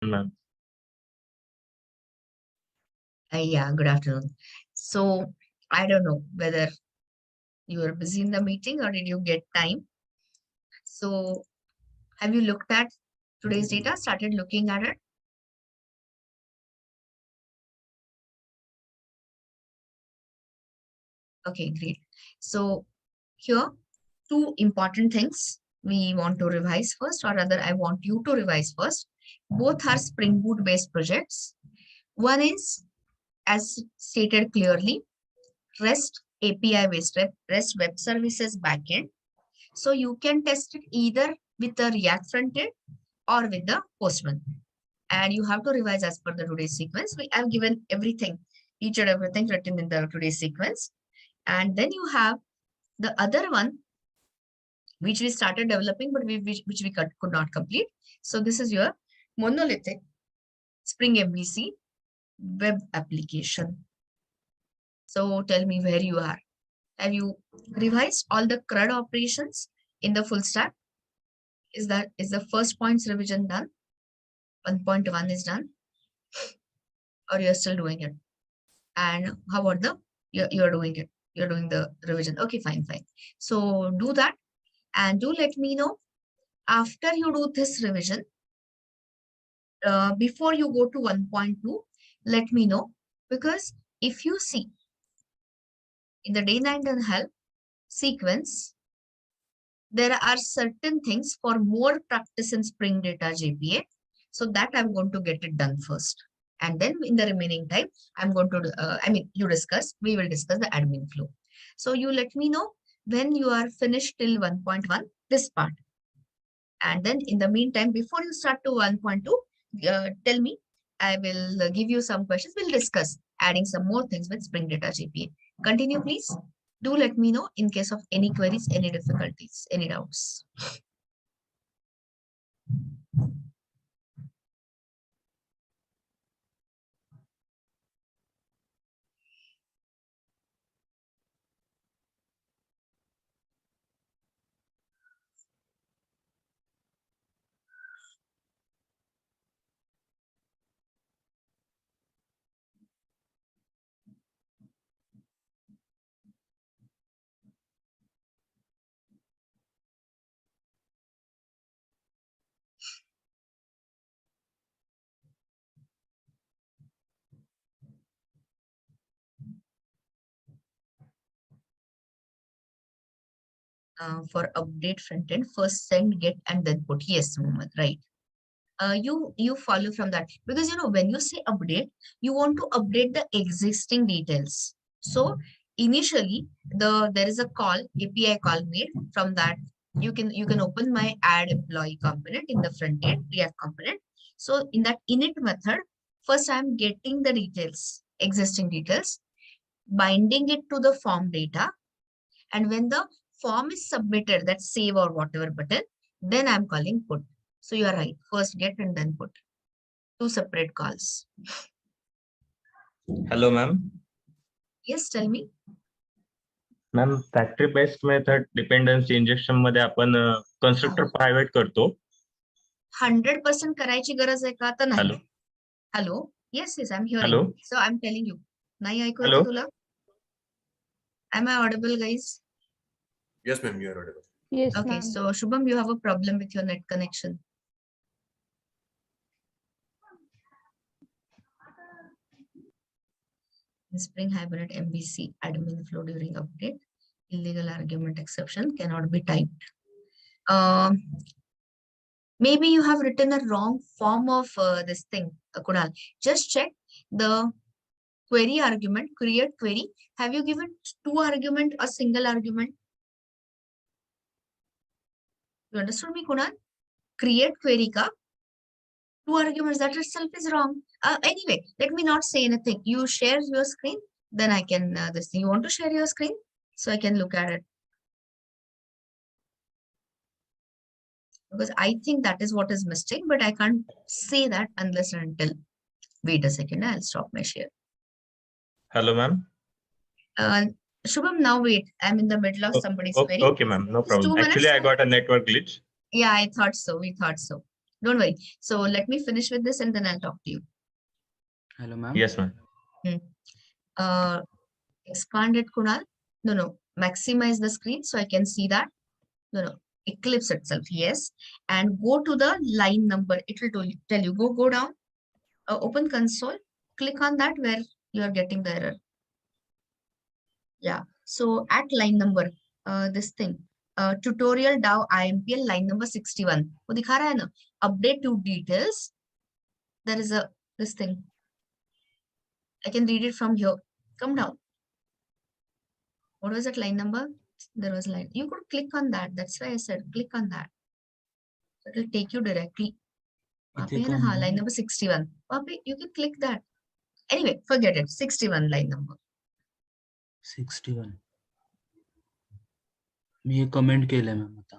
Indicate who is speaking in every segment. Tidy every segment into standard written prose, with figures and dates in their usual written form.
Speaker 1: Ma'am.
Speaker 2: Yeah, good afternoon. So I don't know whether you were busy in the meeting or did you get time. So have you looked at today's data, started looking at it? Okay, great. So here, two important things we want to revise first, or rather I want you to revise first. Both are Spring Boot based projects. One is, as stated clearly, REST API based REST web services backend. So you can test it either with the React frontend or with the Postman. And you have to revise as per the today's sequence. We have given everything, each and everything written in the today's sequence. And then you have the other one, which we started developing, but which we could not complete. So this is your monolithic Spring MVC web application. So tell me where you are. Have you revised all the CRUD operations in the full stack? Is the first points revision done? 1.1 is done, or you're still doing it? And how about the you're doing it? You're doing the revision. Okay, fine. So do that and do let me know after you do this revision. Before you go to 1.2, let me know, because if you see in the day, night, and health sequence, there are certain things for more practice in Spring Data JPA. So that I'm going to get it done first. And then in the remaining time, I'm going to, we will discuss the admin flow. So you let me know when you are finished till 1.1, this part. And then in the meantime, before you start to 1.2, tell me, I will give you some questions. We'll discuss adding some more things with Spring Data JPA. Continue, please. Do let me know in case of any queries, any difficulties, any doubts. For update frontend, first send, get, and then put. Yes, Mohammed, right. You follow from that, because when you say update, you want to update the existing details. So initially there is a API call made. From that you can open my add employee component in the front end React component. So in that init method, first I'm getting the details, existing details, binding it to the form data, and when the form is submitted, that save or whatever button, then I'm calling put. So you are right. First get and then put. Two separate calls.
Speaker 1: Hello, ma'am.
Speaker 2: Yes, tell me.
Speaker 1: Ma'am, factory based method dependency injection मध्ये आपण constructor private करतो.
Speaker 2: 100% करायची गरज आहे का तर नाही.
Speaker 1: Hello.
Speaker 2: Hello. Yes, I'm hearing.
Speaker 1: Hello.
Speaker 2: So I'm telling you. नाही ऐकू
Speaker 1: Hello.
Speaker 2: येते तुला? Am I audible, guys?
Speaker 3: Yes, ma'am, you are audible.
Speaker 4: Yes,
Speaker 2: Okay, so Shubham, you have a problem with your net connection. In Spring Hibernate MVC admin flow during update, illegal argument exception cannot be typed. Maybe you have written a wrong form of this thing, Kunal. Just check the query argument, create query. Have you given two argument or single argument? You understood me, Kunal? Create query ka two arguments, that itself is wrong. Anyway, let me not say anything. You share your screen, then I can this thing. You want to share your screen so I can look at it? Because I think that is what is missing, but I can't say that unless and until. Wait a second, I'll stop my share.
Speaker 1: Hello, ma'am.
Speaker 2: Shubham, now wait. I'm in the middle of somebody's query.
Speaker 1: Okay, ma'am. No problem. Actually, I got a network glitch.
Speaker 2: Yeah, I thought so. We thought so. Don't worry. So let me finish with this and then I'll talk to you.
Speaker 4: Hello, ma'am.
Speaker 1: Yes, ma'am.
Speaker 2: Expand it, Kunal. No. Maximize the screen so I can see that. No. Eclipse itself. Yes. And go to the line number. It will tell you. Go down. Open console. Click on that where you are getting the error. Yeah. So at line number, this thing. Tutorial DAO IMPL line number 61. वो दिखा रहा है ना? Update to details. There is this thing. I can read it from here. Come down. What was that line number? There was line. You could click on that. That's why I said click on that. It will take you directly. Line number 61. You can click that. Anyway, forget it. 61 line number.
Speaker 4: 61. Me hey comment केलंय ma'am आता.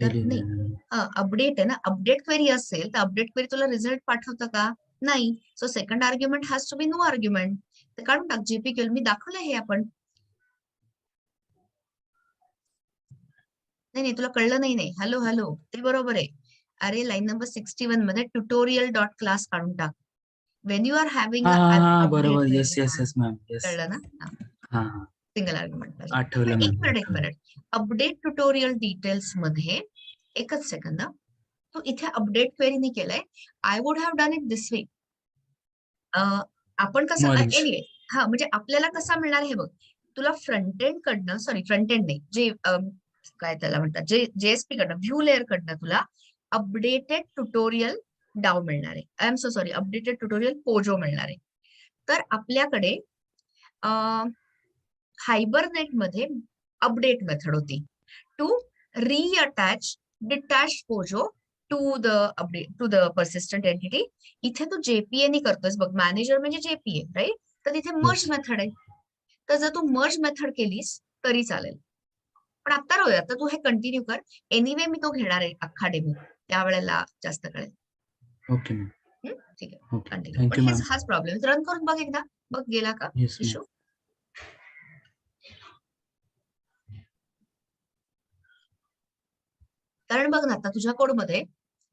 Speaker 2: तर नाही update आहे ना, update query असेल तर update query तुला result पाठवतं का? नाही. So second argument has to be no argument. तर काढून टाक जीपीक्यूएल. मी दाखवलं हे आपण. नाही तुला कळलं नाही. हॅलो ते बरोबर आहे. अरे लाईन नंबर 61 मध्ये ट्युटोरियल डॉट क्लास काढून टाक. वेन यू आर हॅव्हिंग
Speaker 4: बरोबर. Yes ma'am.
Speaker 2: कळलं ना? Single argument.
Speaker 4: आठवलं.
Speaker 2: एक मिनिट. अपडेट ट्युटोरियल डिटेल्स मध्ये एकच सेकंद. तो इथे अपडेट क्वेरीने केलंय. I would have done it this way. आपण कसं एनिवे म्हणजे आपल्याला कसा मिळणार हे बघ. तुला फ्रंट एंड कडनं फ्रंट एंड नाही, जे काय त्याला म्हणतात, जे जेएसपी कडनं व्ह्यू लेअर कडनं तुला अपडेटेड ट्युटोरियल डाव मिळणार आहे. I am so sorry, updated tutorial POJO मिळणार आहे. तर आपल्याकडे हायबरनेट मध्ये अपडेट मेथड होती to reattach detach POJO to the update to the persistent entity. इथे तू जेपीए ने करतोस बघ. मॅनेजर म्हणजे जेपीए, राईट? तर तिथे मर्ज मेथड आहे. तर जर तू मर्ज मेथड केलीस तरी चालेल. पण आता राहूया, तर तू हे कंटिन्यू कर. एनिवे मी तो घेणार आहे अख्खा डेमो, त्यावेळेला जास्त कळेल.
Speaker 4: Okay ma'am.
Speaker 2: ठीक आहे, कंटिन्यू.
Speaker 4: Thank you ma'am.
Speaker 2: हाच प्रॉब्लेम. रन करून बघ एकदा. बघ गेला का इश्यू? कारण बघ ना, आता तुझ्या कोडमध्ये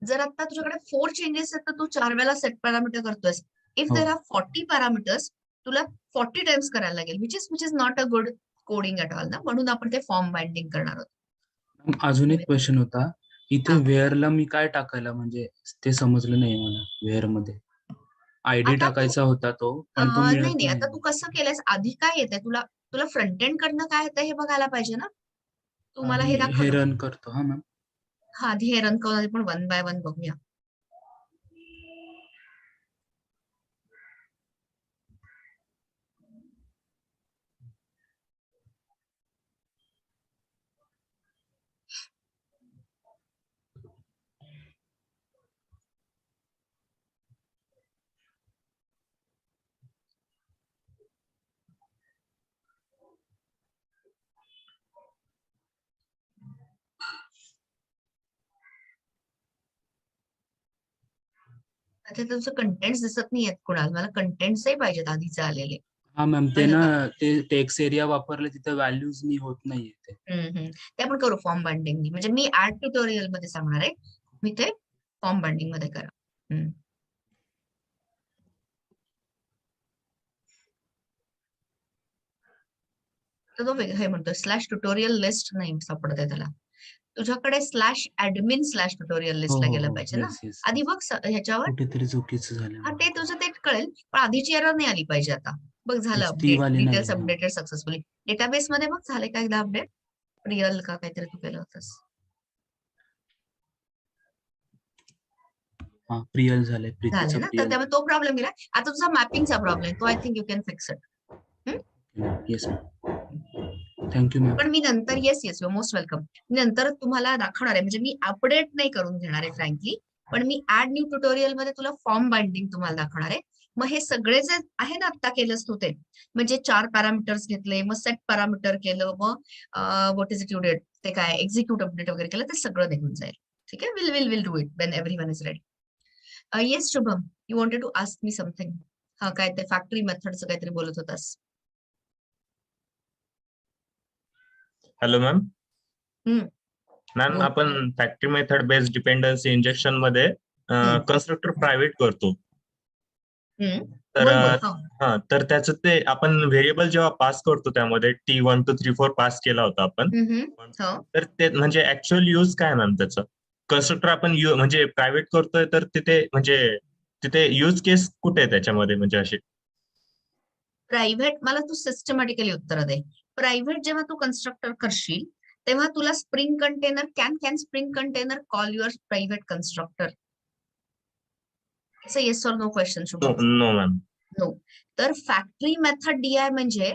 Speaker 2: जर आता तुझ्याकडे 4 चेंजेस आहेत तर तू 4 वेळा सेट पॅरामीटर करतोयस. इफ देर आर 40 पॅरामीटर्स तुला 40 टाइम्स करायला लागेल, which is not a good coding at all ना. म्हणून आपण ते फॉर्म बाइंडिंग करणार आहोत.
Speaker 4: अजून एक क्वेश्चन होता. इथे वेअरला मी काय टाकायला, म्हणजे ते समजलं नाही मला. वेअर मध्ये आयडी टाकायचा होता तो, पण तो मिळत
Speaker 2: नाही. आता तू कसं केलंयस, आधी काय येतंय तुला फ्रंट एंड कडनं काय येतंय हे बघायला पाहिजे ना. तुम्हाला हे दाखव.
Speaker 4: हे रन करतो. हा मॅम.
Speaker 2: आधी हे रन करून पण 1 बाय 1 बघूया. आता तुझं कंटेंट्स दिसत नाहीयेत कुणाल. मला कंटेंट्सही पाहिजेत आधीचे आलेले.
Speaker 4: हा मॅम. ते ना ते टेक्स्ट एरिया वापरले तिथे व्हॅल्यूज नाही होत नाहीये.
Speaker 2: ते आपण करू फॉर्म बाइंडिंग. म्हणजे मी ऍड ट्युटोरियल मध्ये सांगणार आहे, मी ते फॉर्म बाइंडिंग मध्ये करा. तर तो हे म्हणतो स्लॅश ट्युटोरियल लिस्ट नाही सापडत आहे त्याला. तुझ्याकडे स्लॅश ऍडमिन स्लॅश ट्युटोरियल लिस्टला गेलं पाहिजे ना. आधी बघ ह्याच्यावर
Speaker 4: कुठेतरी चुकीचं झालं.
Speaker 2: हा ते तुझं ते कळेल, पण आधीची एरर नाही आली पाहिजे. आता बघ झालं update. Details updated successfully. Database मध्ये बघ झाले का एकदा अपडेट? रिअल का काहीतरी तू केलं होतंस.
Speaker 4: प्रियल झालंय.
Speaker 2: झालं ना, तर त्यामुळे तो प्रॉब्लेम गेला. आता तुझा मॅपिंगचा प्रॉब्लेम, तो I think you can fix it.
Speaker 4: Yes thank you ma'am.
Speaker 2: पण मी नंतर येस यू मोस्ट वेलकम. नंतर तुम्हाला दाखवणार आहे, म्हणजे मी अपडेट नाही करून घेणार आहे फ्रँकली, पण मी ऍड न्यू ट्युटोरियल मध्ये तुला फॉर्म बाइंडिंग तुम्हाला दाखवणार आहे. मग हे सगळे जे आहे ना आता केलंस तू ते, म्हणजे 4 पॅरामीटर्स घेतले, मग सेट पॅरामीटर केलं, मग what is it you did, ते काय एक्झिक्यूट अपडेट वगैरे केलं, ते सगळं निघून जाईल. ठीक आहे. Will do it when everyone is ready. Yes Shubham, you wanted to ask me something. हा काय ते फॅक्टरी मेथडचं काहीतरी बोलत होतास.
Speaker 1: Hello ma'am.
Speaker 2: हम्म.
Speaker 1: मॅम
Speaker 2: बोल.
Speaker 1: आपण factory method based dependency injection मध्ये कन्स्ट्रक्टर प्रायव्हेट करतो. तर
Speaker 2: बोल बोल.
Speaker 1: हा तर त्याचं ते आपण व्हेरिएबल जेव्हा पास करतो त्यामध्ये T1 to 3 4 पास केला होता आपण.
Speaker 2: हो.
Speaker 1: तर ते म्हणजे ऍक्च्युअल यूज काय मॅम त्याचं? कन्स्ट्रक्टर आपण म्हणजे प्रायव्हेट करतोय तर तिथे यूज केस कुठे आहे त्याच्यामध्ये म्हणजे असे?
Speaker 2: प्रायव्हेट, मला तू सिस्टमॅटिकली उत्तर दे. प्रायव्हेट जेव्हा तू कन्स्ट्रक्टर करशील तेव्हा तुला spring container can spring container call your private constructor? It's a yes or no question Shubham.
Speaker 1: No ma'am.
Speaker 2: No. तर फॅक्टरी मेथड DI म्हणजे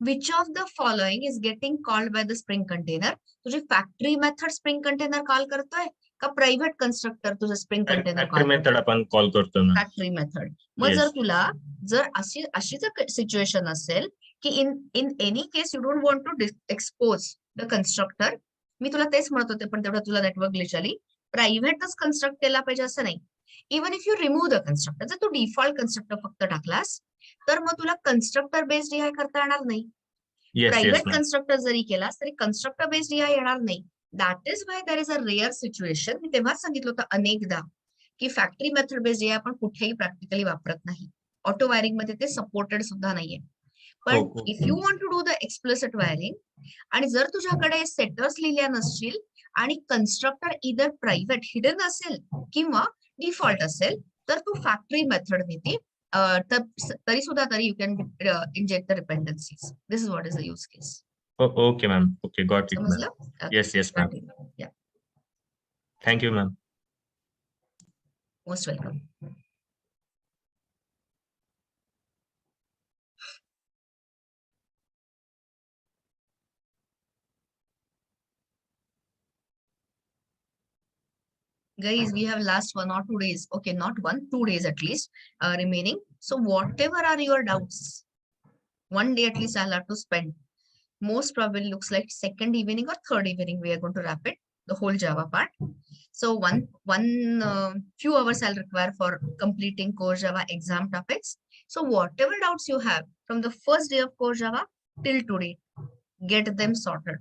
Speaker 2: which of the following is getting called by the spring container? तुझी factory method spring container call करतोय का private constructor तुझं spring container
Speaker 1: factory
Speaker 2: call
Speaker 1: method
Speaker 2: करतोय?
Speaker 1: आपण call करतो ma'am.
Speaker 2: Factory method. मग
Speaker 1: Yes.
Speaker 2: जर तुला जर अशीच सिच्युएशन असेल की in any case you don't want to expose the constructor, मी तुला तेच म्हणत होते पण तेवढं तुला नेटवर्क ग्लिच आली. प्रायव्हेटच कन्स्ट्रक्ट केला पाहिजे असं नाही. Even if you remove the constructor, जर तू डिफॉल्ट कन्स्ट्रक्टर फक्त टाकलास तर मग तुला कन्स्ट्रक्टर बेस्ड DI करता येणार नाही.
Speaker 1: Yes
Speaker 2: private
Speaker 1: ma'am.
Speaker 2: कन्स्ट्रक्टर जरी केलास तरी कन्स्ट्रक्टर बेस्ड DI येणार नाही. That is why there is a rare situation. मी तेव्हाच सांगितलं होतं अनेकदा की फॅक्टरी मेथड बेस्ड DI आपण कुठेही प्रॅक्टिकली वापरत नाही. ऑटो वायरिंग मध्ये ते सपोर्टेड सुद्धा नाहीये. पण
Speaker 1: हो.
Speaker 2: If you want to do the explicit wiring आणि जर तुझ्याकडे सेटर्स लिहिल्या नसतील आणि कन्स्ट्रक्टर इधर प्रायव्हेट हिडन असेल किंवा डिफॉल्ट असेल तर तू फॅक्टरी मेथड नीती तरी you can inject the dependencies. This is what is the use case.
Speaker 1: Okay ma'am. Okay, got it ma'am.
Speaker 2: समजलं?
Speaker 1: Yes ma'am. Thank you ma'am.
Speaker 2: Most welcome. Guys, we have last 1 or 2 days. Okay, not 1, 2 days at least remaining. So whatever are your doubts, one day at least I'll have to spend. Most probably looks like second evening or third evening we are going to wrap it, the whole Java part. So few hours I'll require for completing core Java exam topics. So whatever doubts you have from the first day of core Java till today, get them sorted.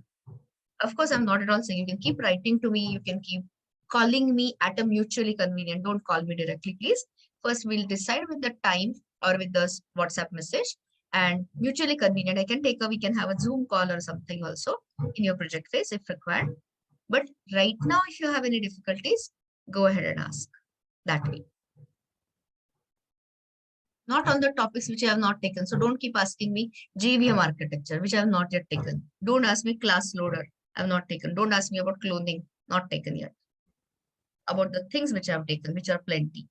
Speaker 2: Of course, I'm not at all saying you can keep writing to me. You can keep calling me at a mutually convenient. Don't call me directly, please. First, we'll decide with the time or with the WhatsApp message, and mutually convenient. We can have a Zoom call or something also in your project phase if required. But right now, if you have any difficulties, go ahead and ask that way. Not on the topics which I have not taken. So don't keep asking me JVM architecture, which I have not yet taken. Don't ask me class loader. I have not taken. Don't ask me about cloning. Not taken yet. About the things which I have taken, which are plenty.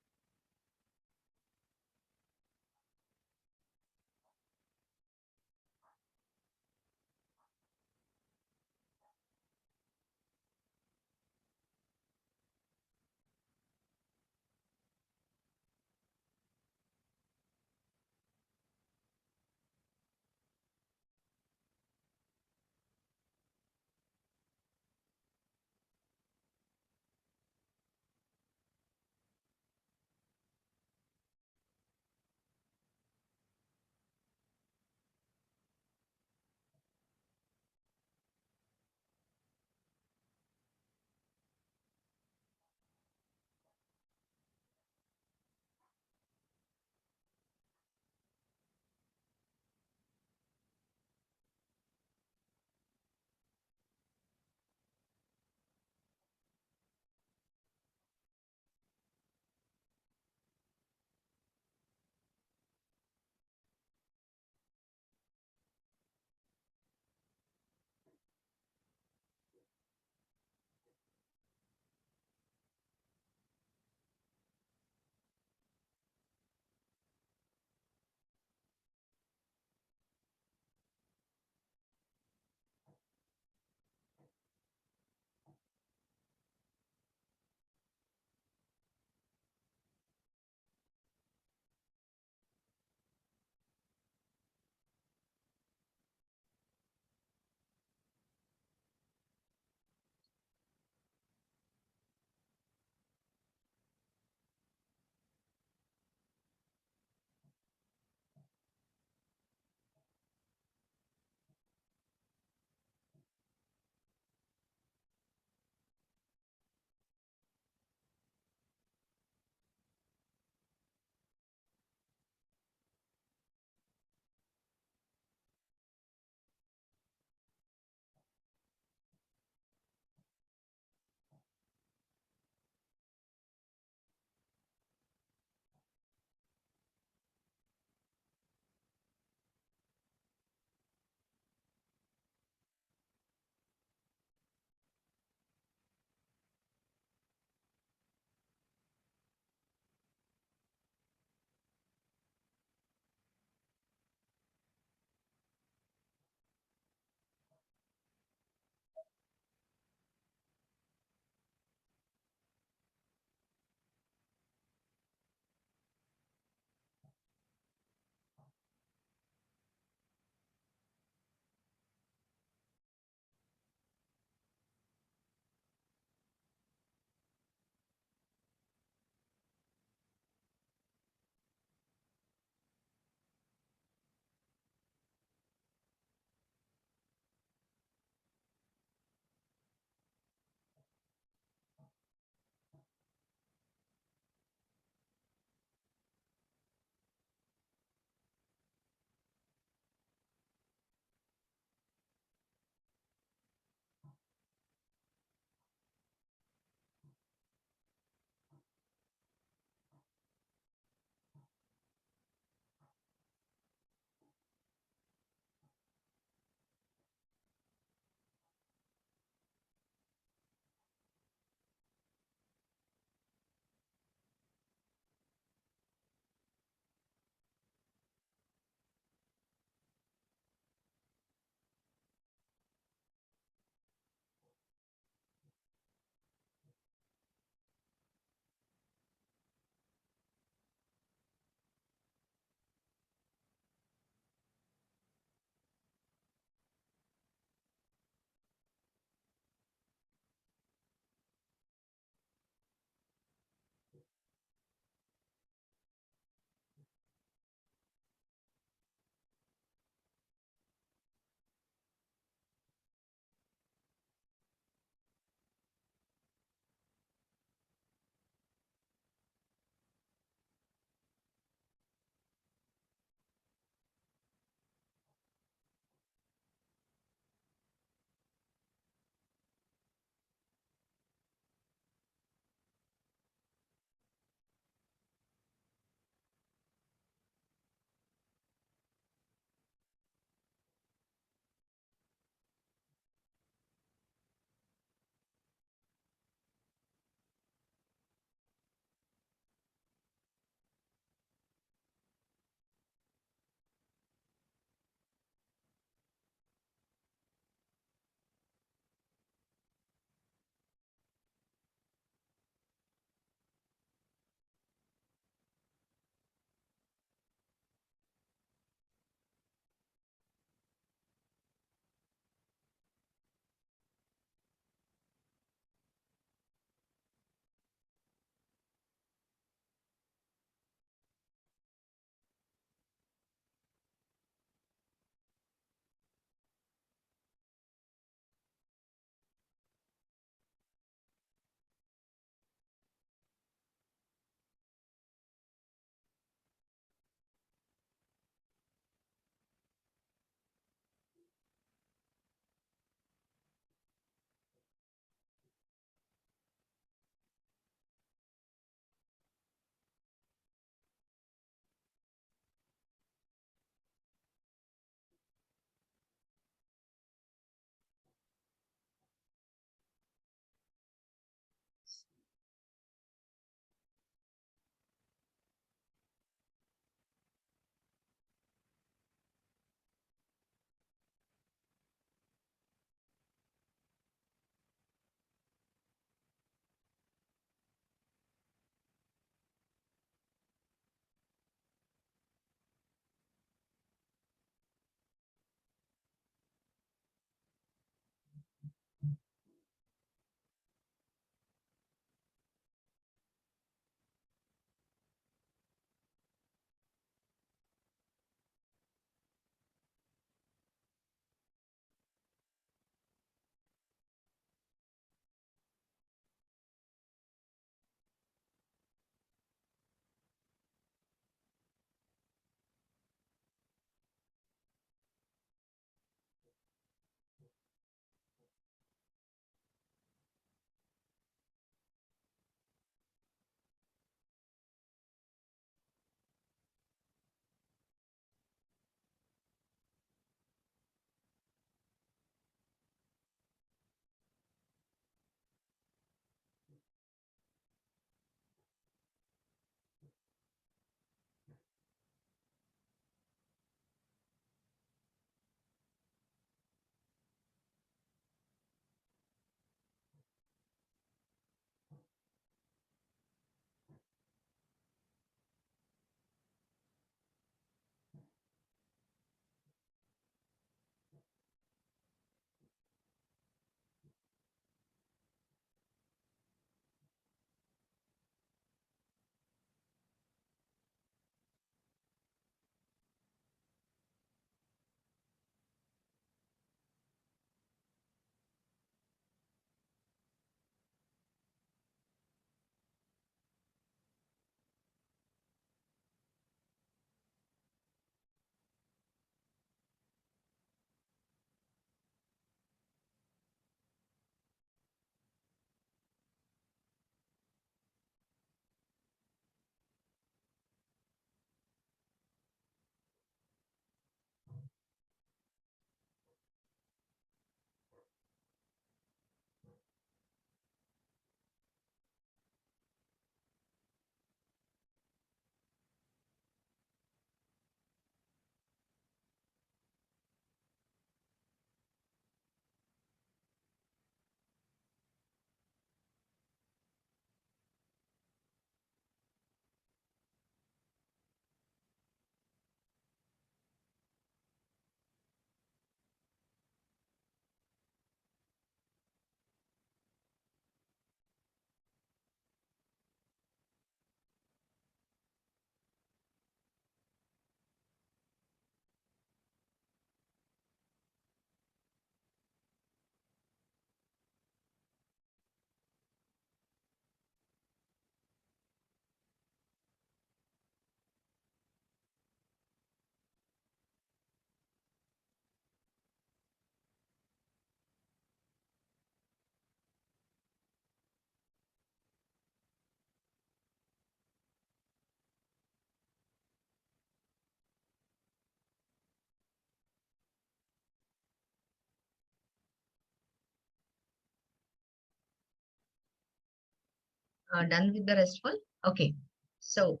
Speaker 2: Done with the RESTful. Okay. So,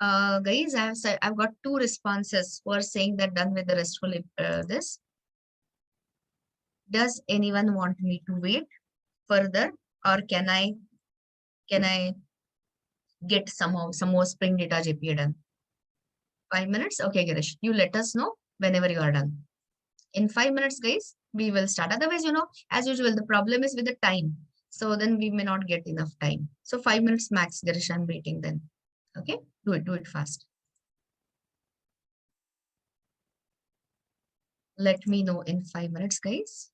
Speaker 2: guys, I've got two responses who are saying that done with the RESTful. This. Does anyone want me to wait further, or can I get some more Spring Data JPA done? 5 minutes. Okay, Girish, you let us know whenever you are done. In 5 minutes, guys, we will start. Otherwise, as usual, the problem is with the time. So then we may not get enough time. So 5 minutes max, Girish, I'm waiting then. Okay, do it fast. Let me know in 5 minutes, guys.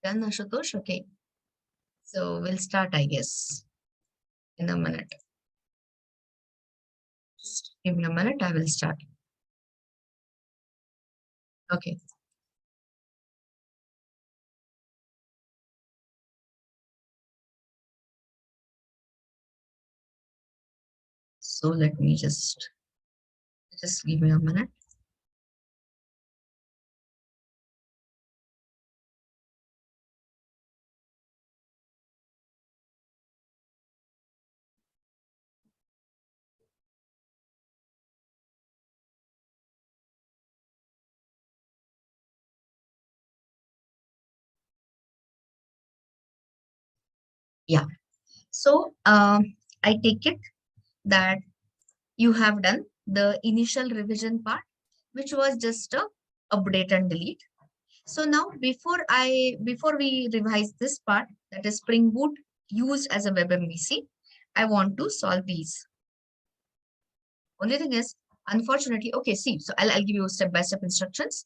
Speaker 2: Done, Ashutosh? Okay. So we'll start, I guess, in a minute. Just give me a minute, I will start. Okay. So let me just give me a minute. Yeah. So I take it that you have done the initial revision part, which was just a update and delete. So now before we revise this part, that is Spring Boot used as a web MVC, I want to solve these. Only thing is, unfortunately, okay, see, so I'll give you step-by-step instructions.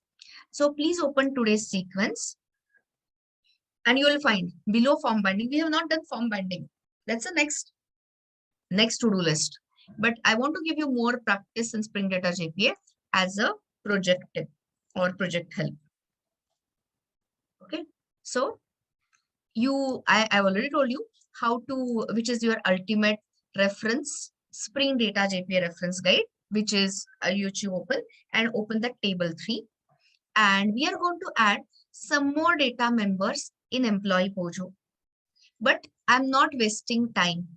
Speaker 2: So please open today's sequence and you will find below form binding. We have not done form binding. That's the next to-do list. But I want to give you more practice in Spring Data JPA as a project tip or project help. Okay, so I've already told you how to, which is your ultimate reference, Spring Data JPA reference guide, which is you open and open the table 3. And we are going to add some more data members in employee Pojo. But I'm not wasting time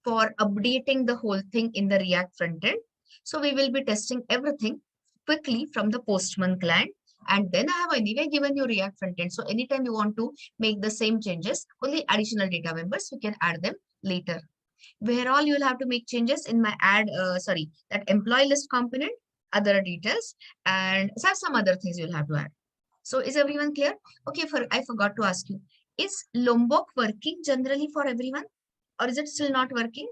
Speaker 2: for updating the whole thing in the React frontend. So we will be testing everything quickly from the Postman client. And then I have anyway given you React frontend. So anytime you want to make the same changes, only additional data members, you can add them later. Where all you will have to make changes in my that employee list component, other details, and some other things you'll have to add. So is everyone clear? Okay, I forgot to ask you, is Lombok working generally for everyone? Or is it still not working?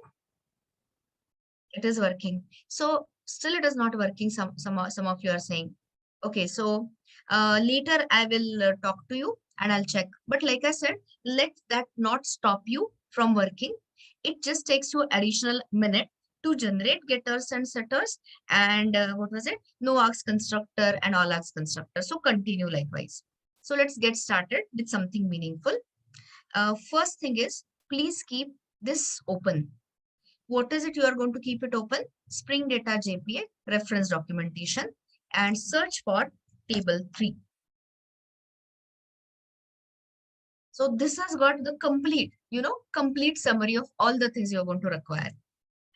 Speaker 2: It is working. So still it is not working. Some of you are saying. Okay, so later I will talk to you and I'll check. But like I said, let that not stop you from working. It just takes you additional minute to generate getters and setters and what was it? No args constructor and all args constructor. So continue likewise. So let's get started with something meaningful. First thing is, please keep this open. What is it you are going to keep it open? Spring Data JPA reference documentation and search for table 3. So this has got the complete summary of all the things you're going to require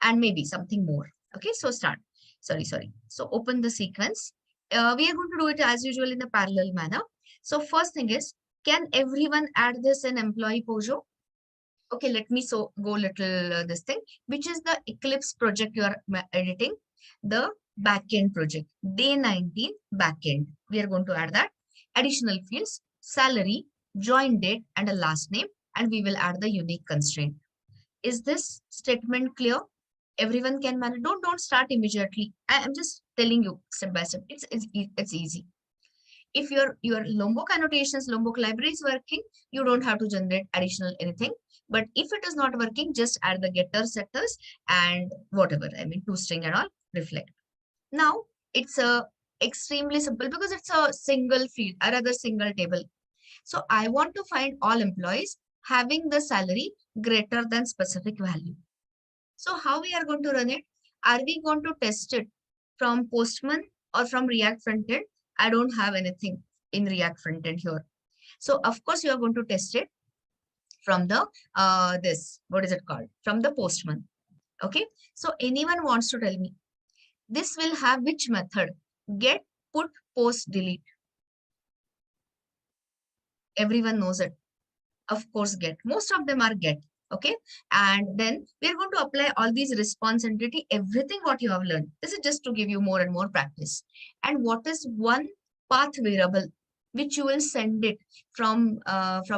Speaker 2: and maybe something more. Okay, so start. Sorry. So open the sequence. We are going to do it as usual in a parallel manner. So first thing is, can everyone add this in employee Pojo? Okay, let me go little this thing, which is the Eclipse project you are editing, the backend project, day 19 backend. We are going to add that. Additional fields, salary, join date, and a last name, and we will add the unique constraint. Is this statement clear? Everyone can manage. Don't start immediately. I am just telling you step by step. It's easy. If your Lombok annotations, Lombok library is working, you don't have to generate additional anything. But if it is not working, just add the getter setters and whatever, toString and all, reflect. Now, it's extremely simple because it's a single field or rather single table. So I want to find all employees having the salary greater than specific value. So how we are going to run it? Are we going to test it from Postman or from React frontend? I don't have anything in React frontend here. So of course you are going to test it from the from the Postman. Okay, so anyone wants to tell me this will have which method? Get, put, post, delete. Everyone knows it. Of course, get. Most of them are get. Okay, and then we are going to apply all these response entity, everything what you have learned. This is just to give you more and more practice. And what is one path variable which you will send it from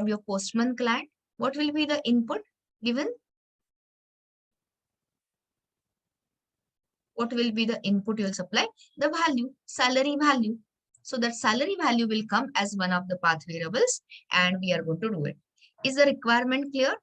Speaker 2: your Postman client? What will be the input given? What will be the input you will supply? The value, salary value. So that salary value will come as one of the path variables and we are going to do it. Is the requirement clear?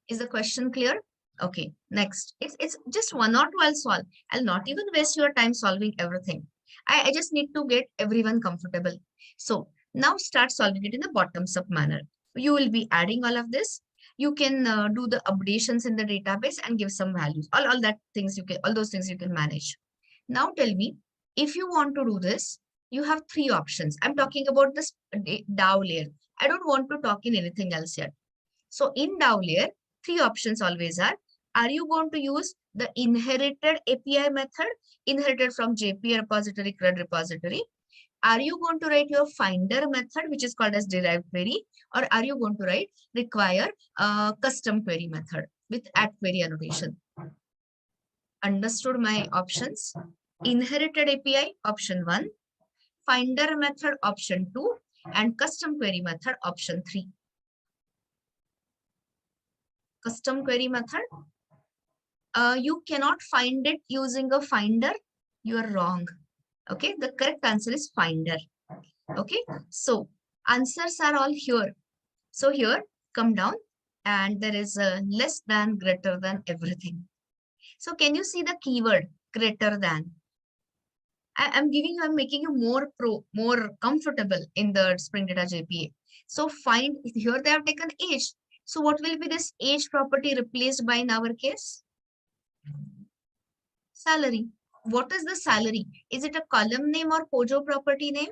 Speaker 2: Is the question clear? Okay, next. It's just one or two I'll solve. I'll not even waste your time solving everything. I just need to get everyone comfortable. So now start solving it in the bottoms up manner. You will be adding all of this. You can do the updations in the database and give some values. All those things you can manage. Now tell me, if you want to do this, you have 3 options. I'm talking about this DAO layer. I don't want to talk in anything else yet. So in DAO layer, 3 options always are you going to use the inherited API method, inherited from JPA repository, CRUD repository? Are you going to write your finder method, which is called as derived query, or are you going to write require custom query method with @query annotation? Understood my options? Inherited API, option 1, finder method, option 2, and custom query method, option 3. Custom query method, you cannot find it using a finder. You are wrong. Okay, the correct answer is finder. Okay, so answers are all here. So here, come down, and there is a less than, greater than, everything. So can you see the keyword greater than? I'm making you more comfortable in the Spring Data JPA. So find, here they have taken age. So what will be this age property replaced by in our case? Salary. What is the salary? Is it a column name or POJO property name?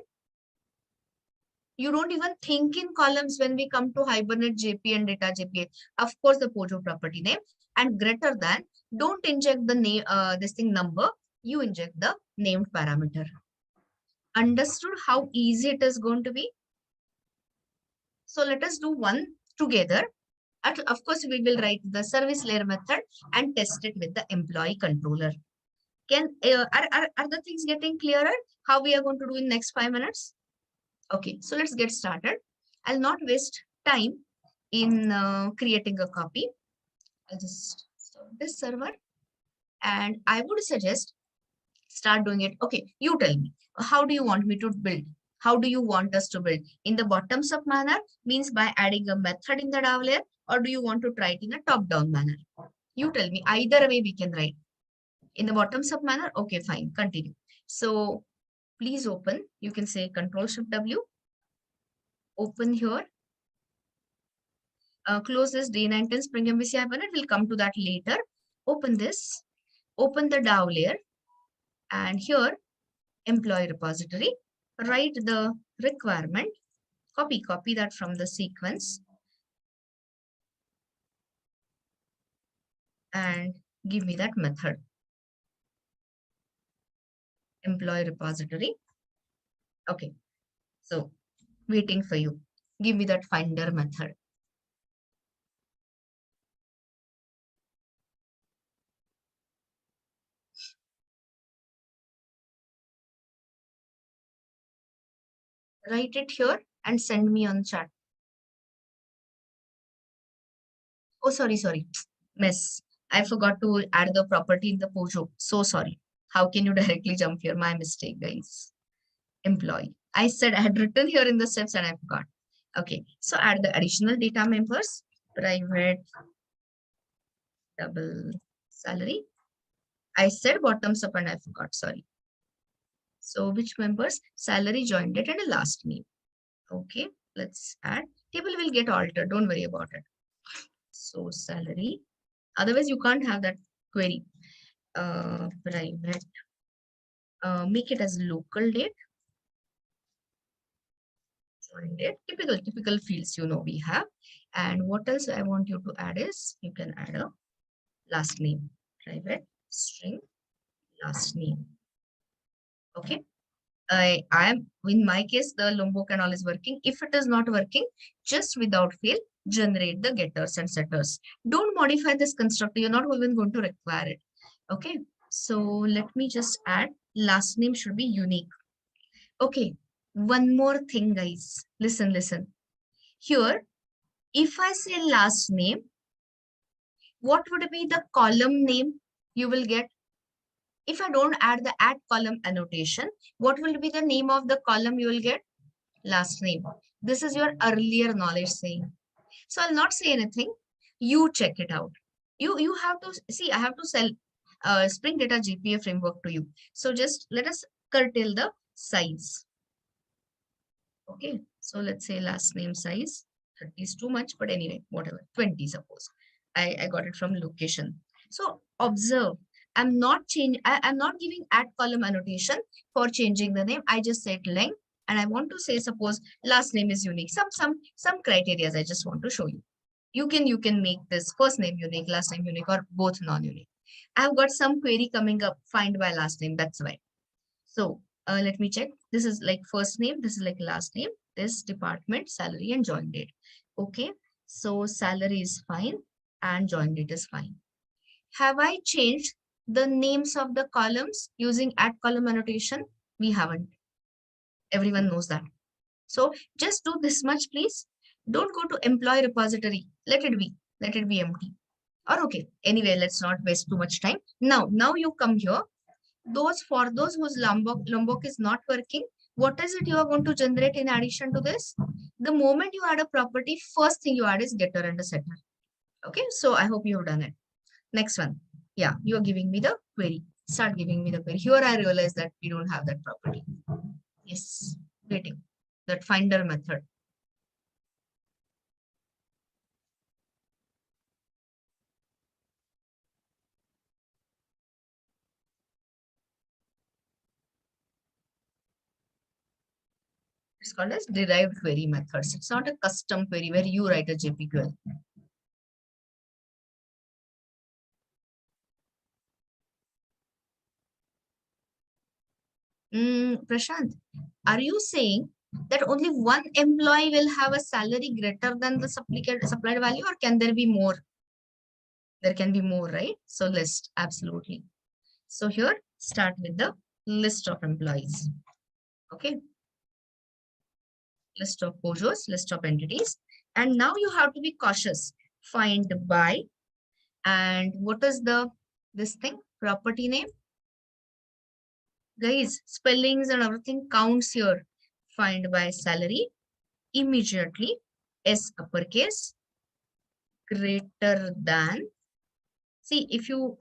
Speaker 2: You don't even think in columns when we come to Hibernate JPA and Data JPA. Of course, the POJO property name. And greater than, don't inject the name, this thing number. You inject the named parameter. Understood how easy it is going to be? So let us do one together. Of course, we will write the service layer method and test it with the employee controller. Are the things getting clearer? How we are going to do in next 5 minutes? Okay, so let's get started. I'll not waste time in creating a copy. I'll just start this server, and I would suggest start doing it. Okay, you tell me, how do you want me to build? How do you want us to build? In the bottoms up manner, means by adding a method in the DAO layer, or do you want to try it in a top down manner? You tell me. Either way we can write. In the bottoms up manner, okay, fine, continue. So please open, you can say Control-Shift-W, open here, close this D910 Spring MVC Hibernate, we'll come to that later. Open this, open the DAO layer, and here, employee repository, write the requirement, copy that from the sequence, and give me that method. Employee repository. Okay, so waiting for you. Give me that finder method. Write it here and send me on chat. Oh, sorry. Mess. I forgot to add the property in the POJO. So sorry. How can you directly jump here? My mistake, guys. Employee. I said I had written here in the steps and I forgot. Okay, so add the additional data members. Private double salary. I said bottoms up and I forgot, sorry. So which members? Salary, join date, and a last name. Okay, let's add. Table will get altered, don't worry about it. So salary. Otherwise, you can't have that query. Private. Make it as local date. Join date. Typical fields, you know, we have. And what else I want you to add is, you can add a last name. Private string last name. Okay. I am, in my case, the Lombok and all is working. If it is not working, just without fail, generate the getters and setters. Don't modify this constructor. You're not even going to require it. Okay. So let me just add last name should be unique. Okay. One more thing, guys. Listen. Here, if I say last name, what would be the column name you will get? If I don't add the @column annotation, what will be the name of the column you will get? Last name. This is your earlier knowledge saying. So I'll not say anything. You check it out. You have to see, I have to sell Spring Data JPA framework to you. So just let us curtail the size. Okay. So let's say last name size 30 is too much, but anyway, whatever, 20 suppose. I got it from location. So observe. I'm not giving @column annotation for changing the name. I just said length, and I want to say, suppose last name is unique. Some criteria I just want to show you. You can make this first name unique, last name unique, or both non-unique. I've got some query coming up, find by last name. That's why. So let me check. This is like first name, this is like last name, this department, salary and join date. Okay, so salary is fine and join date is fine. Have I changed the names of the columns using @column annotation? We haven't. Everyone knows that. So just do this much, please. Don't go to employee repository. Let it be empty. Or okay, anyway, let's not waste too much time. Now you come here. For those whose Lombok is not working, what is it you are going to generate in addition to this? The moment you add a property, first thing you add is getter and a setter. Okay, so I hope you have done it. Next one. Yeah, you are giving me the query. Start giving me the query. Here I realize that we don't have that property. Yes, waiting. That finder method. It's called as derived query methods. It's not a custom query where you write a JPQL. Prashant, are you saying that only one employee will have a salary greater than the supplied value, or can there be more? There can be more, right? So list, absolutely. So here, start with the list of employees. Okay. List of POJOs, list of entities. And now you have to be cautious. Find by, and what is this thing? Property name. Guys, spellings and everything counts here. Find by salary, immediately, S uppercase, greater than. See, if you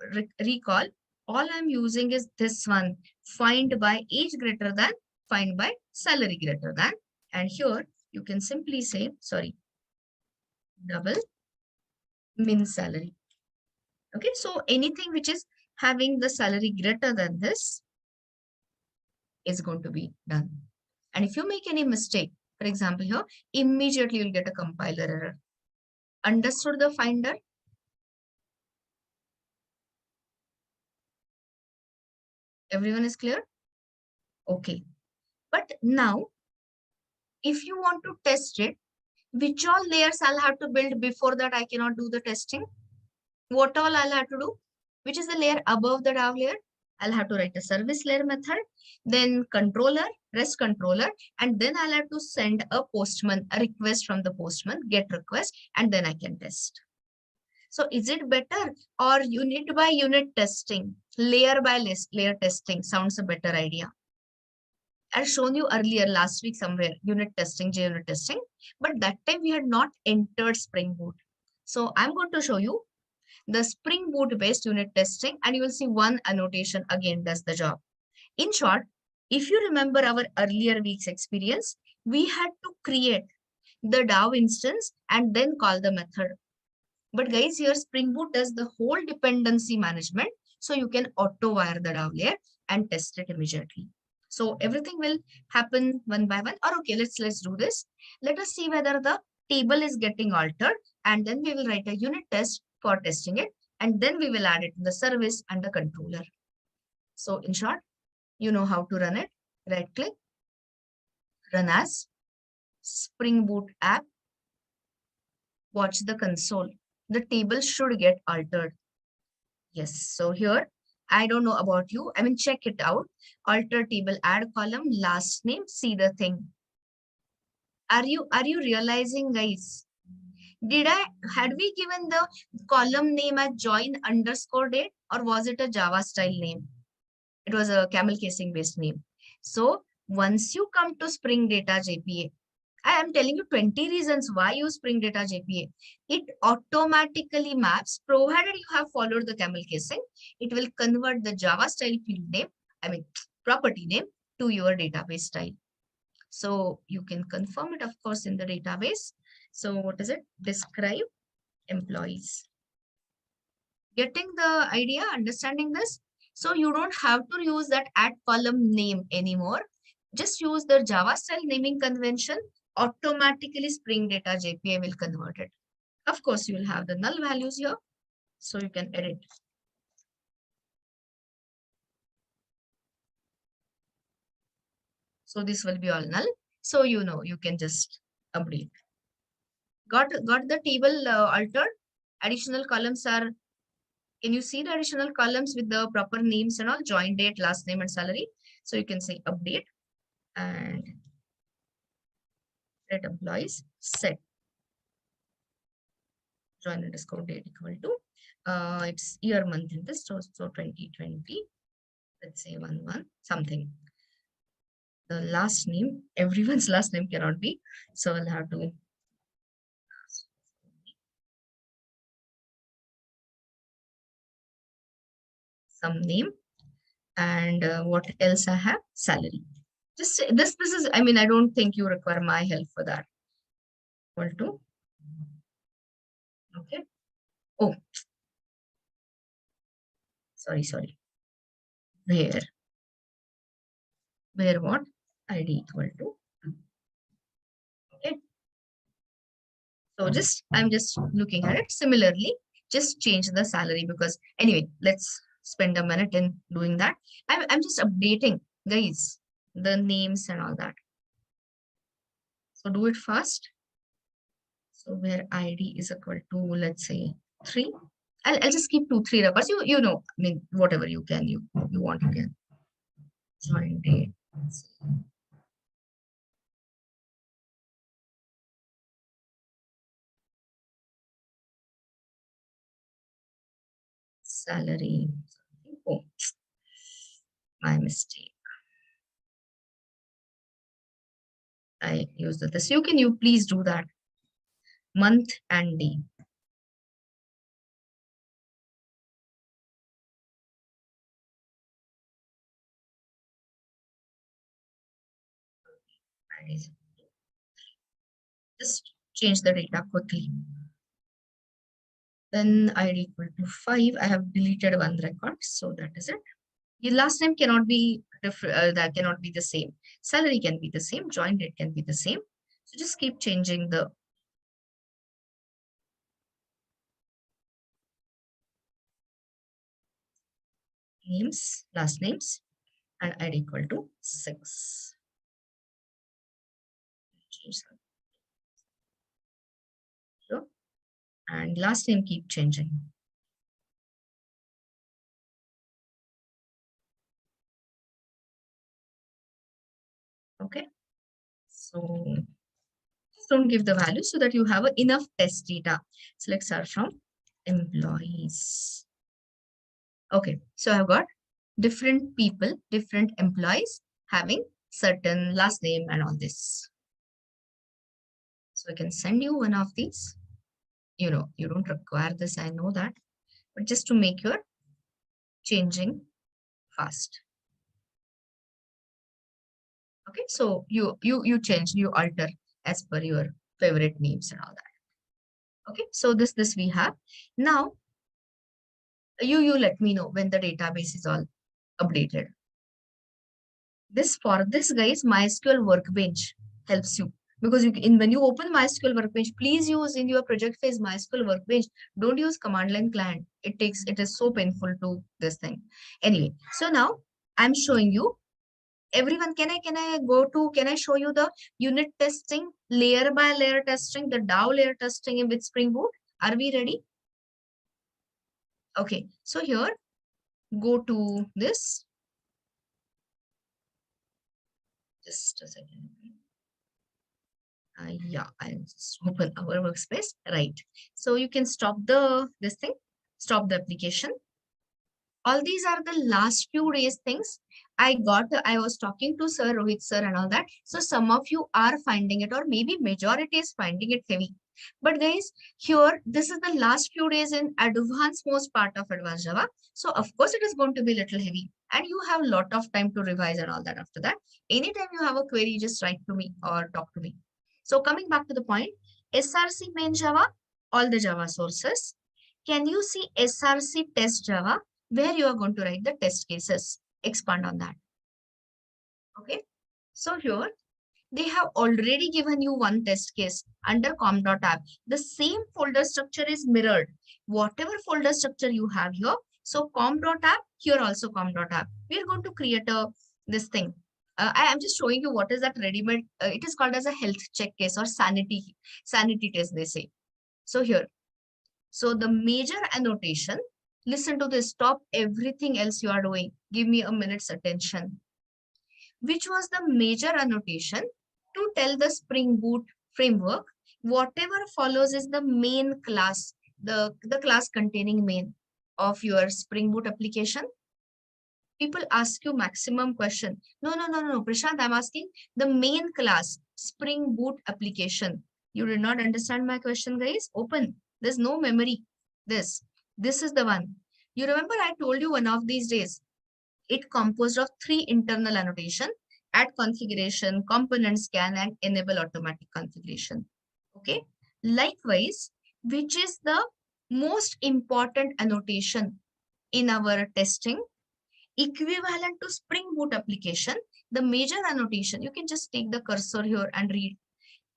Speaker 2: recall, all I'm using is this one. Find by age greater than, find by salary greater than. And here you can simply say, sorry, double min salary. Okay, so anything which is having the salary greater than this is going to be done. And if you make any mistake, for example, here, immediately you'll get a compiler error. Understood the finder? Everyone is clear? Okay. But now, if you want to test it, which all layers I'll have to build before that I cannot do the testing? What all I'll have to do? Which is the layer above the DAO layer? I'll have to write a service layer method, then controller, REST controller, and then I'll have to send a postman, a request from the postman, get request, and then I can test. So is it better, or unit by unit testing, layer by layer testing sounds a better idea? I've shown you earlier last week somewhere, unit testing, JUnit testing, but that time we had not entered Spring Boot. So I'm going to show you the Spring Boot based unit testing, and you will see one annotation again does the job. In short, if you remember our earlier week's experience, we had to create the DAO instance and then call the method. But guys, here Spring Boot does the whole dependency management, so you can auto wire the DAO layer and test it immediately. So everything will happen one by one. Or okay, let's do this. Let us see whether the table is getting altered, and then we will write a unit test for testing it, and then we will add it to the service and the controller. So in short, you know how to run it. Right click, run as Spring Boot app. Watch the console. The table should get altered. Yes, so here, I don't know about you. I mean, check it out. Alter table, add column, last name, see the thing. Are you realizing, guys? Had we given the column name as join underscore date, or was it a Java style name? It was a camel casing based name. So once you come to Spring Data JPA, I am telling you 20 reasons why use Spring Data JPA. It automatically maps, provided you have followed the camel casing, it will convert the Java style field name, I mean property name, to your database style. So you can confirm it, of course, in the database. So what is it? Describe employees. Getting the idea, understanding this? So you don't have to use that @column name anymore. Just use the Java style naming convention. Automatically Spring Data JPA will convert it. Of course, you will have the null values here, so you can edit. So this will be all null. So you know you can just update. Got the table altered? Additional columns are. Can you see the additional columns with the proper names and all? Join date, last name, and salary. So you can say update and let employees set join underscore date equal to it's year month in this, so 2020. Let's say 11 something. The last name, everyone's last name cannot be, so I'll have to some name, and what else I have? Salary. Just this is, I mean, I don't think you require my help for that. Equal to, okay. Oh, sorry. Where what? ID equal to, okay. So I'm just looking at it. Similarly, just change the salary, because anyway, let's spend a minute in doing that. I'm just updating, guys, the names and all that. So do it fast. So where ID is equal to, let's say 3. I'll just keep 2, 3 records. You know, I mean, whatever you can, you want, you can. Join date. Salary. Oh, my mistake. I used this. You please do that. Month and day. Just change the data quickly. Then ID equal to 5. I have deleted one record, so that is it. Your last name cannot be different. That cannot be the same. Salary can be the same. Join date can be the same. So just keep changing the names, last names, and ID equal to 6. And last name keep changing. Okay. So just don't give the value so that you have enough test data. So let's start from employees. Okay. So I've got different people, different employees having certain last name and all this. So I can send you one of these. You know, you don't require this, I know that, but just to make your changing fast. Okay, so you change, you alter as per your favorite names and all that. Okay, so this we have. Now you let me know when the database is all updated. For this guys, MySQL Workbench helps you, because when you open MySQL Workbench, please use in your project phase MySQL Workbench. Don't use command line client. It is so painful to this thing. Anyway, so now I'm showing you. Everyone, can I show you the unit testing, layer by layer testing, the DAO layer testing with Spring Boot? Are we ready? Okay, so here, go to this. Just a second. Yeah, I'll just open our workspace. Right. So you can stop stop the application. All these are the last few days things I was talking to Sir Rohit sir and all that. So some of you are finding it, or maybe majority is finding it heavy. But guys, here, this is the last few days in advanced most part of advanced Java. So of course it is going to be a little heavy, and you have a lot of time to revise and all that after that. Anytime you have a query, just write to me or talk to me. So coming back to the point, SRC main Java, all the Java sources. Can you see SRC test Java, where you are going to write the test cases? Expand on that. Okay. So here, they have already given you one test case under com.app. The same folder structure is mirrored. Whatever folder structure you have here, so com.app, here also com.app. We are going to create this thing, I am just showing you what is that ready-made. It is called as a health check case or sanity test, they say. So here, so the major annotation, listen to this, stop everything else you are doing. Give me a minute's attention. Which was the major annotation to tell the Spring Boot framework, whatever follows is the main class, the class containing main of your Spring Boot application. People ask you maximum question. No, Prashant, I'm asking the main class, Spring Boot application. You did not understand my question, guys. Open. There's no memory. This is the one. You remember I told you one of these days, it composed of 3 internal annotation: add configuration, component scan, and enable automatic configuration. Okay. Likewise, which is the most important annotation in our testing? Equivalent to Spring Boot application, the major annotation, you can just take the cursor here and read.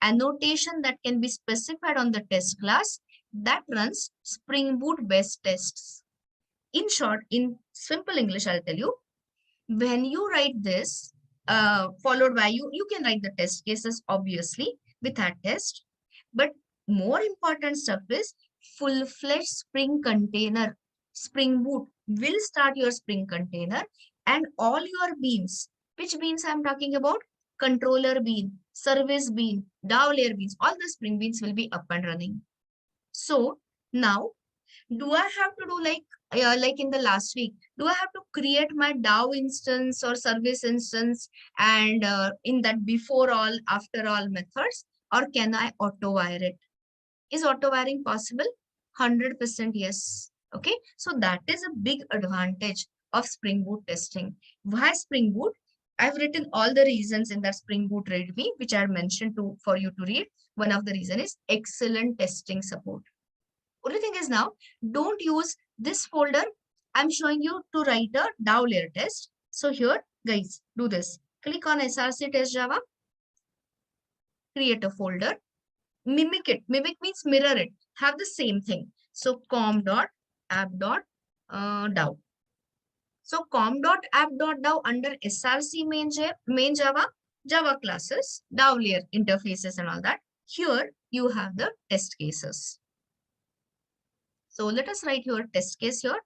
Speaker 2: Annotation that can be specified on the test class that runs Spring Boot based tests. In short, in simple English, I'll tell you, when you write this, followed by you can write the test cases, obviously, with that test. But more important stuff is full-fledged Spring container. Spring Boot will start your Spring container and all your beans. Which beans I'm talking about? Controller bean, service bean, DAO layer beans, all the Spring beans will be up and running. So now, do I have to do like in the last week, do I have to create my DAO instance or service instance and in that before all, after all methods, or can I auto wire it? Is auto wiring possible? 100% yes. Okay, so that is a big advantage of Spring Boot testing. Why Spring Boot? I've written all the reasons in that Spring Boot README, which I mentioned for you to read. One of the reasons is excellent testing support. Only thing is now, don't use this folder. I'm showing you to write a DAO layer test. So here, guys, do this. Click on SRC test Java. Create a folder. Mimic it. Mimic means mirror it. Have the same thing. So com.app.dao. So com.app.dao under SRC main Java classes, DAO layer interfaces and all that. Here you have the test cases. So let us write your test case here.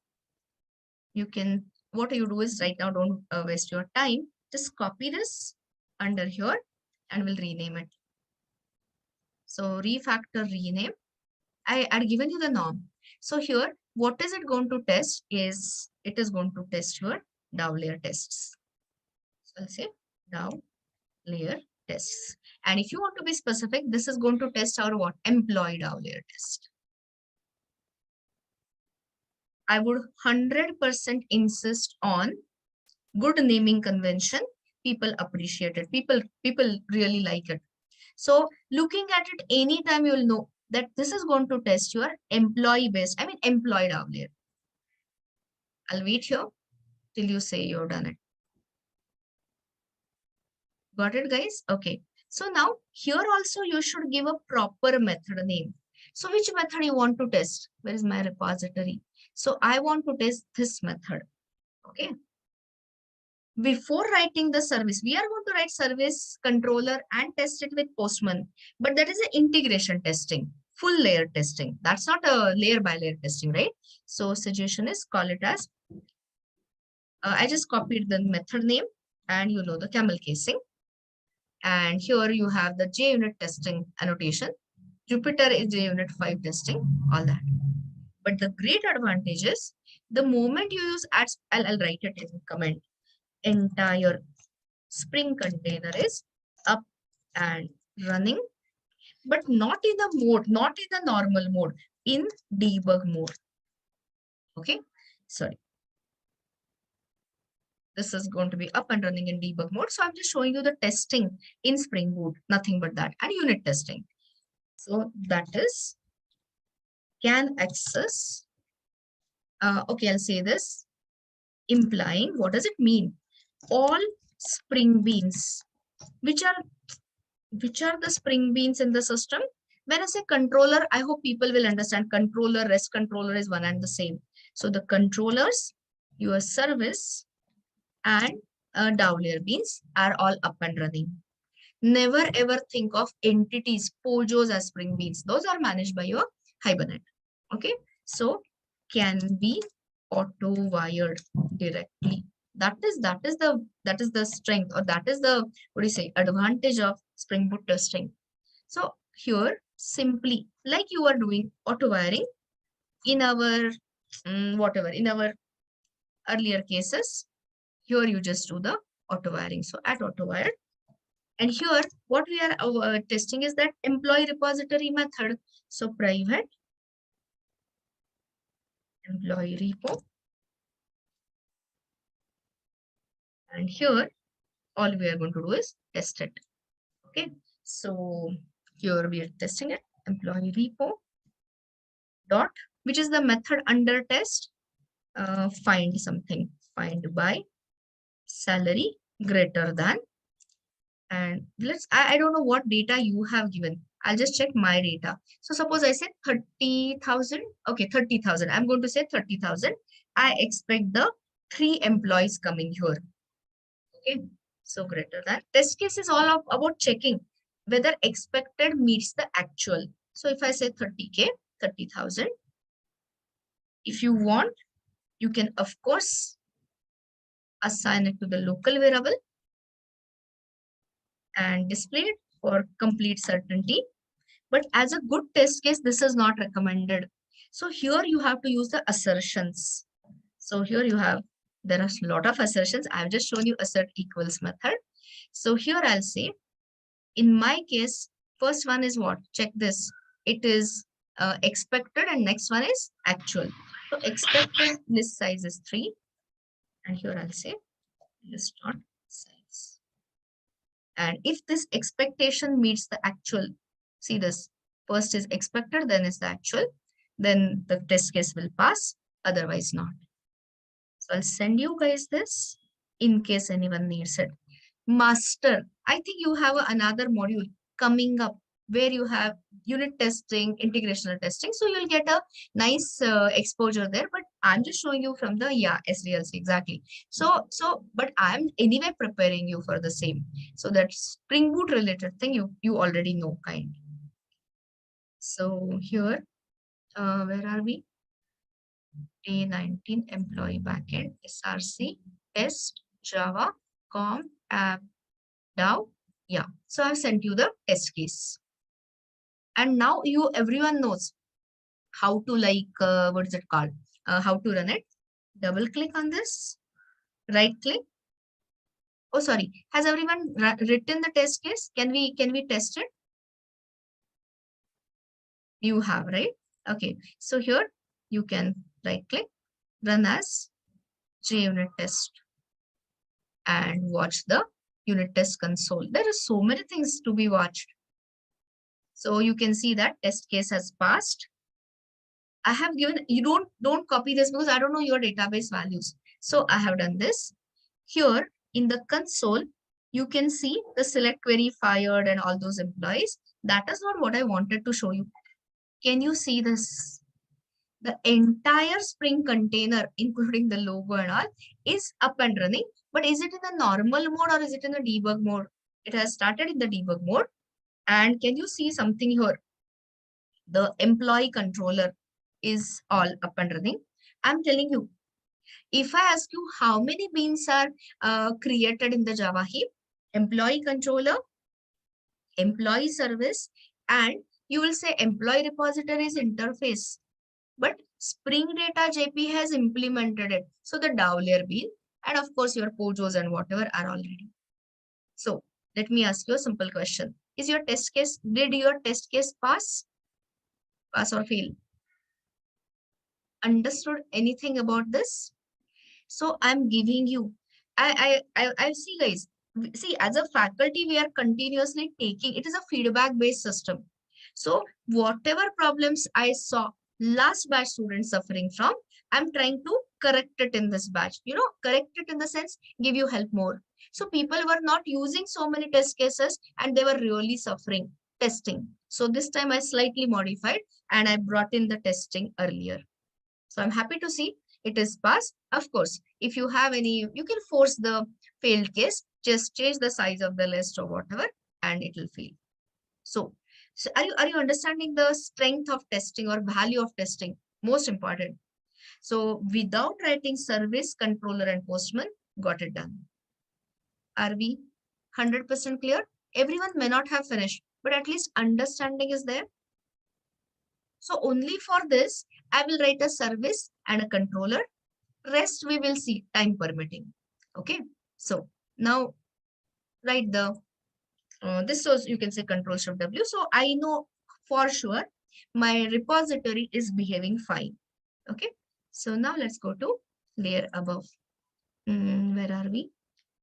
Speaker 2: You can, what you do is right now, don't waste your time. Just copy this under here and we'll rename it. So refactor rename. I had given you the norm. So here, what is it going to test is, it is going to test your DAO layer tests. So I'll say DAO layer tests. And if you want to be specific, this is going to test our what? Employee DAO layer test. I would 100% insist on good naming convention. People appreciate it. People really like it. So looking at it anytime, you'll know that this is going to test your employee based, employee DAO layer. I'll wait here till you say you've done it. Got it, guys? Okay. So now here also you should give a proper method name. So which method you want to test? Where is my repository? So I want to test this method. Okay. Before writing the service, we are going to write service controller and test it with Postman. But that is an integration testing, full layer testing. That's not a layer by layer testing, right? So suggestion is call it as, I just copied the method name and you know the camel casing. And here you have the JUnit testing annotation. Jupyter is JUnit 5 testing, all that. But the great advantage is the moment you use ads, I'll write it in comment. Entire Spring container is up and running, but not in the mode, not in the normal mode, in debug mode. Okay, sorry. This is going to be up and running in debug mode. So I'm just showing you the testing in Spring Boot, nothing but that, and unit testing. So that is can access. Okay, I'll say this, implying, what does it mean? All Spring beans. Which are the Spring beans in the system? When I say controller, I hope people will understand controller, REST controller is one and the same. So the controllers, your service, and Dow layer beans are all up and running. Never ever think of entities, POJOs as Spring Beans. Those are managed by your Hibernate. Okay, so can be auto wired directly. That is the strength, or that is the, what do you say, advantage of Spring Boot testing. So here, simply like you are doing auto wiring in our whatever, in our earlier cases, here you just do the auto wiring. So at auto wire, and here what we are testing is that employee repository method. So private employee repo, and here all we are going to do is test it. Okay, so here we are testing it, employee repo dot, which is the method under test, find something, find by salary greater than, and I don't know what data you have given. I'll just check my data. So suppose I said 30,000. Okay, 30,000. I'm going to say 30,000. I expect the 3 employees coming here. Okay, so greater than. Test case is all about checking whether expected meets the actual. So if I say 30K, 30,000, if you want, you can of course assign it to the local variable and display it for complete certainty. But as a good test case, this is not recommended. So here you have to use the assertions. So here you have, there are a lot of assertions. I've just shown you assert equals method. So here I'll say, in my case, first one is what? Check this. It is expected, and next one is actual. So expected list size is 3. And here I'll say list dot size. And if this expectation meets the actual, see this, first is expected, then is the actual, then the test case will pass, otherwise not. So I'll send you guys this in case anyone needs it. Master, I think you have another module coming up where you have unit testing, integrational testing. So you'll get a nice exposure there, but I'm just showing you from the, SDLC, exactly. So, but I'm anyway preparing you for the same. So that Spring Boot related thing, you already know kind. So here, where are we? Day 19, employee backend, SRC, test, Java, com, app, DAO. Yeah, so I've sent you the test case. And now everyone knows how to, like, what is it called? How to run it. Double click on this, right click. Oh, sorry. Has everyone written the test case? Can we test it? You have, right? Okay. So here you can right click, run as JUnit test, and watch the unit test console. There are so many things to be watched. So you can see that test case has passed. I have given, you don't copy this because I don't know your database values. So I have done this. Here in the console, you can see the select query fired and all those employees. That is not what I wanted to show you. Can you see this? The entire Spring container, including the logo and all, is up and running. But is it in the normal mode or is it in the debug mode? It has started in the debug mode. And can you see something here? The employee controller is all up and running. I'm telling you, if I ask you how many beans are created in the Java heap, employee controller, employee service, and you will say employee repositories interface. But Spring Data JP has implemented it. So the DAO layer bean, and of course your POJOs and whatever are already. So let me ask you a simple question. Is your test case, did your test case pass? Pass or fail? Understood anything about this? So I'm giving you, I see guys, see, as a faculty, we are continuously taking, it is a feedback based system. So whatever problems I saw last batch students suffering from, I'm trying to correct it in this batch, correct it in the sense, give you help more. So people were not using so many test cases and they were really suffering testing. So this time I slightly modified and I brought in the testing earlier. So I'm happy to see it is passed. Of course, if you have any, you can force the failed case, just change the size of the list or whatever, and it will fail. So are you understanding the strength of testing or value of testing? Most important. So without writing service, controller, and postman, got it done. Are we 100% clear? Everyone may not have finished, but at least understanding is there. So only for this, I will write a service and a controller. Rest we will see, time permitting. Okay. So now write the, this was, you can say Control Shift W. So I know for sure my repository is behaving fine. Okay. So now let's go to layer above. Where are we?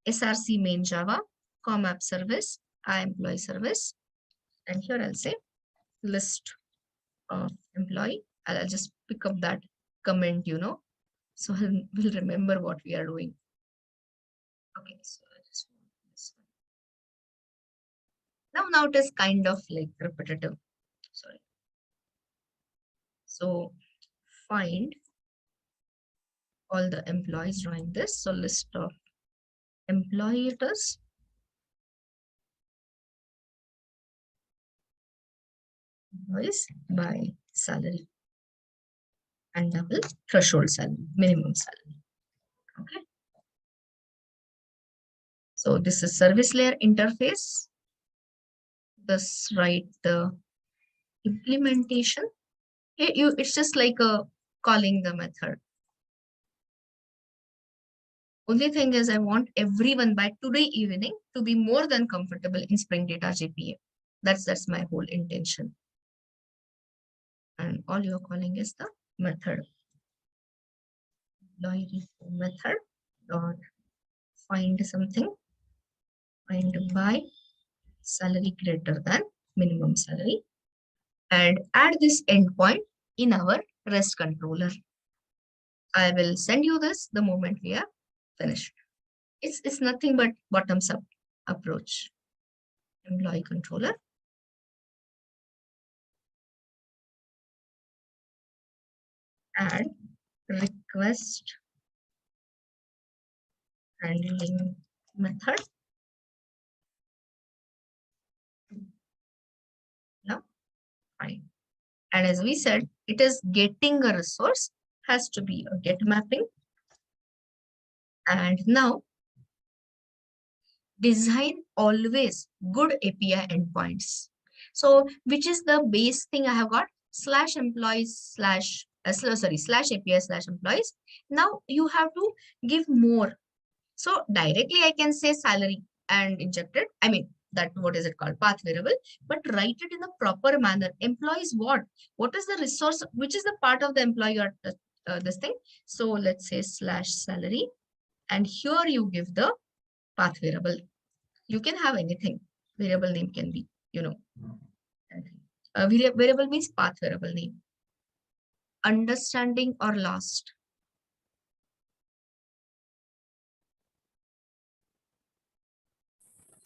Speaker 2: SRC main Java, com app service, employee service. And here I'll say list of employee. I'll just pick up that comment, so we'll remember what we are doing. Okay, so I just want this one. Now it is kind of like repetitive. Sorry. So find all the employees running this. So list of employee it is. Employees by salary and double threshold salary, minimum salary. Okay. So this is service layer interface. This write the implementation. It's just like calling the method. Only thing is I want everyone by today evening to be more than comfortable in Spring Data JPA. That's my whole intention. And all you're calling is the method. Employee method dot find something. Find by salary greater than minimum salary. And add this endpoint in our REST controller. I will send you this the moment we are finished. It's nothing but bottoms up approach. Employee controller. Add request handling method. Now, fine. And as we said, it is getting a resource, has to be a get mapping. And now, design always good API endpoints. So, which is the base thing I have got? Slash employees slash, slash API slash employees. Now, you have to give more. So, directly I can say salary and inject it. I mean, that what is it called? Path variable, but write it in a proper manner. Employees what? What is the resource? Which is the part of the employee or this thing? So let's say slash salary. And here you give the path variable. You can have anything. Variable name can be, variable means path variable name. Understanding or lost?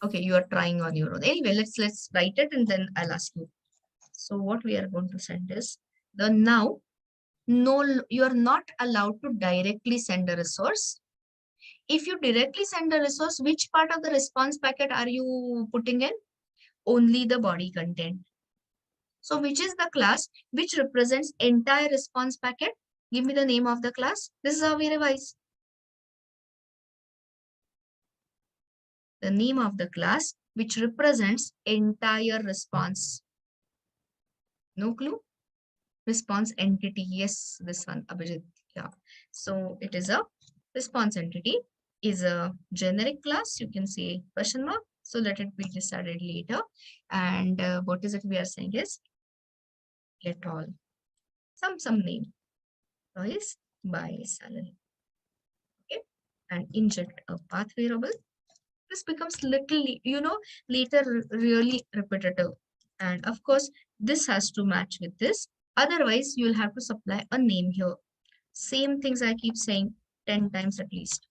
Speaker 2: Okay, you are trying on your own. Anyway, let's write it and then I'll ask you. So what we are going to send is the now, no, you are not allowed to directly send a resource. If you directly send a resource, which part of the response packet are you putting in? Only the body content. So which is the class which represents entire response packet? Give me the name of the class. This is how we revise. The name of the class which represents entire response. No clue? Response entity. Yes, this one, Abhijit. Yeah. So it is a response entity is a generic class. You can say question mark. So let it be decided later. And what is it we are saying is get all some name. Choice by salary. Okay. And inject a path variable. This becomes little, later really repetitive. And of course, this has to match with this. Otherwise, you'll have to supply a name here. Same things I keep saying 10 times at least.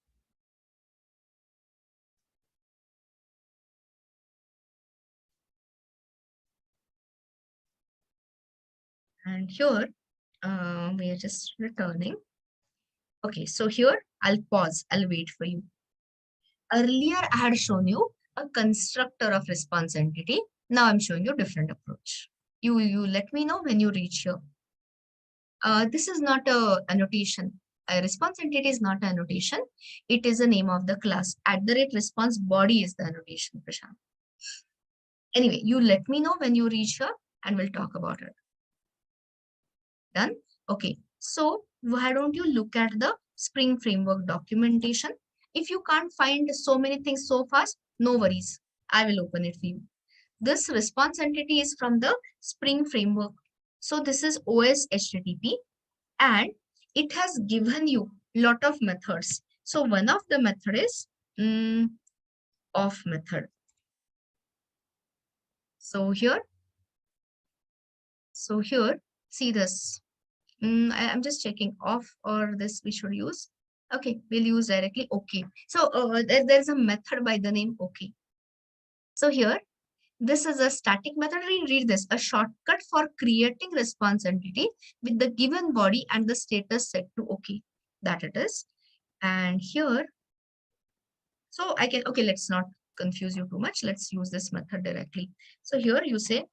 Speaker 2: And here, we are just returning. Okay, so here I'll pause. I'll wait for you. Earlier, I had shown you a constructor of response entity. Now I'm showing you different approach. You let me know when you reach here. This is not a annotation. A response entity is not an annotation. It is the name of the class. @response body is the annotation, Prashant. Anyway, you let me know when you reach here and we'll talk about it. Done? Okay. So why don't you look at the Spring Framework documentation? If you can't find so many things so fast, no worries. I will open it for you. This response entity is from the Spring Framework. So this is OS HTTP and it has given you lot of methods. So one of the method is off method. So here, see this. I'm just checking off or this we should use. Okay, we'll use directly OK. So there's a method by the name OK. So here, this is a static method. Read this, a shortcut for creating response entity with the given body and the status set to OK. That it is. And here, so I can, okay, let's not confuse you too much. Let's use this method directly. So here you say,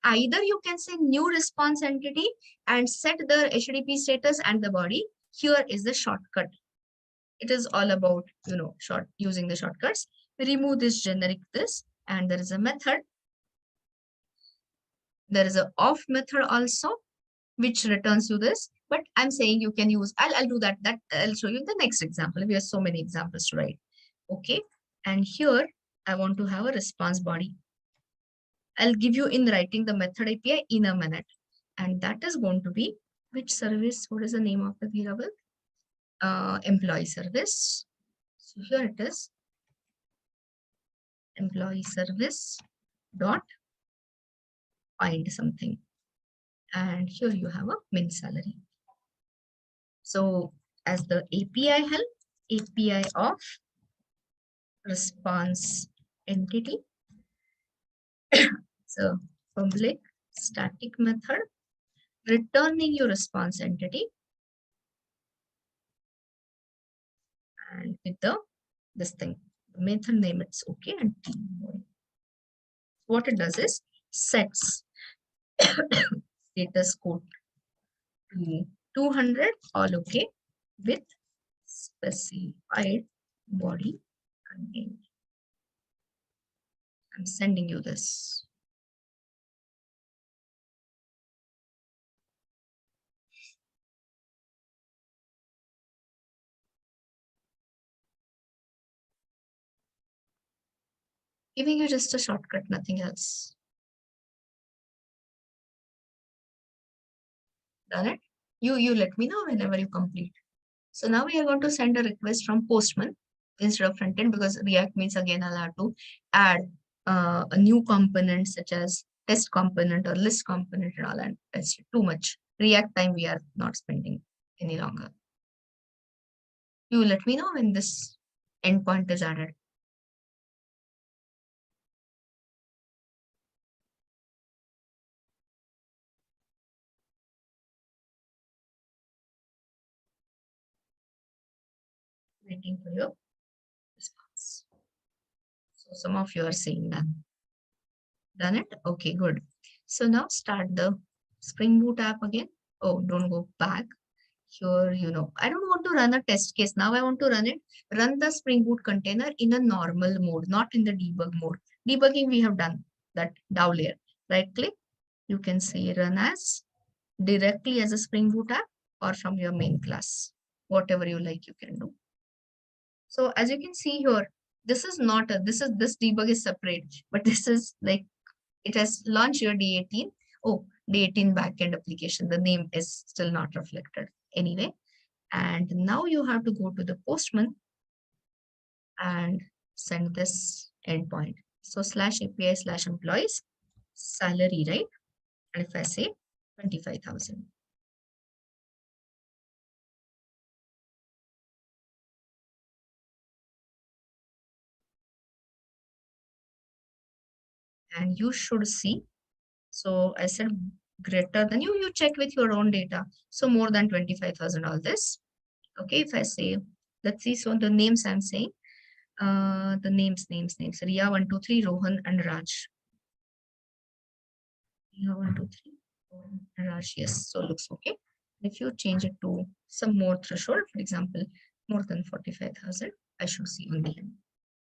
Speaker 2: either you can say new response entity and set the HTTP status and the body. Here is the shortcut. It is all about, using the shortcuts. Remove this generic this, and there is a method. There is a off method also, which returns you this. But I'm saying you can use, I'll do that. I'll show you the next example. We have so many examples to write. Okay. And here I want to have a response body. I'll give you in writing the method API in a minute. And that is going to be which service? What is the name of the variable? Employee service. So here it is. Employee service dot find something. And here you have a min salary. So as the API help, API of response entity. So public static method returning your response entity and with this thing, the method name it's okay and what it does is sets status code to 200 all okay with specified body contained. I'm sending you this. Giving you just a shortcut, nothing else. Done it? You let me know whenever you complete. So now we are going to send a request from Postman instead of frontend, because React means again I'll have to add a new component such as test component or list component and all, and that's too much. React time we are not spending any longer. You let me know when this endpoint is added. Waiting for your response. So some of you are saying that. Done it? Okay, good. So now start the Spring Boot app again. Oh, don't go back. Here, I don't want to run a test case. Now I want to run the Spring Boot container in a normal mode, not in the debug mode. Debugging we have done that DAO layer. Right click. You can say run as directly as a Spring Boot app or from your main class. Whatever you like, you can do. So as you can see here, this is not a, this debug is separate, but this is like, it has launched your D18. Oh, D18 backend application. The name is still not reflected anyway. And now you have to go to the Postman and send this endpoint. So /API/employees salary, right? And if I say 25,000. And you should see. So I said greater than you check with your own data. So more than 25,000, all this. Okay, if I say, let's see, so the names I'm saying, The names. Riya 123, Rohan and Raj. Riya 123, Rohan and Raj. Yes, so looks okay. If you change it to some more threshold, for example, more than 45,000, I should see on the end.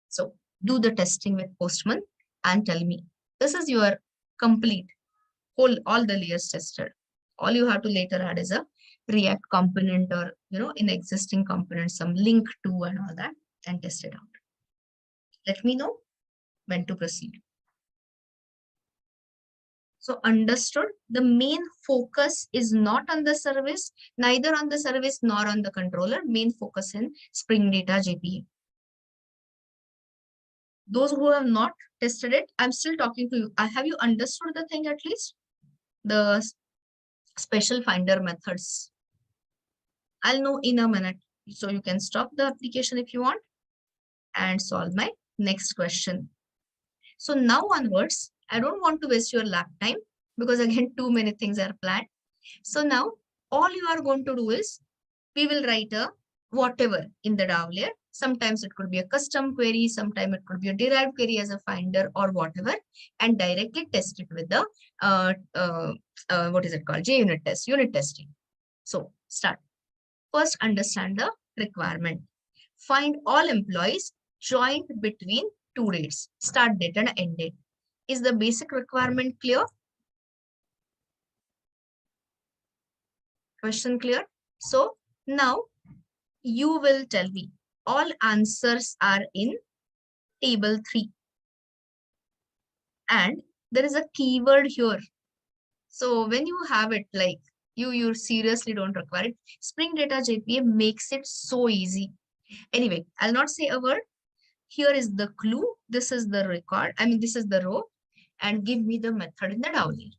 Speaker 2: So do the testing with Postman and tell me. This is your complete all the layers tested. All you have to later add is a React component or in existing component, some link to and all that, and test it out. Let me know when to proceed. So understood, the main focus is not on the service, neither on the service nor on the controller. Main focus in Spring Data JPA. Those who have not tested it, I'm still talking to you. Have you understood the thing at least? The special finder methods. I'll know in a minute. So you can stop the application if you want and solve my next question. So now onwards, I don't want to waste your lab time because again, too many things are planned. So now all you are going to do is we will write a whatever in the DAO layer. Sometimes it could be a custom query, sometimes it could be a derived query as a finder or whatever, and directly test it with the what is it called? JUnit test, unit testing. So start. First, understand the requirement. Find all employees joined between two dates, start date and end date. Is the basic requirement clear? Question clear? So now you will tell me all answers are in table 3. And there is a keyword here. So when you have it like you seriously don't require it, Spring Data JPA makes it so easy. Anyway, I'll not say a word. Here is the clue. This is the record. I mean, this is the row. And give me the method in the DAO layer.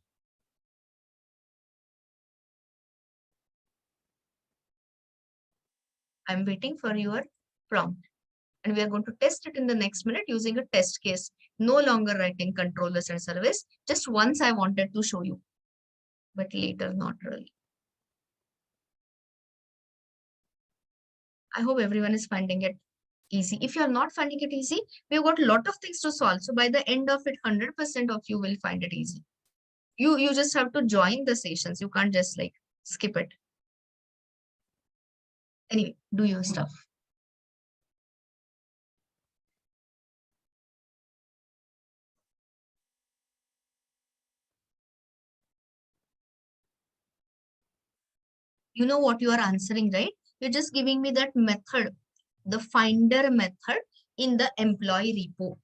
Speaker 2: I'm waiting for your prompt. And we are going to test it in the next minute using a test case. No longer writing controllers and service. Just once I wanted to show you. But later, not really. I hope everyone is finding it easy. If you are not finding it easy, we've got a lot of things to solve. So by the end of it, 100% of you will find it easy. You just have to join the sessions. You can't just like skip it. Anyway, do your stuff. You know what you are answering, right? You're just giving me that method, the finder method in the employee repo.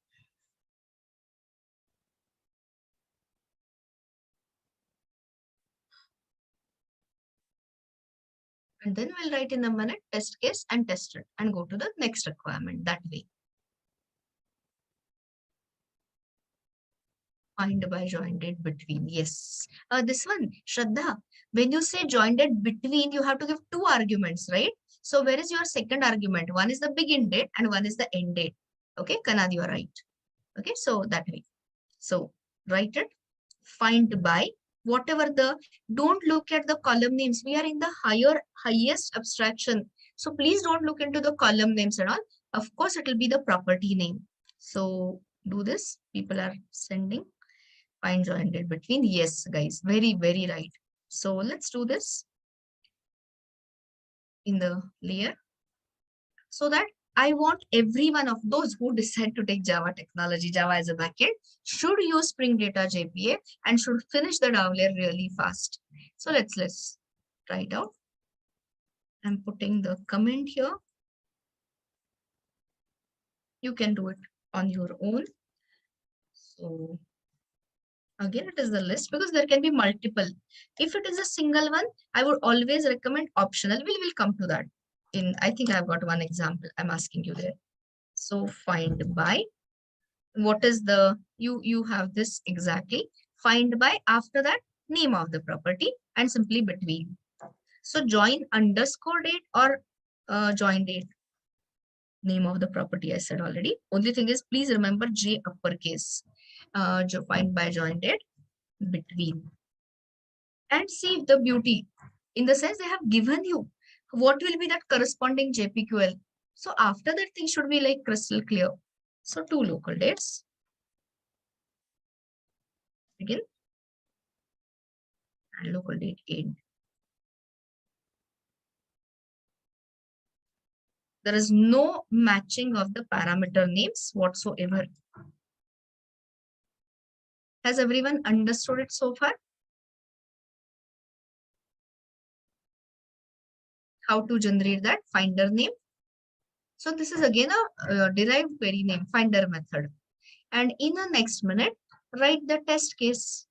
Speaker 2: And then we'll write in a minute test case and test it and go to the next requirement that way. Find by join date between. Yes. This one, Shraddha, when you say join date between, you have to give 2 arguments, right? So where is your second argument? One is the begin date and one is the end date. Okay, Kanad, you are right. Okay, so that way. So write it, find by, whatever don't look at the column names. We are in the highest abstraction. So please don't look into the column names and all. Of course, it will be the property name. So do this. People are sending. Find join date between. Yes, guys, very, very right. So let's do this in the layer so that I want every one of those who decide to take Java technology, Java as a backend, should use Spring Data JPA and should finish the DAO layer really fast. So let's try it out. I'm putting the comment here. You can do it on your own. So again, it is the list because there can be multiple. If it is a single one, I would always recommend optional. We will come to that. I think I've got one example I'm asking you there. So find by, what is the, you have this exactly. Find by, after that, name of the property and simply between. So join underscore date or join date. Name of the property I said already. Only thing is, please remember J uppercase. Find by join date between. And see the beauty. In the sense they have given you what will be that corresponding JPQL. So after that, things should be like crystal clear. So 2 local dates. Begin and local date end. There is no matching of the parameter names whatsoever. Has everyone understood it so far? How to generate that finder name? So this is again a derived query name finder method. And in the next minute, write the test case.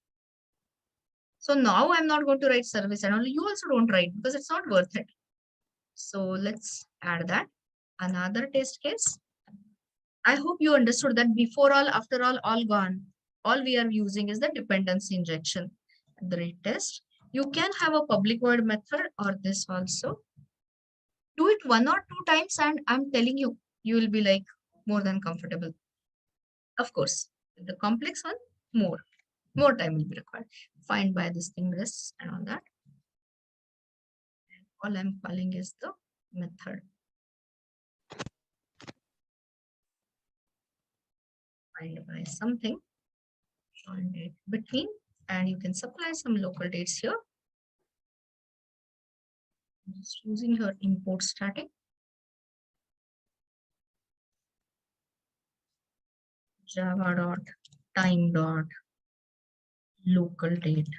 Speaker 2: So now I'm not going to write service and only you also don't write because it's not worth it. So let's add that. Another test case. I hope you understood that before all, after all gone. All we are using is the dependency injection. The rate test. You can have a public void method or this also. Do it 1 or 2 times and I'm telling you, you will be like more than comfortable. Of course, the complex one, more time will be required. Find by this thing, this and all that. And all I'm calling is the method. Find by something, join date between, and you can supply some local dates here. I'm just using your import static. Java dot time dot local date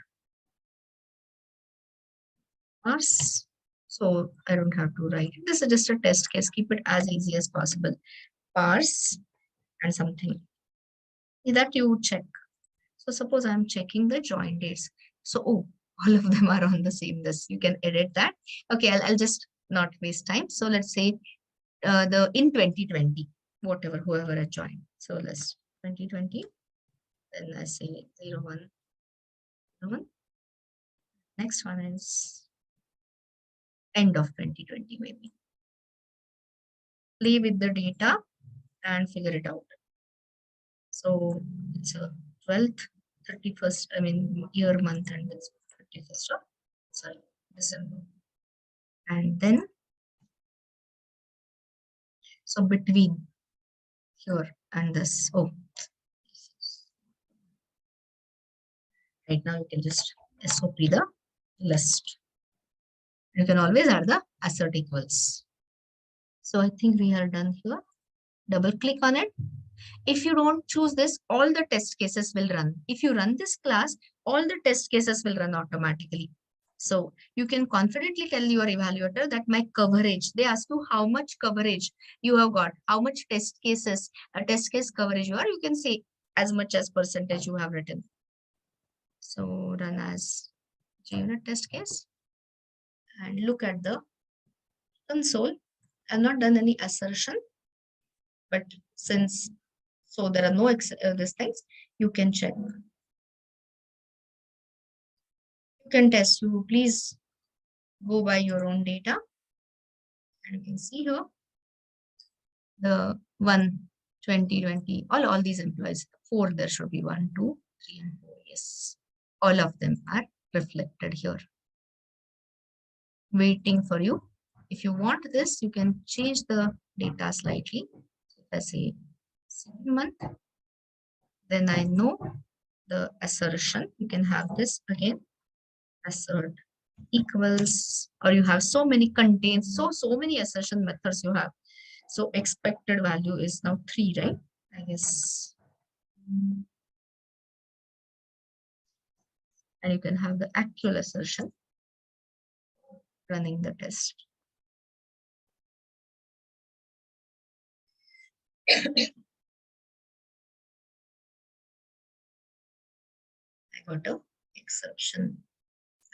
Speaker 2: parse. So I don't have to write it. This is just a test case. Keep it as easy as possible. Parse and something that you check. So suppose I'm checking the join dates. So all of them are on the same list. You can edit that. Okay, I'll just not waste time. So let's say the in 2020, whatever, whoever has joined. So let's 2020. Then I say 01. Next one is end of 2020 maybe. Play with the data and figure it out. So it's a 12th, 31st, I mean year, month, and it's 31st of December. And then, so between here and this, right now you can just SOP the list. You can always add the assert equals. So I think we are done here. Double click on it. If you don't choose this, all the test cases will run. If you run this class, all the test cases will run automatically. So you can confidently tell your evaluator that my coverage, they ask you how much coverage you have got, how much test cases, test case coverage you are, you can say as much as percentage you have written. So run as JUnit test case and look at the console. I've not done any assertion, but since so there are no these things, you can check. You can test. You please go by your own data, and you can see here the 2020, all these employees, 4 there should be 1, 2, 3, and 4. Yes, all of them are reflected here. Waiting for you. If you want this, you can change the data slightly. Let's say 2nd month. Then I know the assertion. You can have this again. Assert equals, or you have so many contains, so many assertion methods you have. So expected value is now 3, right? I guess. And you can have the actual assertion running the test. I got an exception.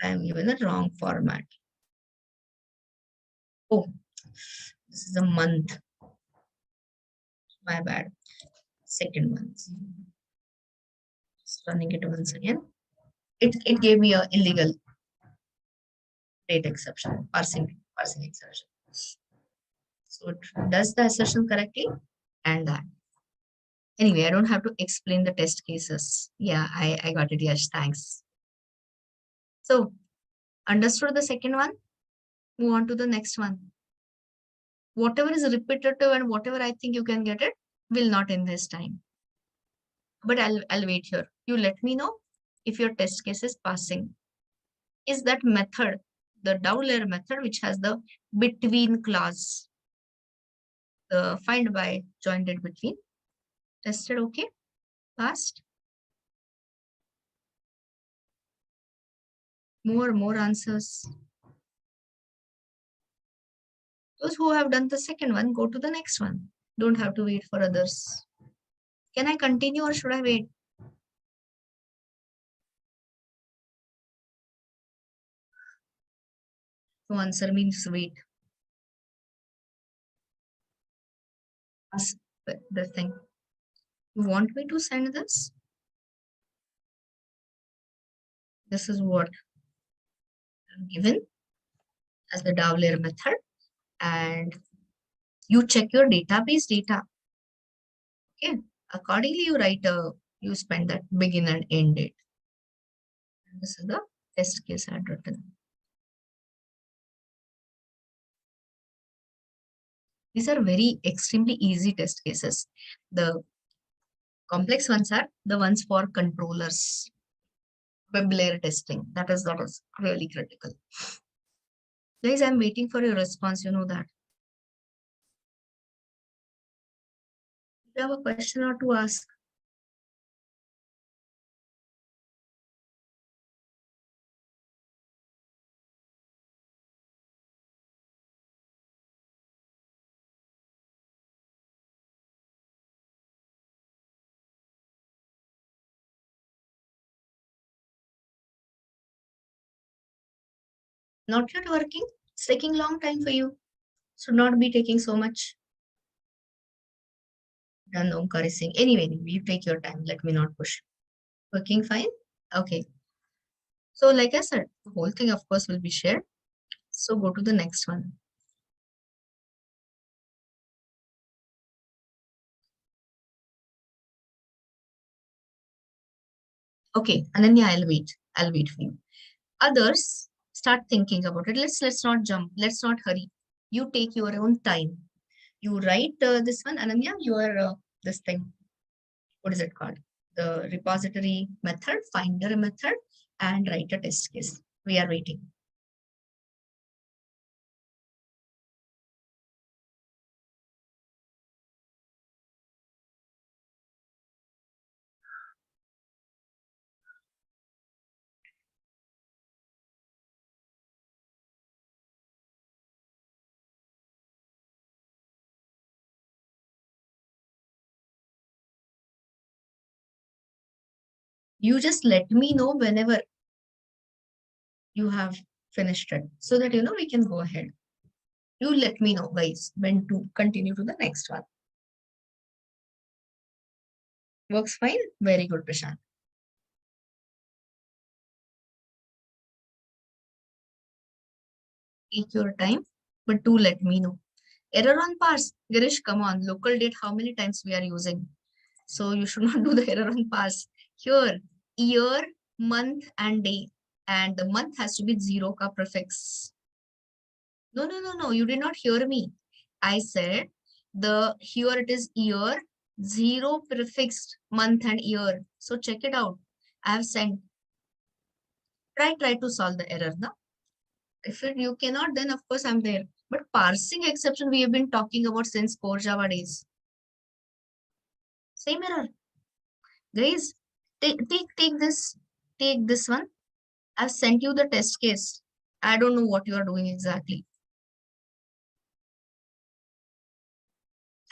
Speaker 2: I am given a wrong format. Oh, this is a month. My bad. 2nd month. Just running it once again. It gave me an illegal date exception, parsing exception. So it does the assertion correctly and that. Anyway, I don't have to explain the test cases. Yeah, I got it. Yes, thanks. So understood the 2nd one? Move on to the next one. Whatever is repetitive and whatever I think you can get it will not invest time. But I'll wait here. You let me know if your test case is passing. Is that method, the DAO layer method, which has the between clause, the find by joined it between, tested, okay, passed. More answers. Those who have done the second one, go to the next one. Don't have to wait for others. Can I continue or should I wait? To answer means wait. Ask the thing. You want me to send this? This is what I'm given as the DAO layer method. And you check your database data. Okay. Accordingly, you write you spend that begin and end date. And this is the test case I had written. These are very extremely easy test cases. The complex ones are the ones for controllers. Web layer testing. That is really critical. Guys, I'm waiting for your response. You know that. If you have a question or to ask. Not yet working. It's taking long time for you. Should not be taking so much. Done, Omkar is saying. Anyway, you take your time. Let me not push. Working fine? Okay. So like I said, the whole thing, of course, will be shared. So go to the next one. Okay, Ananya, I'll wait. I'll wait for you. Others, start thinking about it. Let's not jump. Let's not hurry. You take your own time. You write this one, Ananya, your this thing. What is it called? The repository method, finder method, and write a test case. We are waiting. You just let me know whenever you have finished it so that, we can go ahead. You let me know, guys, when to continue to the next one. Works fine? Very good, Prashant. Take your time, but do let me know. Error on parse. Girish, come on. Local date, how many times we are using? So you should not do the error on parse. Here, year, month, and day. And the month has to be 0 ka prefix. No. You did not hear me. I said here it is year, 0 prefixed month and year. So check it out. I have sent. Try to solve the error now. If you cannot, then of course I'm there. But parsing exception we have been talking about since core Java days. Same error. Guys, take this one. I've sent you the test case. I don't know what you are doing exactly.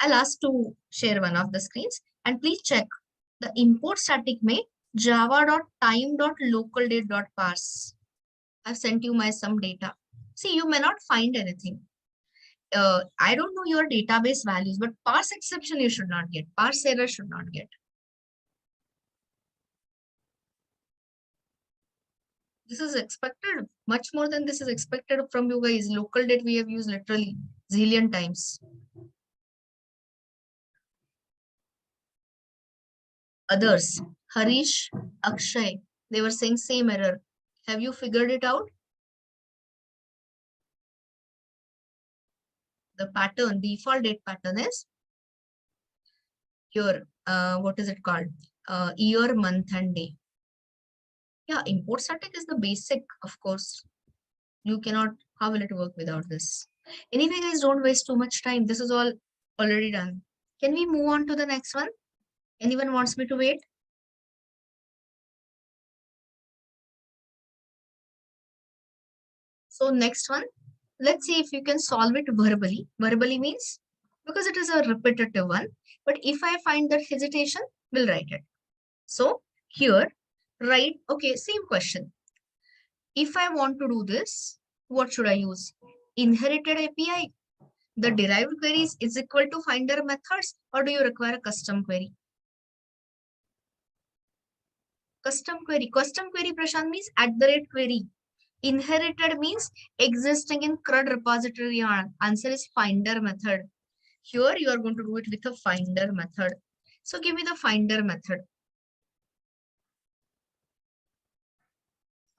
Speaker 2: I'll ask to share one of the screens and please check the import static may java.time.localDate.parse. I've sent you some data. See, you may not find anything. I don't know your database values, but parse exception you should not get. Parse error should not get. This is expected. Much more than this is expected from you guys. Local date we have used literally zillion times. Others, Harish, Akshay, they were saying same error. Have you figured it out? the pattern, default date pattern is your, what is it called? Year, month, and day. Yeah, import static is the basic, of course. You cannot, how will it work without this? Anyway, guys, don't waste too much time. This is all already done. Can we move on to the next one? Anyone wants me to wait? So next one, let's see if you can solve it verbally. Verbally means because it is a repetitive one. But if I find that hesitation, we'll write it. So here, write, okay, same question. If I want to do this, what should I use? Inherited API. The derived queries is equal to finder methods, or do you require a custom query? Custom query. Custom query, Prashant, means @ query. Inherited means existing in CRUD repository. Answer is finder method. Here you are going to do it with a finder method. So give me the finder method.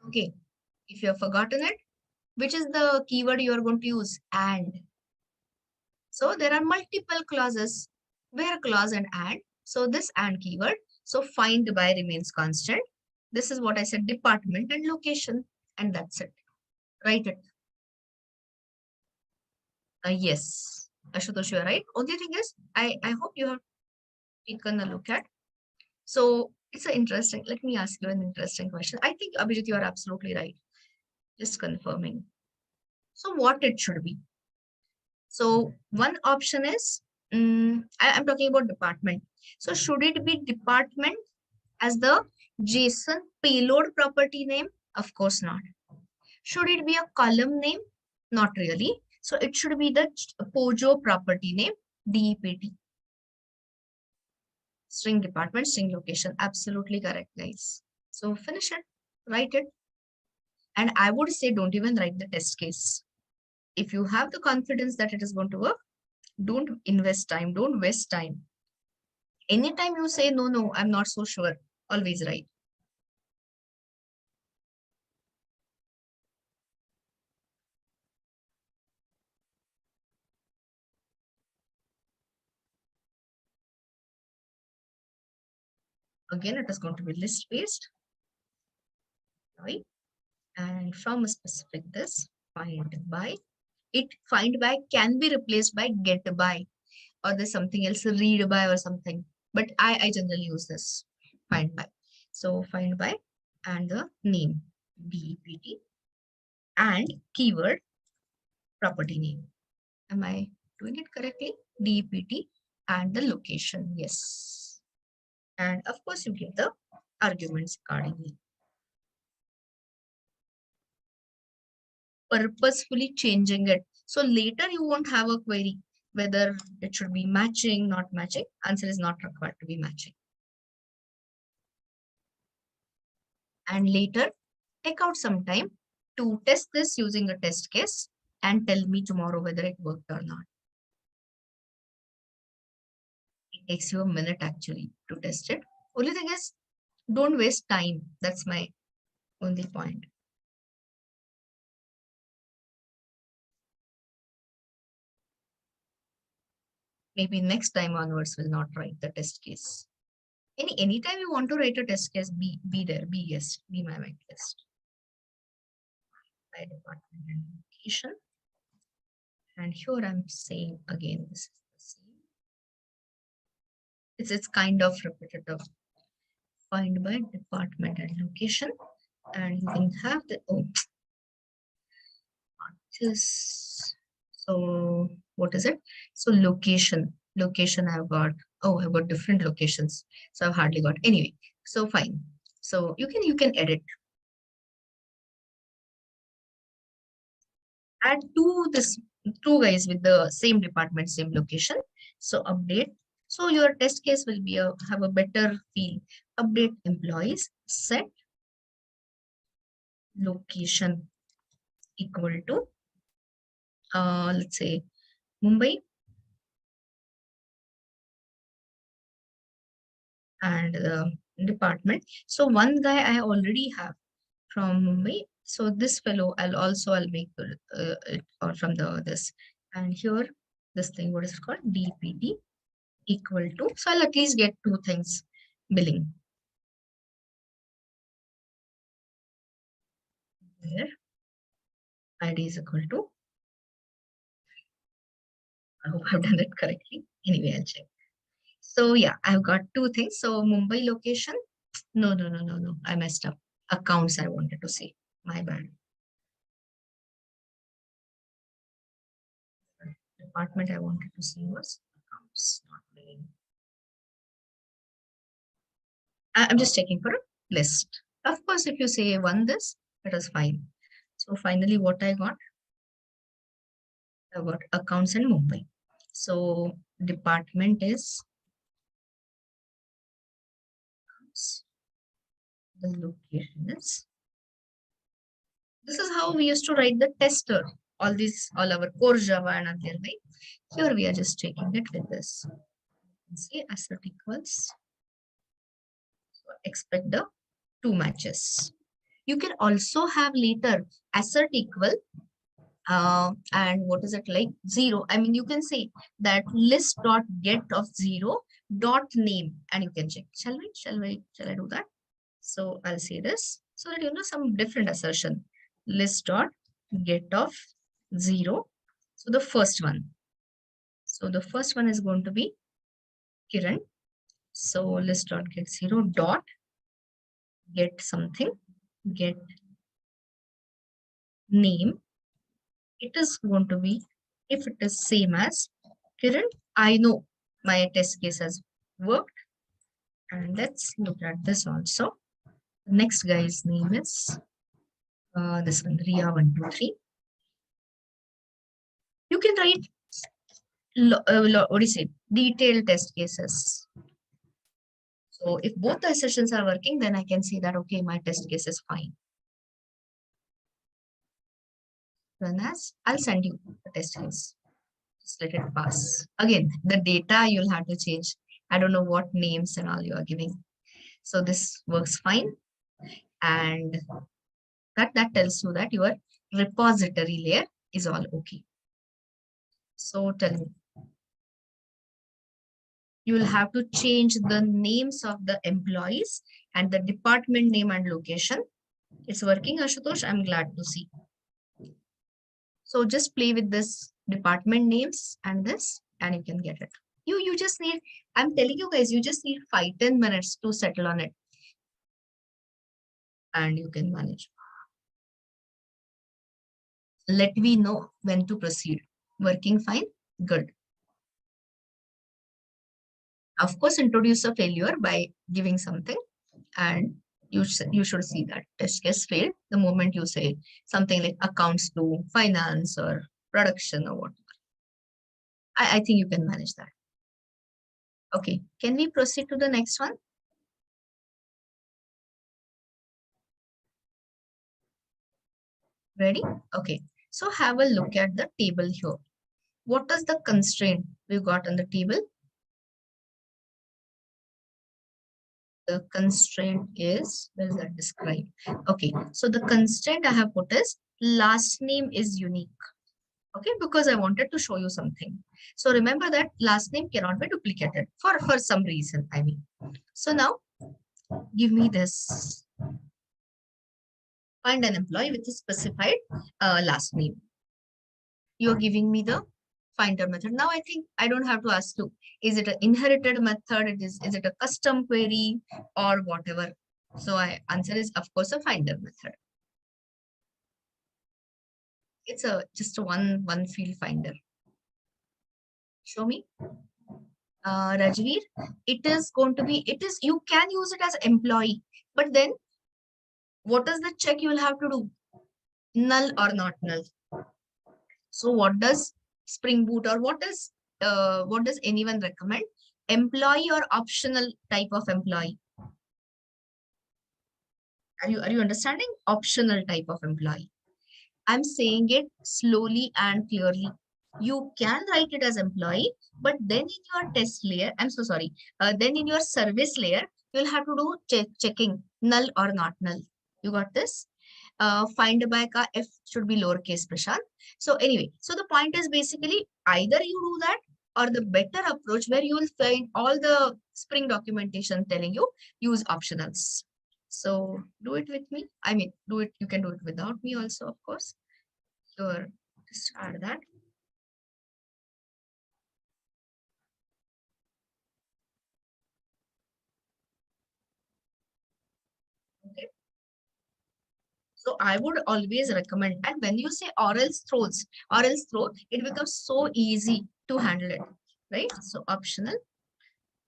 Speaker 2: Okay. If you have forgotten it, which is the keyword you are going to use? And. So there are multiple clauses, where clause and and. So this and keyword. So find by remains constant. This is what I said, department and location, and that's it. Write it. Yes, Ashutosh, you are right. Only thing is, I hope you have taken a look at. So it's an interesting, let me ask you an interesting question. I think, Abhijit, you are absolutely right. Just confirming. So what it should be? So one option is, I'm talking about department. So should it be department as the JSON payload property name? Of course not. Should it be a column name? Not really. So it should be the POJO property name, DEPT. String department, string location. Absolutely correct, guys. So finish it, write it. And I would say don't even write the test case. If you have the confidence that it is going to work, don't invest time, don't waste time. Anytime you say, no, I'm not so sure, always write. Again, it is going to be list based. Right? And from a specific this, find by. It find by can be replaced by get by, or there's something else, read by or something. But I generally use this, find by. So find by and the name, DEPT, and keyword, property name. Am I doing it correctly? DEPT and the location, yes. And of course, you give the arguments accordingly. Purposefully changing it. So later you won't have a query whether it should be matching, not matching. Answer is not required to be matching. And later, take out some time to test this using a test case and tell me tomorrow whether it worked or not. It takes you a minute actually to test it. Only thing is, don't waste time. That's my only point. Maybe next time onwards will not write the test case. Anytime you want to write a test case, be there, be yes, be my guest. By department and location. And here I'm saying again, this is the same. It's kind of repetitive. Find by department and location. And you can have the this. So what is it? So location I've got, I've got different locations, so I've hardly got. Anyway, so fine. So you can edit, add two guys with the same department, same location. So update. So your test case will be have a better feel. Update employees, set location equal to let's say Mumbai, and the department. So one guy I already have from Mumbai. So this fellow I'll make it or from this. And here this thing, what is it called? DPT equal to, so I'll at least get two things, billing. Where ID is equal to, I hope I've done it correctly. Anyway, I'll check. So yeah, I've got two things. So Mumbai location. No. I messed up. Accounts I wanted to say. My bad. Department I wanted to see was accounts, not billing. I'm just checking for a list. Of course, if you say one this, that is fine. So finally, what I got accounts in Mumbai. So department is accounts. The location is. This is how we used to write the tester. All our core Java and other way. Here we are just taking it with this. See assert equals. So expect the two matches. You can also have later assert equal and what is it like 0. I mean, you can say that list dot get of 0 dot name, and you can check. Shall I do that? So I'll say this so that you know some different assertion. List dot get of 0. So the first one. So the first one is going to be Kiran. So list dot get 0 dot get something, get name. It is going to be, if it is same as Kiran, I know my test case has worked. And let's look at this also. The next guy's name is this one, Ria123. You can write what do you say, detailed test cases. So if both the assertions are working, then I can say that, okay, my test case is fine. Run as, I'll send you the test case. Just let it pass. Again, the data you'll have to change. I don't know what names and all you are giving. So this works fine. And that tells you that your repository layer is all okay. So tell me. You will have to change the names of the employees and the department name and location. It's working, Ashutosh. I'm glad to see. So just play with this department names and this, and you can get it. You just need, I'm telling you guys, you just need 5-10 minutes to settle on it. And you can manage. Let me know when to proceed. Working fine? Good. Of course, introduce a failure by giving something, and you should see that test case failed the moment you say something like accounts to finance or production or whatever. I think you can manage that. Okay, can we proceed to the next one? Ready? Okay, so have a look at the table here. What is the constraint we got on the table? The constraint is, where is that described? Okay, so the constraint I have put is last name is unique. Okay, because I wanted to show you something. So remember that last name cannot be duplicated for some reason, I mean. So now give me this. Find an employee with a specified last name. You're giving me the finder method. Now I think I don't have to ask you, is it an inherited method? Is it a custom query or whatever? So answer is of course a finder method. It's just a one field finder. Show me. Rajveer, it is going to be, you can use it as employee, but then what is the check you will have to do? Null or not null. So what does Spring Boot or what does anyone recommend? Employee or optional type of employee? Are you understanding? Optional type of employee. I'm saying it slowly and clearly. You can write it as employee, but then in your test layer, I'm so sorry. Then in your service layer, you'll have to do checking null or not null. You got this? find by ka f should be lowercase, Prashant. So anyway, so the point is basically either you do that or the better approach where you will find all the Spring documentation telling you use optionals. So do it with me. I mean, do it. You can do it without me also, of course. Sure. Just add that. Okay. So I would always recommend, and when you say or else throws, or else throw, it becomes so easy to handle it, right? So optional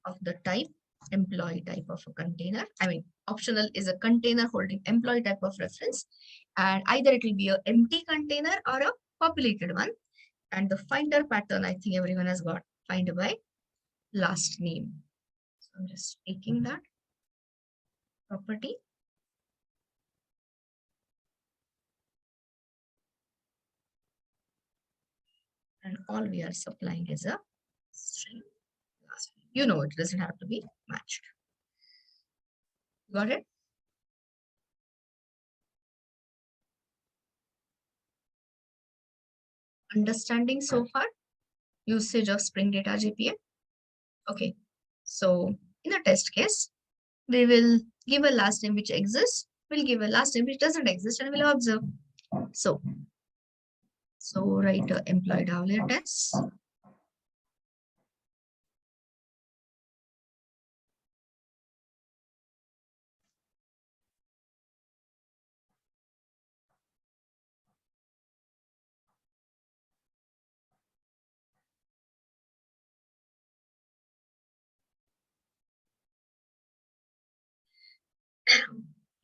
Speaker 2: of the type, employee type of a container. I mean, optional is a container holding employee type of reference, and either it will be an empty container or a populated one. And the finder pattern, I think everyone has got, find by last name. So I'm just taking that property. And all we are supplying is a string last name. You know, it doesn't have to be matched. Got it? Understanding so far? Usage of Spring Data JPA. Okay. So in a test case, we will give a last name which exists. We'll give a last name which doesn't exist and we'll observe. So write employee hourly test.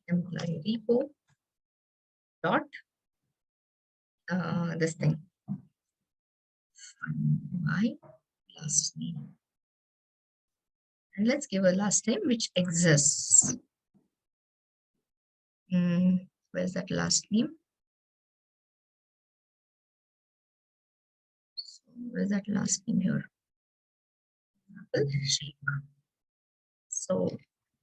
Speaker 2: Employee repo dot this thing, my last name, and let's give a last name which exists. Where's that last name? So where's that last name here? So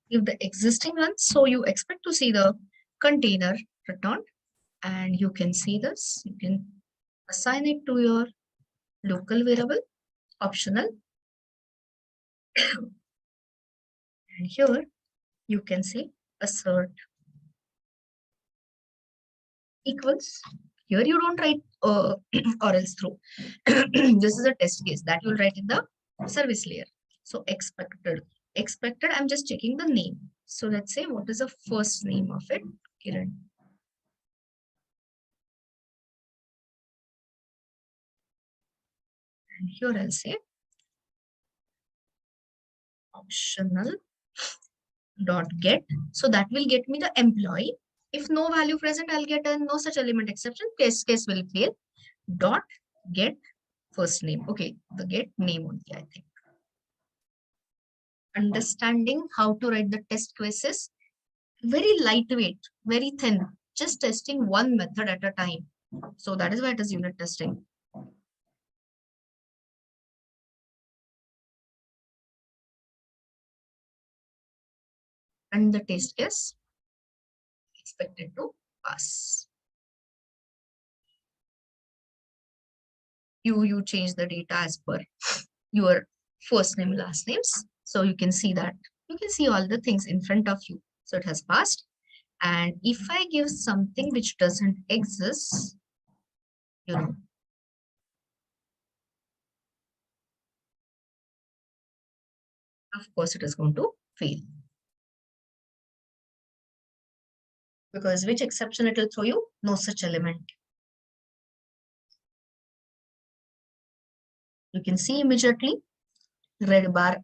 Speaker 2: if the existing one, so you expect to see the container returned, and you can see this. You can assign it to your local variable, optional. And here you can say assert equals. Here you don't write or else through. This is a test case that you'll write in the service layer. So expected, I'm just checking the name. So let's say, what is the first name of it? Kiran. And here I'll say optional dot get. So that will get me the employee. If no value present, I'll get a no such element exception. Test case will fail. Dot get first name. Okay, the get name only, I think. Understanding how to write the test cases, very lightweight, very thin, just testing one method at a time. So that is why it is unit testing. And the test case expected to pass. You change the data as per your first name, last names. So you can see that. You can see all the things in front of you. So it has passed. And if I give something which doesn't exist, you know, of course it is going to fail. Because which exception it will throw you? No such element. You can see immediately red bar,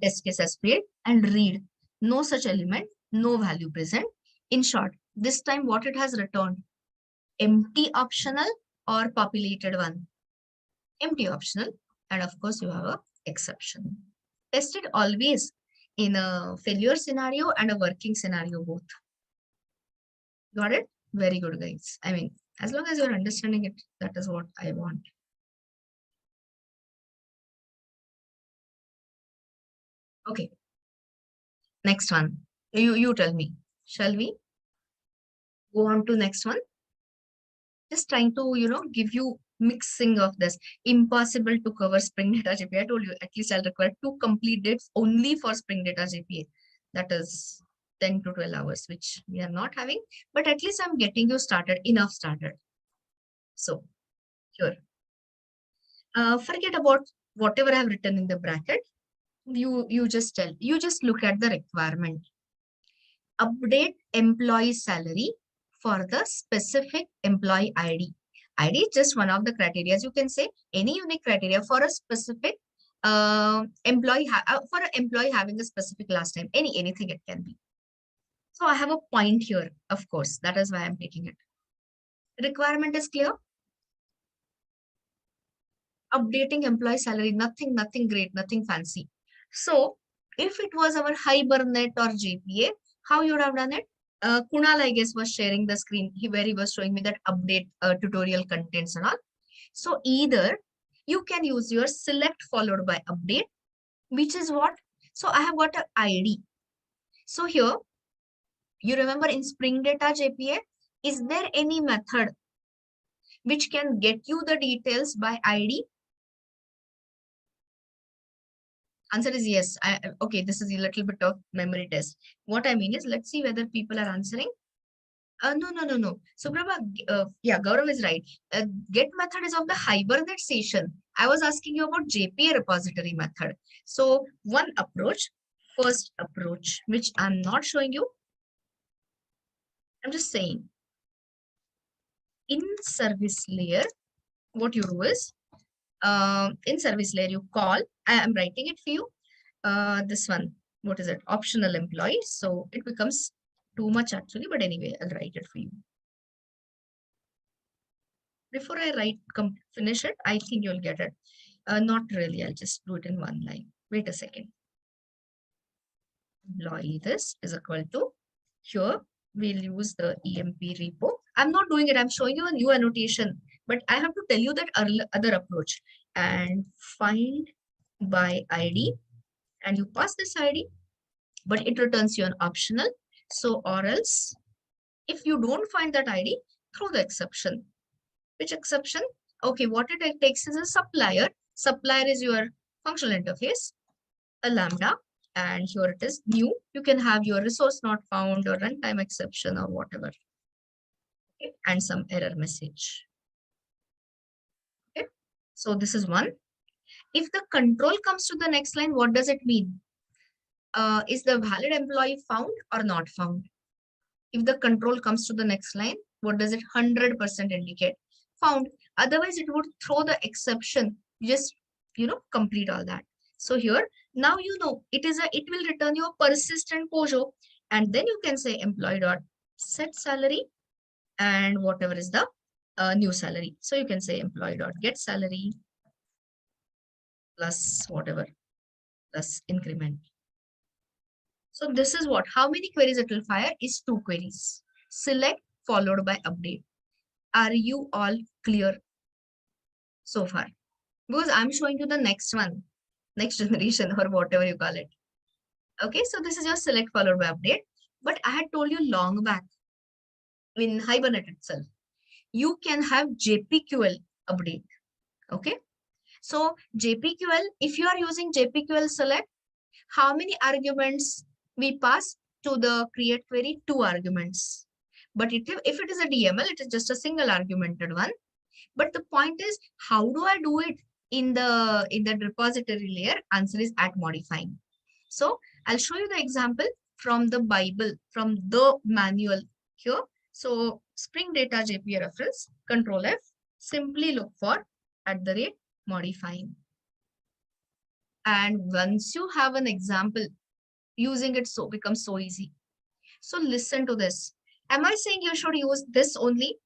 Speaker 2: test case has failed, and read no such element, no value present. In short, this time what it has returned? Empty optional or populated one? Empty optional, and of course you have a exception. Test it always in a failure scenario and a working scenario both. Got it? Very good, guys. I mean, as long as you're understanding it, that is what I want. Okay. Next one. You tell me. Shall we? Go on to next one. Just trying to, give you mixing of this. Impossible to cover Spring Data JPA. I told you, at least I'll require 2 complete dates only for Spring Data JPA. That is 10 to 12 hours, which we are not having, but at least I'm getting you started, enough started. So here, forget about whatever I have written in the bracket. You just look at the requirement. Update employee salary for the specific employee ID. ID is just one of the criteria. You can say any unique criteria for a specific employee for an employee having a specific last name. Anything it can be. So I have a point here, of course. That is why I'm taking it. Requirement is clear. Updating employee salary, nothing great, nothing fancy. So if it was our Hibernate or JPA, how you would have done it? Kunal, I guess, was sharing the screen where he was showing me that update tutorial contents and all. So either you can use your select followed by update, which is what? So I have got an ID. So here, you remember in Spring Data JPA, is there any method which can get you the details by ID? Answer is yes. Okay, this is a little bit of memory test. What I mean is, let's see whether people are answering. No. So, yeah, Gaurav is right. Get method is of the Hibernate session. I was asking you about JPA repository method. So, one approach, first approach, which I'm not showing you. I'm just saying. In service layer, what you do is, in service layer, you call, I am writing it for you. This one, what is it? Optional employee. So it becomes too much actually, but anyway, I'll write it for you. Before I finish it, I think you'll get it. Not really, I'll just do it in one line. Wait a second. Employee this is equal to, here we'll use the EMP repo. I'm not doing it, I'm showing you a new annotation, but I have to tell you that other approach. And find by ID, and you pass this ID, but it returns you an optional. So, or else, if you don't find that ID, throw the exception. Which exception? Okay, what it takes is a supplier. Supplier is your functional interface, a lambda, and here it is new. You can have your resource not found or runtime exception or whatever. Okay, and some error message. Okay, so this is one. If the control comes to the next line, what does it mean? Is the valid employee found or not found? If the control comes to the next line, what does it 100% indicate? Found. Otherwise, it would throw the exception. Just, complete all that. So here, now it will return you a persistent POJO, and then you can say employee dot set salary and whatever is the new salary. So you can say employee dot get salary plus whatever plus increment. So this is what, how many queries it will fire is 2 queries. Select followed by update. Are you all clear so far? Because I'm showing you the next one, next generation or whatever you call it. Okay, so this is your select followed by update. But I had told you long back in Hibernate itself, you can have JPQL update. Okay, so JPQL, if you are using JPQL select, how many arguments we pass to the create query? 2 arguments. But if it is a DML, it is just a single argumented one. But the point is, how do I do it in the repository layer? Answer is at modifying. So I'll show you the example from the Bible, from the manual here. So Spring Data JPA reference, Control F, simply look for @modifying. And once you have an example, using it becomes so easy. So listen to this. Am I saying you should use this only?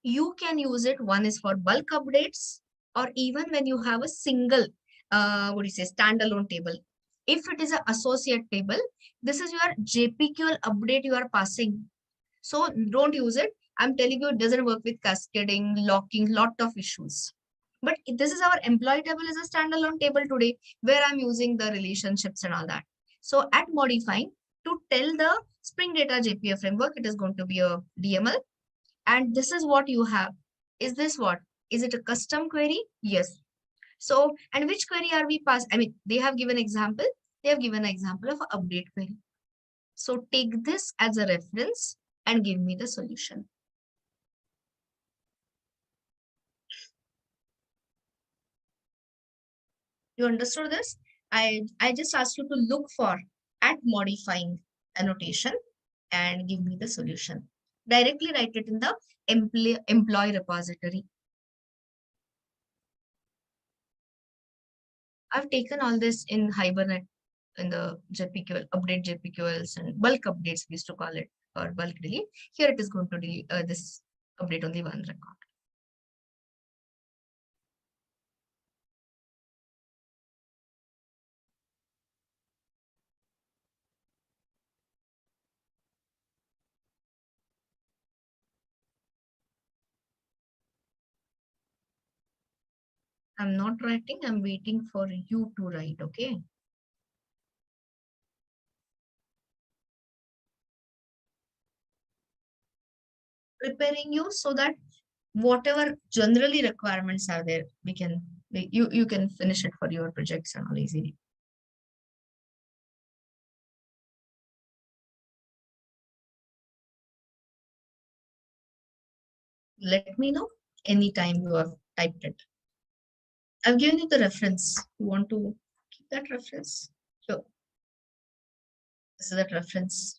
Speaker 2: You can use it. One is for bulk updates, or even when you have a single, standalone table. If it is an associate table, this is your JPQL update you are passing. So don't use it. I'm telling you, it doesn't work with cascading, locking, lot of issues. But this is our employee table is a standalone table today where I'm using the relationships and all that. So at modifying, to tell the Spring Data JPA framework, it is going to be a DML. And this is what you have. Is this what? Is it a custom query? Yes. So, and which query are we passing? I mean, they have given example. They have given an example of update query. So take this as a reference and give me the solution. You understood this? I just asked you to look for at modifying annotation and give me the solution. Directly write it in the employee repository. I've taken all this in Hibernate in the JPQL, update JPQLs and bulk updates, we used to call it, or bulk delete. Here it is going to delete this update only one record. I'm not writing, I'm waiting for you to write, okay? Preparing you so that whatever generally requirements are there, you can finish it for your projects and all easily. Let me know anytime you have typed it. I've given you the reference. You want to keep that reference? Sure. This is that reference.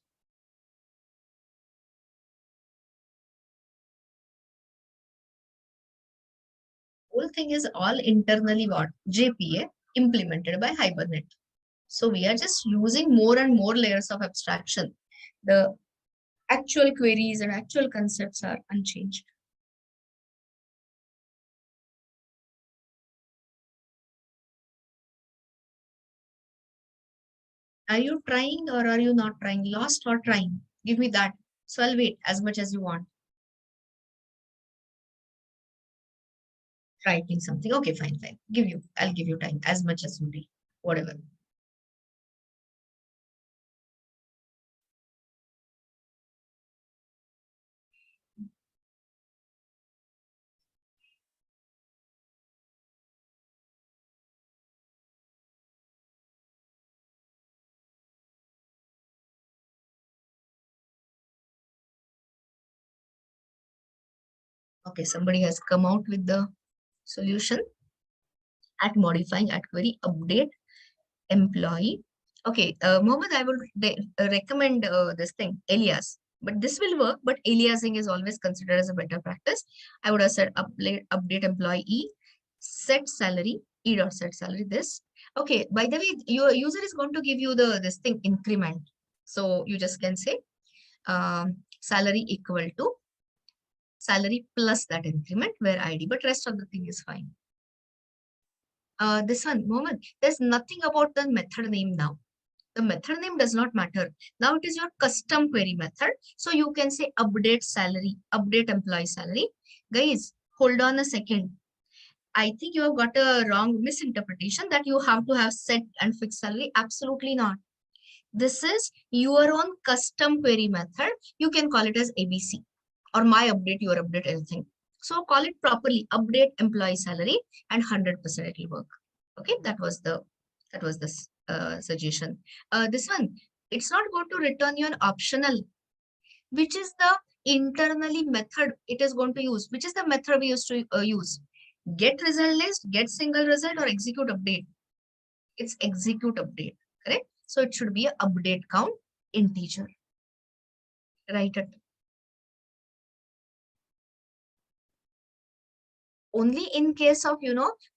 Speaker 2: Whole thing is all internally what? JPA implemented by Hibernate. So we are just using more and more layers of abstraction. The actual queries and actual concepts are unchanged. Are you trying or are you not trying? Lost or trying? Give me that. So I'll wait as much as you want. Writing something. Okay, fine. I'll give you time as much as you need. Whatever. Okay, somebody has come out with the solution at modifying at query update employee. Okay, Mohammed, I will recommend this thing, alias. But this will work, but aliasing is always considered as a better practice. I would have said update employee, set salary, e dot set salary, this. Okay, by the way, your user is going to give you this thing increment. So you just can say salary equal to salary plus that increment where ID, but rest of the thing is fine. This one, Mohammed, there's nothing about the method name now. The method name does not matter. Now it is your custom query method. So you can say update salary, update employee salary. Guys, hold on a second. I think you have got a wrong misinterpretation that you have to have set and fixed salary. Absolutely not. This is your own custom query method. You can call it as ABC or my update, your update, anything. So call it properly, update employee salary, and 100% it will work. Okay, that was the suggestion. This one, it's not going to return you an optional, which is the internally method it is going to use, which is the method we used to use. Get result list, get single result, or execute update. It's execute update, correct? So it should be a update count integer. Write it. Only in case of,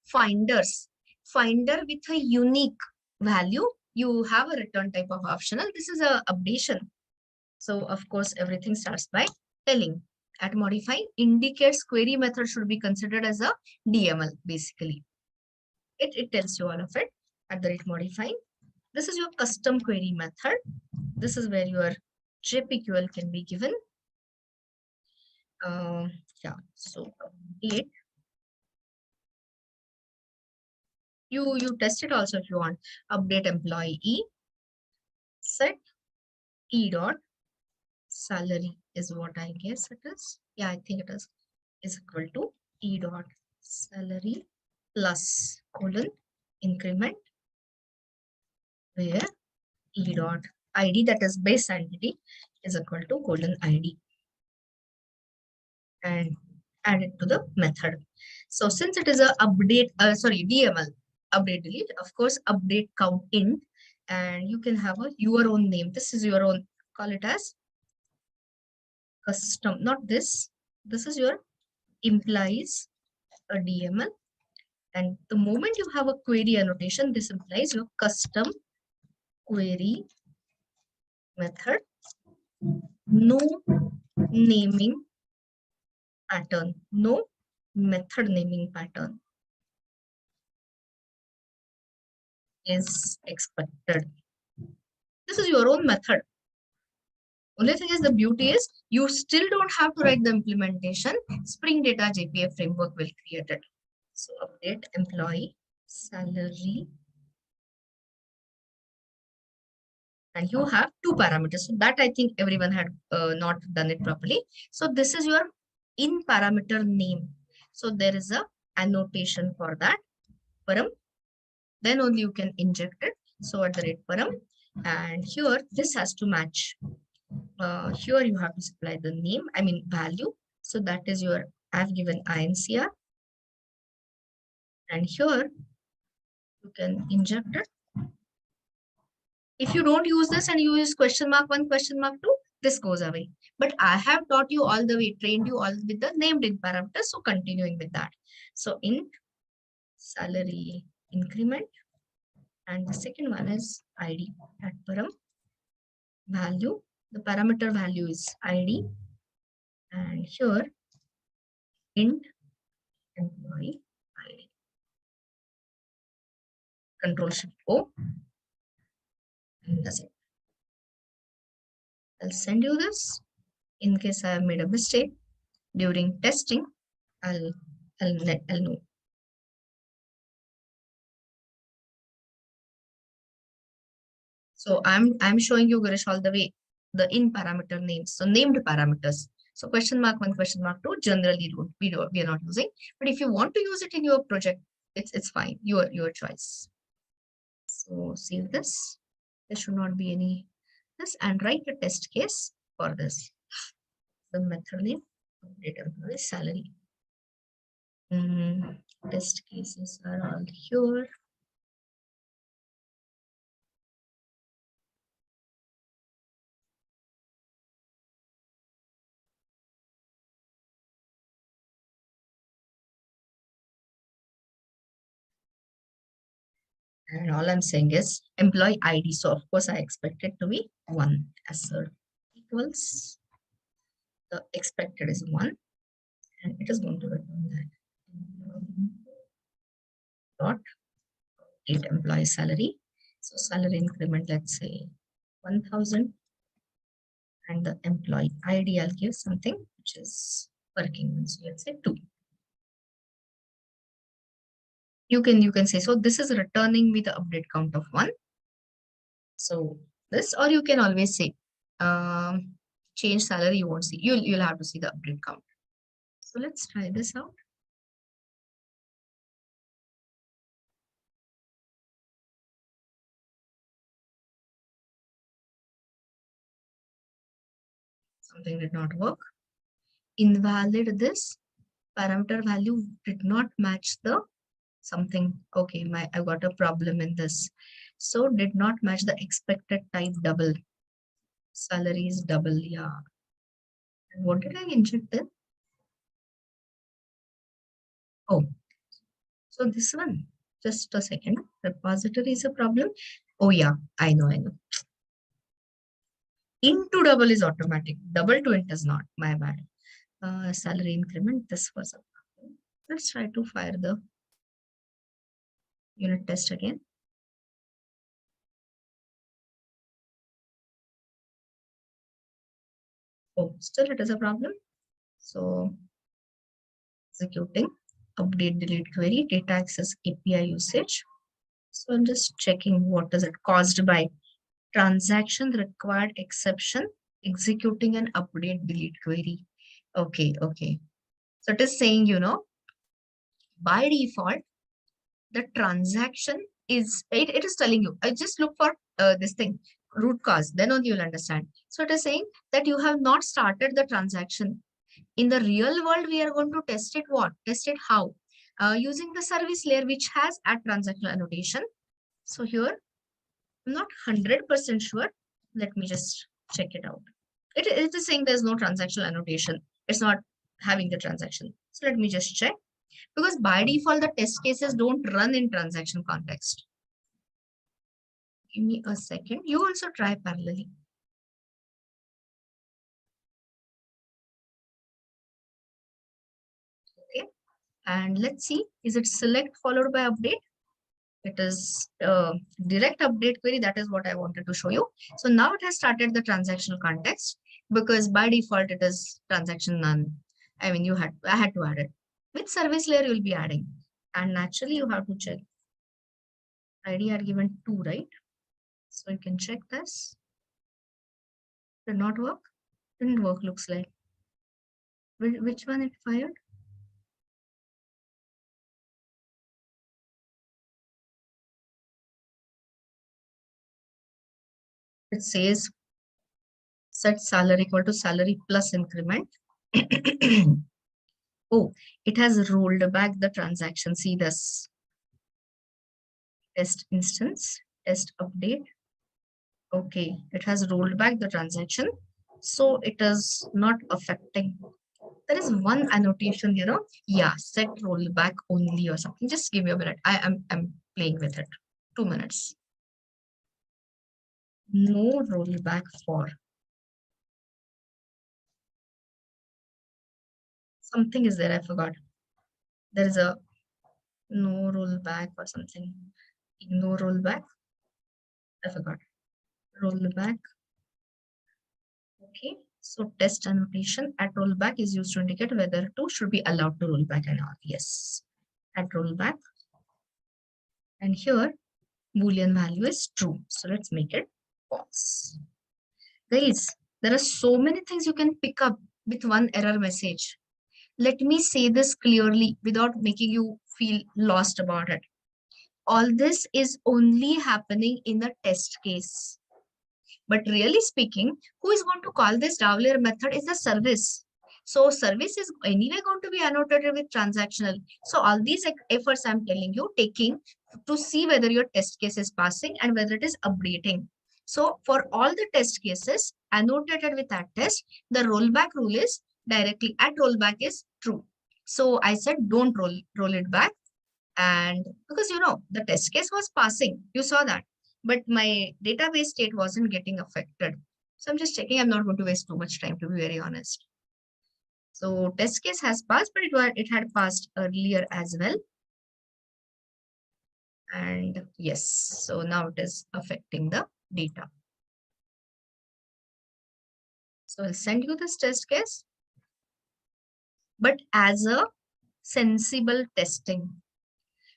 Speaker 2: finders, finder with a unique value, you have a return type of optional. This is a updation. So of course, everything starts by telling at modify indicates query method should be considered as a DML, basically. It tells you all of it at the rate modifying. This is your custom query method. This is where your JPQL can be given. Yeah, so update. You test it also if you want. Update employee set e dot salary. is what I guess it is. Yeah, I think it is equal to E dot salary plus colon increment, where E dot ID, that is base entity, is equal to colon ID, and add it to the method. So since it is a update, DML, update delete, of course, update count int, and you can have your own name. This is your own, call it as custom, not this. This is your implies a DML. And the moment you have a query annotation, this implies your custom query method, no naming pattern, no method naming pattern is expected. This is your own method. Only thing is, the beauty is you still don't have to write the implementation. Spring Data JPA framework will create it. So update employee salary, and you have two parameters. So that I think everyone had not done it properly. So this is your in parameter name. So there is a annotation for that param. Then only you can inject it. So at the rate param, and here this has to match. Here you have to supply the name, I mean value. So that is your, I've given INCR, and here you can inject it. If you don't use this and you use question mark 1, question mark 2, this goes away. But I have taught you all the way, trained you all with the named in parameters. So continuing with that. So int salary increment, and the second one is ID at param value. The parameter value is ID, and here int employee ID. Control Shift O, and that's it. I'll send you this. In case I have made a mistake during testing, I'll know. So I'm showing you, Girish, all the way the in parameter names, so named parameters. So question mark 1, question mark 2, generally we are not using. But if you want to use it in your project, it's fine, your choice. So save this. There should not be any this, and write a test case for this. The method name, update employee salary. Test cases are all here. And all I'm saying is employee ID. So of course I expect it to be 1 assert equals, the expected is 1, and it is going to return that dot update employee salary. So salary increment, let's say 1000, and the employee ID I'll give something which is working. So let's say 2. You can say, so this is returning me the update count of 1. So this, or you can always say change salary, you won't see, you'll have to see the update count. So let's try this out. Something did not work. Invalid this parameter value did not match the something. Okay, I got a problem in this. So did not match the expected type double. Salary is double, yeah. And what did I inject then? Oh, so this one, just a second. Repository is a problem. Oh yeah, I know. Into double is automatic. Double to int is not. My bad. Salary increment, this was a problem. Let's try to fire the unit test again. Oh, still it is a problem. So executing update delete query, data access API usage. So I'm just checking what is it caused by. Transaction required exception executing an update delete query. Okay, okay. So it is saying, by default, the transaction it is telling you, I just look for this thing, root cause, then only you'll understand. So it is saying that you have not started the transaction. In the real world, we are going to test it what? Test it how? Using the service layer, which has at transactional annotation. So here, I'm not 100% sure. Let me just check it out. It is saying there's no transactional annotation. It's not having the transaction. So let me just check. Because by default, the test cases don't run in transaction context. Give me a second. You also try parallelly. Okay. And let's see, is it select followed by update? It is direct update query. That is what I wanted to show you. So now it has started the transactional context because by default it is transaction none. I mean, I had to add it. With service layer, you'll be adding. And naturally, you have to check. ID are given 2, right? So you can check this. Did not work? Didn't work, looks like. Which one it fired? It says set salary equal to salary plus increment. Oh, it has rolled back the transaction. See this. Test instance, test update. Okay, it has rolled back the transaction. So it is not affecting. There is one annotation, yeah, set rollback only or something. Just give me a minute. I'm playing with it. 2 minutes. No rollback for. Something is there, I forgot. There is a no rollback or something. No rollback. I forgot. Rollback. Okay. So test annotation at rollback is used to indicate whether to should be allowed to roll back and not. Yes. At rollback. And here, Boolean value is true. So let's make it false. Guys, there are so many things you can pick up with one error message. Let me say this clearly without making you feel lost about it. All this is only happening in the test case. But really speaking, who is going to call this DAO layer method is the service. So service is anyway going to be annotated with transactional. So all these efforts I'm telling you, taking to see whether your test case is passing and whether it is updating. So for all the test cases annotated with that test, the rollback rule is directly at rollback is true. So I said don't roll it back. And because the test case was passing, you saw that, but my database state wasn't getting affected. So I'm just checking. I'm not going to waste too much time, to be very honest. So test case has passed, but it had passed earlier as well. And yes, so now it is affecting the data. So I'll send you this test case, but as a sensible testing.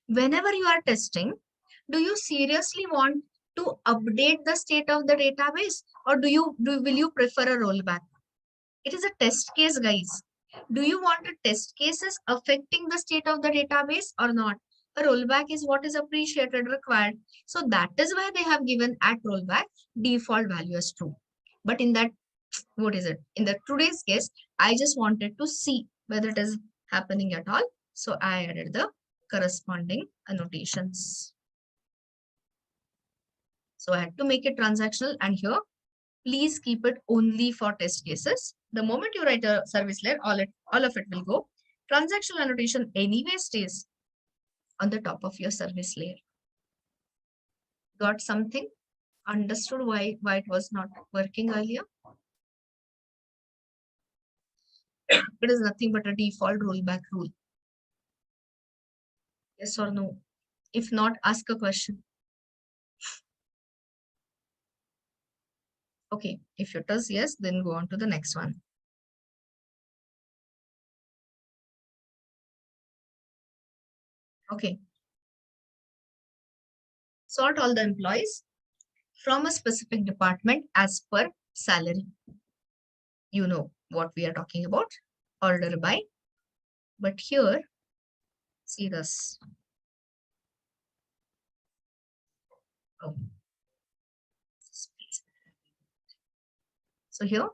Speaker 2: Whenever you are testing, do you seriously want to update the state of the database, or will you prefer a rollback? It is a test case, guys. Do you want a test cases affecting the state of the database or not? A rollback is what is appreciated, required. So that is why they have given at rollback default value as true. But in that, what is it? In the today's case, I just wanted to see whether it is happening at all. So I added the corresponding annotations. So I had to make it transactional, and here, please keep it only for test cases. The moment you write a service layer, all of it will go. Transactional annotation anyway stays on the top of your service layer. Got something? Understood why it was not working earlier? It is nothing but a default rollback rule. Yes or no? If not, ask a question. Okay, if it is yes, then go on to the next one. Okay. Sort all the employees from a specific department as per salary. you know what we are talking about, order by. But here, see this. Oh. So here,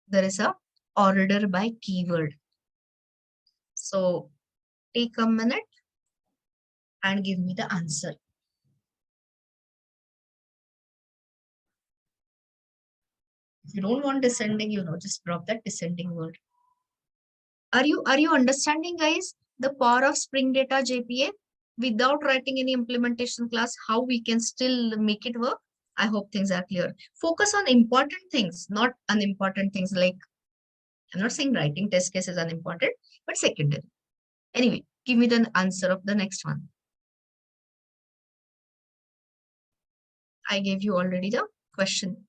Speaker 2: there is a order by keyword. So take a minute and give me the answer. If you don't want descending, just drop that descending word. Are you understanding, guys, the power of Spring Data JPA without writing any implementation class, how we can still make it work? I hope things are clear. Focus on important things, not unimportant things. Like, I'm not saying writing test case is unimportant, but secondary. Anyway, give me the answer of the next one. I gave you already the question.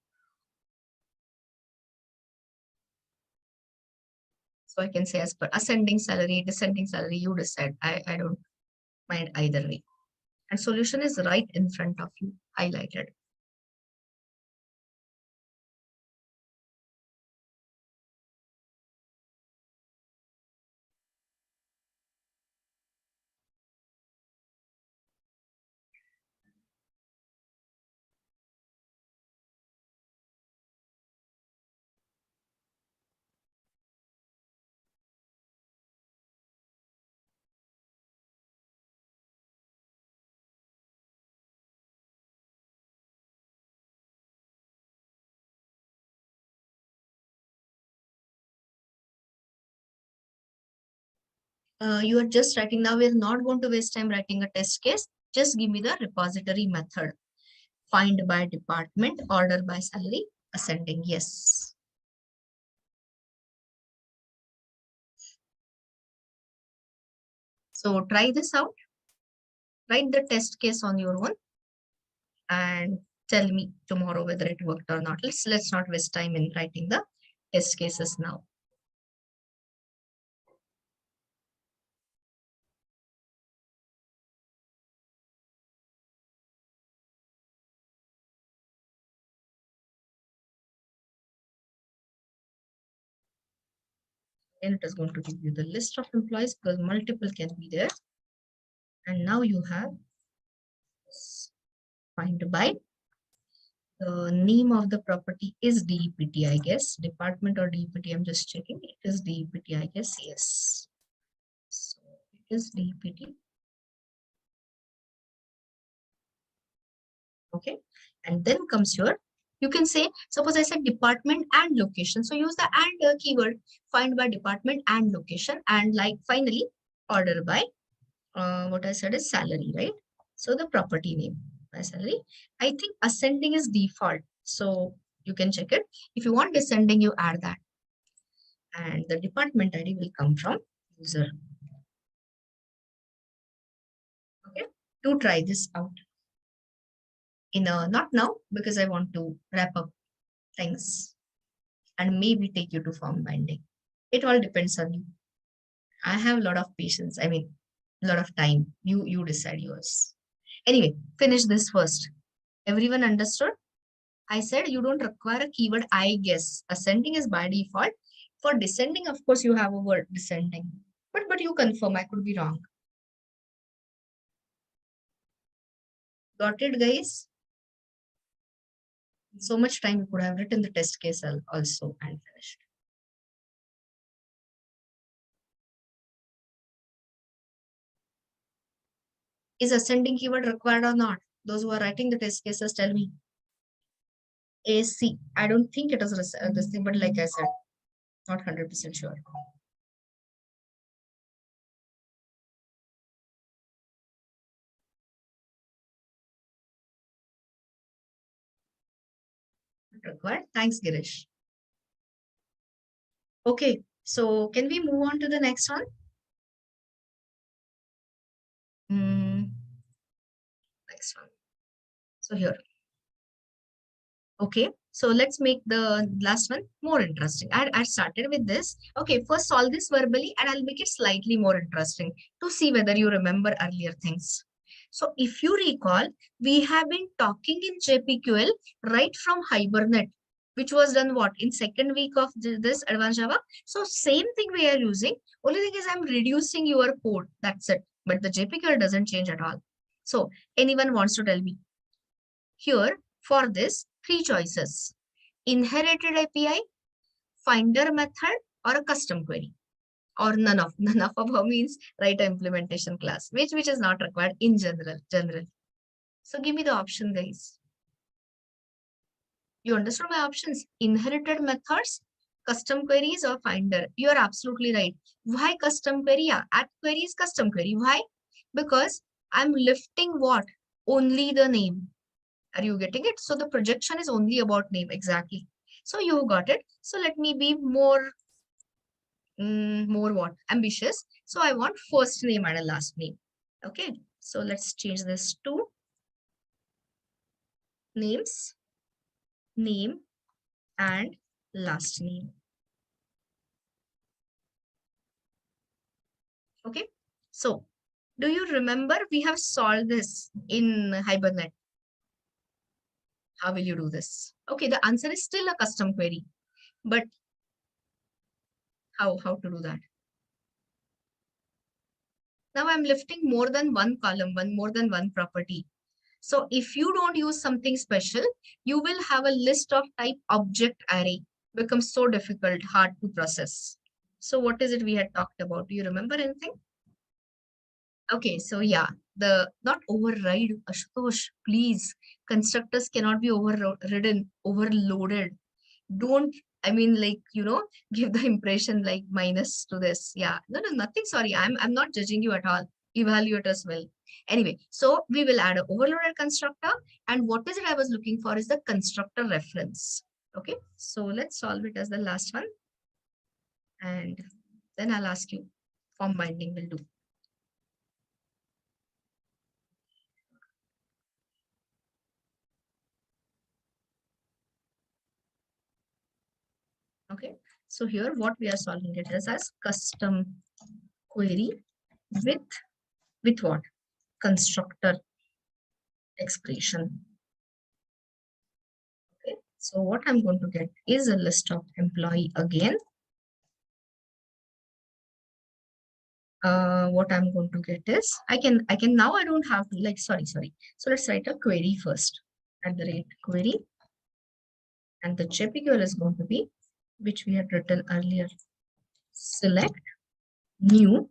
Speaker 2: So I can say as per ascending salary, descending salary, you decide. I don't mind either way. And solution is right in front of you, highlighted. You are just writing now. We're not going to waste time writing a test case. Just give me the repository method. Find by department, order by salary, ascending. Yes. So try this out. Write the test case on your own and tell me tomorrow whether it worked or not. Let's not waste time in writing the test cases now. And it is going to give you the list of employees because multiple can be there. And now you have find by. The name of the property is DEPT, I guess. Department or DEPT, I'm just checking. It is DEPT, I guess, yes. So it is DEPT. Okay. And then comes your, you can say, suppose I said department and location. So use the and keyword, find by department and location. And like finally, order by, what I said is salary, right? So the property name by salary. I think ascending is default. So you can check it. If you want descending, you add that. And the department ID will come from user. Okay, to try this out. Not now, because I want to wrap up things and maybe take you to form binding. It all depends on you. I have a lot of patience. I mean, a lot of time. You decide yours. Anyway, finish this first. Everyone understood? I said you don't require a keyword, I guess. Ascending is by default. For descending, of course, you have a word descending. But you confirm, I could be wrong. Got it, guys? So much time you could have written the test case also and finished. Is ascending keyword required or not? Those who are writing the test cases, tell me. AC. I don't think it is this thing, but like I said, not 100% sure. Required. Thanks, Girish. Okay, so can we move on to the next one? Next one. So here. Okay, so let's make the last one more interesting. I started with this. Okay, first solve this verbally and I'll make it slightly more interesting to see whether you remember earlier things. So if you recall, we have been talking in JPQL right from Hibernate, which was done what in second week of this advanced Java. So same thing we are using. Only thing is I'm reducing your code. That's it. But the JPQL doesn't change at all. So anyone wants to tell me? Here for this, three choices: inherited API, finder method, or a custom query. Or none of above means write an implementation class, which is not required in general. So give me the option, guys. You understood my options? Inherited methods, custom queries, or finder. You are absolutely right. Why custom query? Yeah, at query is custom query. Why? Because I'm lifting what? Only the name. Are you getting it? So the projection is only about name. Exactly. So you got it. So let me be more what? Ambitious. So I want first name and a last name. Okay. So let's change this to names, name, and last name. Okay. So do you remember we have solved this in Hibernate? How will you do this? Okay. The answer is still a custom query, but how to do that? Now I'm lifting more than one column, more than one property. So if you don't use something special, you will have a list of type object array. Becomes so difficult, hard to process. So what is it we had talked about? Do you remember anything? Okay, so yeah, the not override, Ashutosh, please. Constructors cannot be overridden, overloaded. Don't, I mean, like, give the impression like minus to this. Yeah, no, nothing. Sorry, I'm not judging you at all. Evaluate as well. Anyway, so we will add an overloaded constructor. And what is it I was looking for is the constructor reference. Okay, so let's solve it as the last one. And then I'll ask you, form binding will do. Okay, so here what we are solving it as custom query with what? Constructor expression. Okay, so what I'm going to get is a list of employee again. What I'm going to get is I can now I don't have to sorry. So let's write a query first @query, and the JPQL is going to be, which we had written earlier, select new.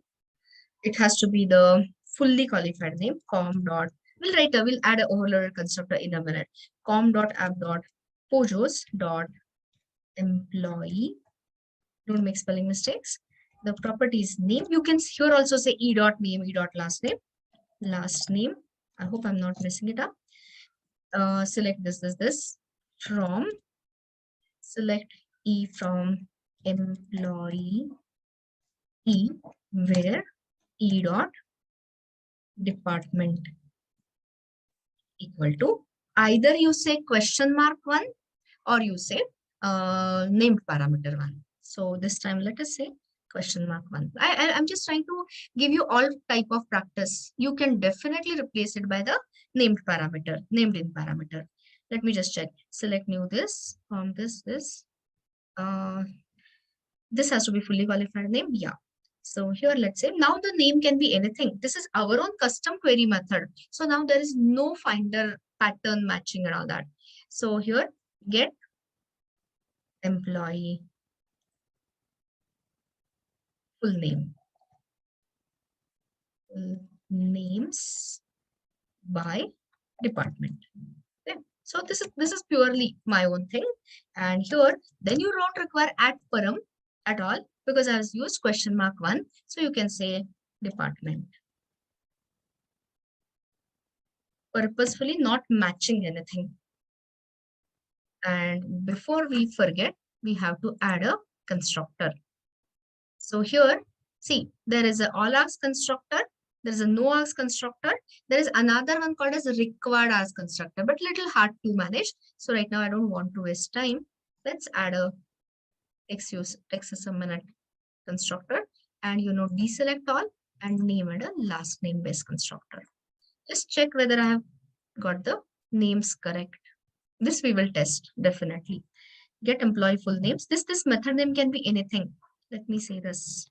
Speaker 2: It has to be the fully qualified name, we'll add an overloaded constructor in a minute. com.app.pojos.employee. Don't make spelling mistakes. The properties name, you can here also say e.name, e.last name. I hope I'm not messing it up. Select this from, select E from employee E, where E dot department equal to, either you say question mark 1 or you say named parameter 1. So this time let us say question mark 1. I'm just trying to give you all type of practice. You can definitely replace it by the named in parameter. Let me just check. Select new this from this. This has to be fully qualified name. Yeah. So here, let's say now the name can be anything. This is our own custom query method. So now there is no finder pattern matching and all that. So here, get employee full name. Names by department. Okay. So this is purely my own thing. And here, then you don't require @param at all, because I have used question mark 1. So you can say department. Purposefully not matching anything. And before we forget, we have to add a constructor. So here, see, there is a all asks constructor, there is a no asks constructor, there is another one called as required asks constructor, but little hard to manage. So right now I don't want to waste time. Let's add a takes us a minute constructor, and deselect all and name it a last name based constructor. Just check whether I have got the names correct. This we will test definitely. Get employee full names. This method name can be anything. Let me say this.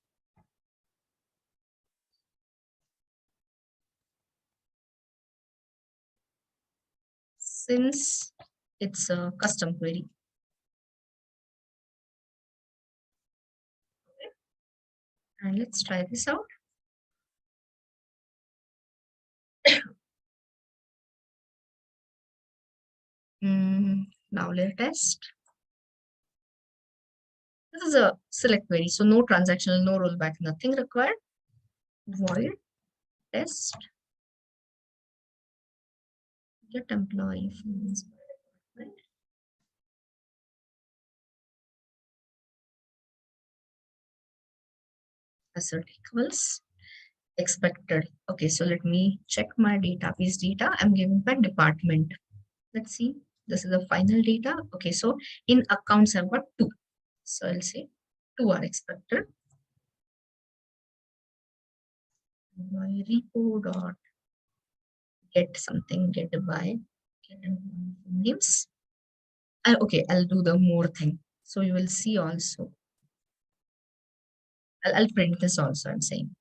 Speaker 2: Since it's a custom query. Okay. And let's try this out. Now let's test. This is a select query, so no transactional, no rollback, nothing required. Void test. Get employee from this department. Assert equals expected. Okay, so let me check my database data. I'm giving by department. Let's see. This is the final data. Okay, so in accounts, I've got 2. So I'll say 2 are expected. Employee repo dot get something, get by, get employee names. Okay, I'll do the more thing. So you will see also. I'll print this also, I'm saying.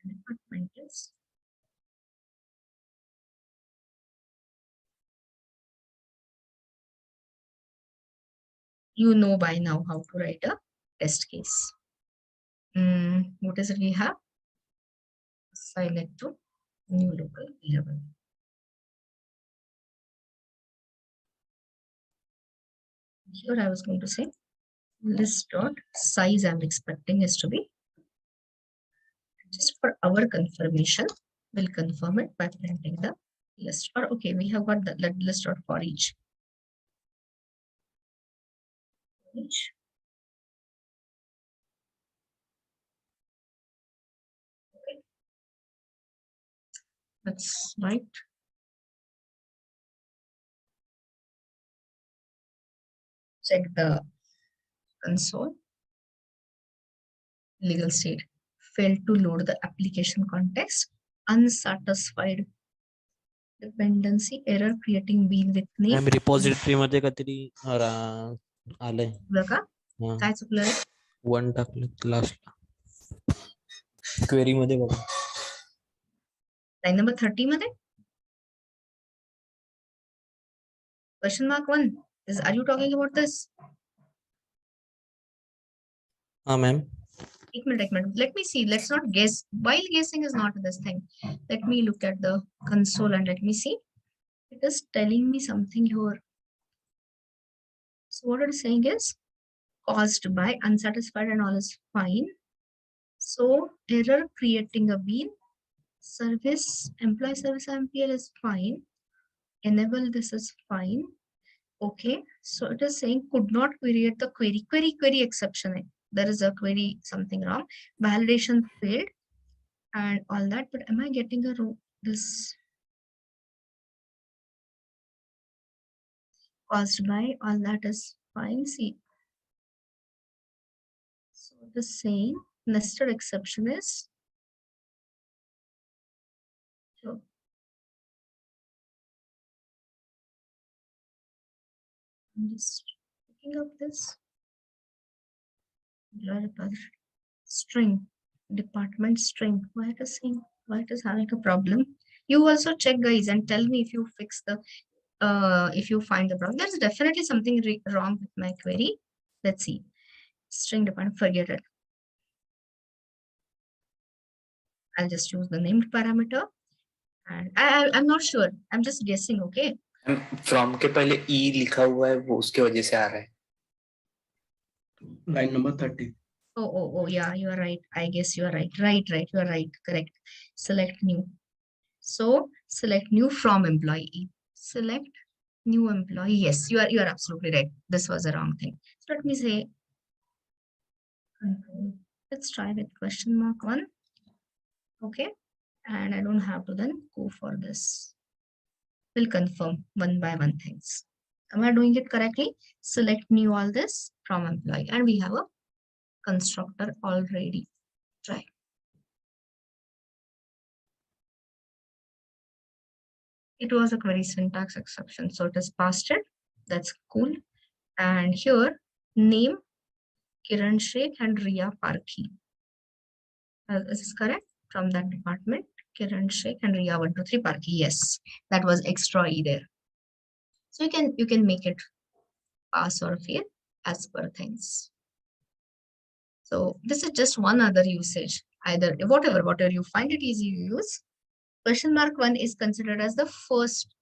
Speaker 2: Department is you know by now how to write a test case. What is it we have? Select to new local variable. Here I was going to say list dot size I'm expecting is to be. Just for our confirmation, we'll confirm it by printing the list. Or okay, we have got the list dot for each. Okay. That's right. Check the console. Legal state. Failed to load the application context. Unsatisfied. Dependency error creating bean with name.
Speaker 5: Ma'am repository मध्ये काहीतरी आलंय
Speaker 2: का काय चुकलं
Speaker 5: 1 टाकलं लास्टला query मध्ये बघा
Speaker 2: लाईन नंबर 30 मध्ये question mark 1 is are you talking about this?
Speaker 5: हाँ मैम
Speaker 2: एक minute. Let me see. Let's not guess. While guessing is not this thing. Let me look at the console and let me see. It is telling me something here. So what it is saying is caused by unsatisfied and all is fine. So error creating a bean. Service employee service MPL is fine. Enable this is fine. Okay. So it is saying could not create the query exception. There is a query something wrong. Validation failed and all that. But am I getting a row? This caused by all that is fine. See. So the same nested exception is so I'm just picking up this. String department string. Why it is saying why it is having a problem? You also check guys and tell me if you fix the if you find the problem. There's definitely something wrong with my query. Let's see. String department, forget it. I'll just use the named parameter and I'm not sure. I'm just guessing. Okay.
Speaker 6: From के पहले e लिखा हुआ है वो उसके वजह से आ रहा है.
Speaker 4: Line number 30.
Speaker 2: Oh, yeah, you are right. I guess you are right. Right. You are right. Correct. Select new. So select new from employee. Select new employee. Yes, you are absolutely right. This was a wrong thing. So let me say, let's try with question mark 1. Okay. And I don't have to then go for this. We'll confirm one by one things. Am I doing it correctly? Select new all this from employee and we have a constructor already. Try. It was a query syntax exception, so it is passed it. That's cool. And here, name Kiran Sheikh and Ria Parkhi. Is this correct? From that department, Kiran Sheikh and Ria 123 Parkhi. Yes, that was extra E there. So you can make it pass or fail as per things. So this is just one other usage. Either whatever you find it easy you use. Question mark 1 is considered as the first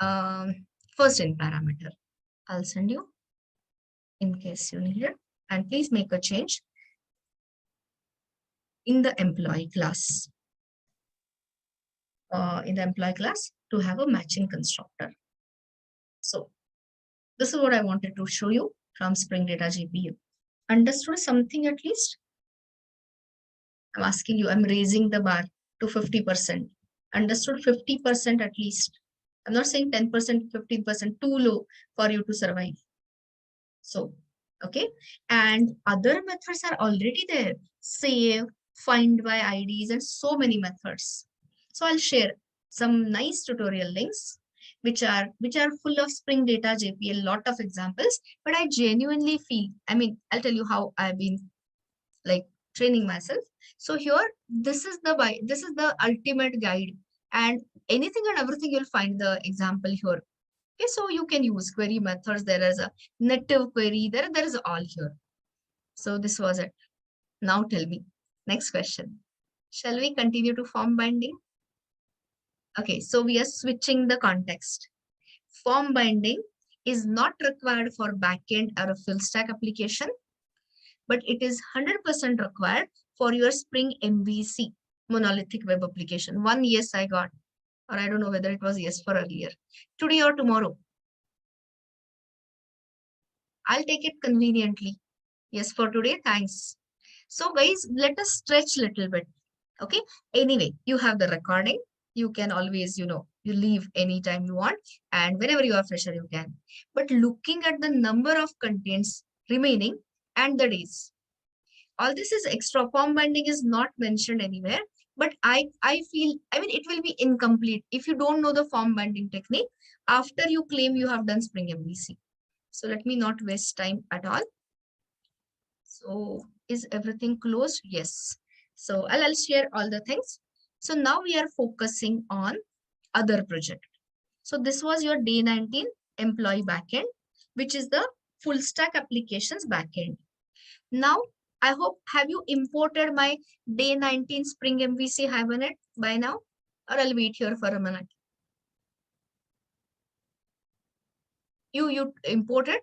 Speaker 2: in parameter. I'll send you in case you need it. And please make a change in the employee class. To have a matching constructor. So this is what I wanted to show you from Spring Data GPU. Understood something at least? I'm asking you, I'm raising the bar to 50%. Understood 50% at least. I'm not saying 10%, 15%, too low for you to survive. So, okay. And other methods are already there. Save, find by IDs, and so many methods. So I'll share some nice tutorial links which are full of Spring Data JPL, a lot of examples, but I genuinely feel, I mean, I'll tell you how I've been like training myself. So here, this is the ultimate guide, and anything and everything you'll find the example here. Okay, so you can use query methods. There is a native query. There is all here. So this was it. Now tell me, next question. Shall we continue to form binding? Okay, so we are switching the context. Form binding is not required for backend or a full stack application, but it is 100% required for your Spring MVC, monolithic web application. One yes I got, or I don't know whether it was yes for earlier. Today or tomorrow. I'll take it conveniently. Yes for today, thanks. So guys, let us stretch a little bit. Okay, anyway, you have the recording. You can always, you leave anytime you want, and whenever you are fresher, you can. But looking at the number of contents remaining and the days, all this is extra. Form binding is not mentioned anywhere, but I feel, I mean, it will be incomplete if you don't know the form binding technique after you claim you have done Spring MVC. So let me not waste time at all. So is everything closed? Yes. So I'll share all the things. So now we are focusing on other project. So this was your day 19 employee backend, which is the full stack applications backend. Now, I hope, have you imported my day 19 Spring MVC Hibernate by now? Or I'll wait here for a minute. You imported?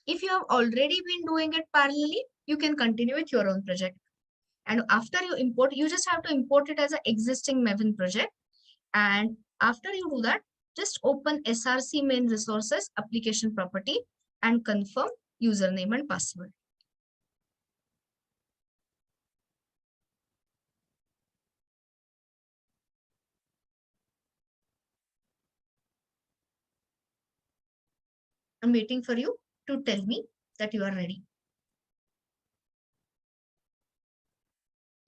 Speaker 2: If you have already been doing it parallelly, you can continue with your own project. And after you import, you just have to import it as an existing Maven project. And after you do that, just open SRC main resources application property and confirm username and password. I'm waiting for you to tell me that you are ready.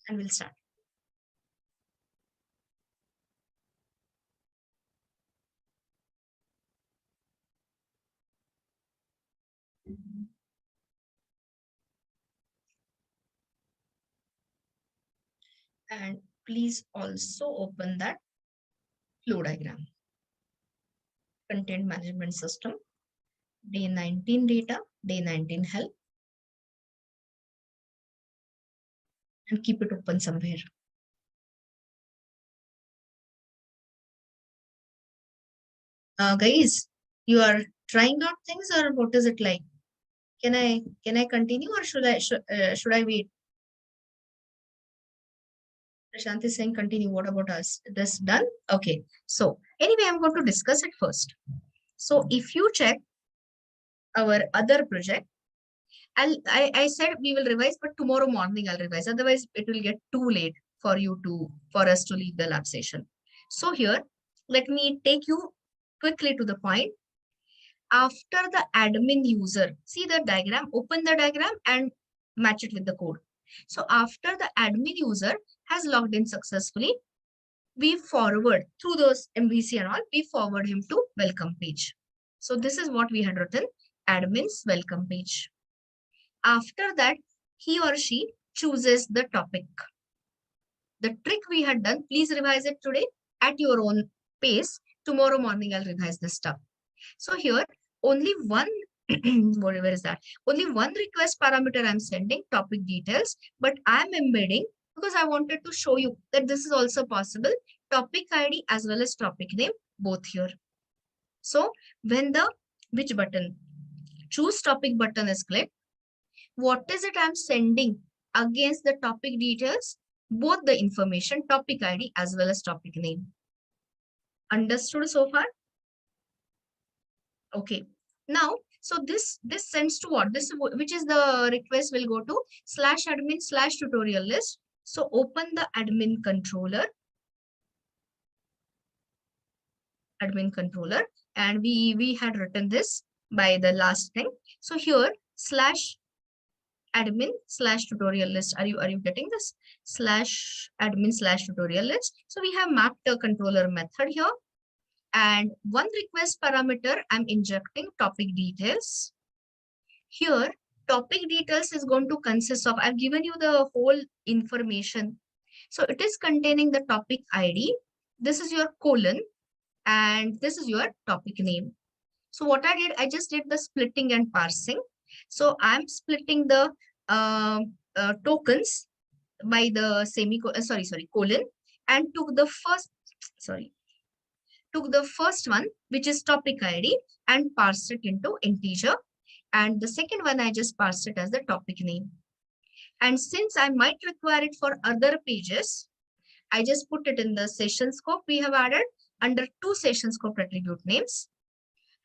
Speaker 2: And we'll start. And please also open that flow diagram. Content management system, day 19 data, day 19 help. And keep it open somewhere. Guys, you are trying out things, or what is it like? Can I continue, or should I wait? Prashant is saying continue. What about us? This done? Okay. So anyway, I'm going to discuss it first. So if you check our other project, I said we will revise, but tomorrow morning I'll revise. Otherwise, it will get too late for us to leave the lab session. So here, let me take you quickly to the point. After the admin user, see the diagram, open the diagram and match it with the code. So after the admin user has logged in successfully, we forward through those MVC and all, we forward him to welcome page. So this is what we had written, admin's welcome page. After that, he or she chooses the topic. The trick we had done, please revise it today at your own pace. Tomorrow morning, I'll revise this stuff. So here, only one, where is that? Only one request parameter I'm sending, topic details, but I'm embedding because I wanted to show you that this is also possible, topic ID as well as topic name, both here. So when the, which button? Choose topic button is clicked. What is it I'm sending against the topic details? Both the information, topic ID as well as topic name. Understood so far? Okay. Now, so this sends to what? This, which is the request will go to /admin/tutorial list. So open the admin controller, and we had written this by the last thing. So here /admin/tutorial list. Are you getting this? /admin/tutorial list. So we have mapped a controller method here. And one request parameter, I'm injecting topic details. Here, topic details is going to consist of, I've given you the whole information. So it is containing the topic ID. This is your colon, and this is your topic name. So what I did, I just did the splitting and parsing. So I'm splitting the tokens by the colon, and took the first one, which is topic ID, and parsed it into integer. And the second one, I just parsed it as the topic name. And since I might require it for other pages, I just put it in the session scope we have added under 2 session scope attribute names.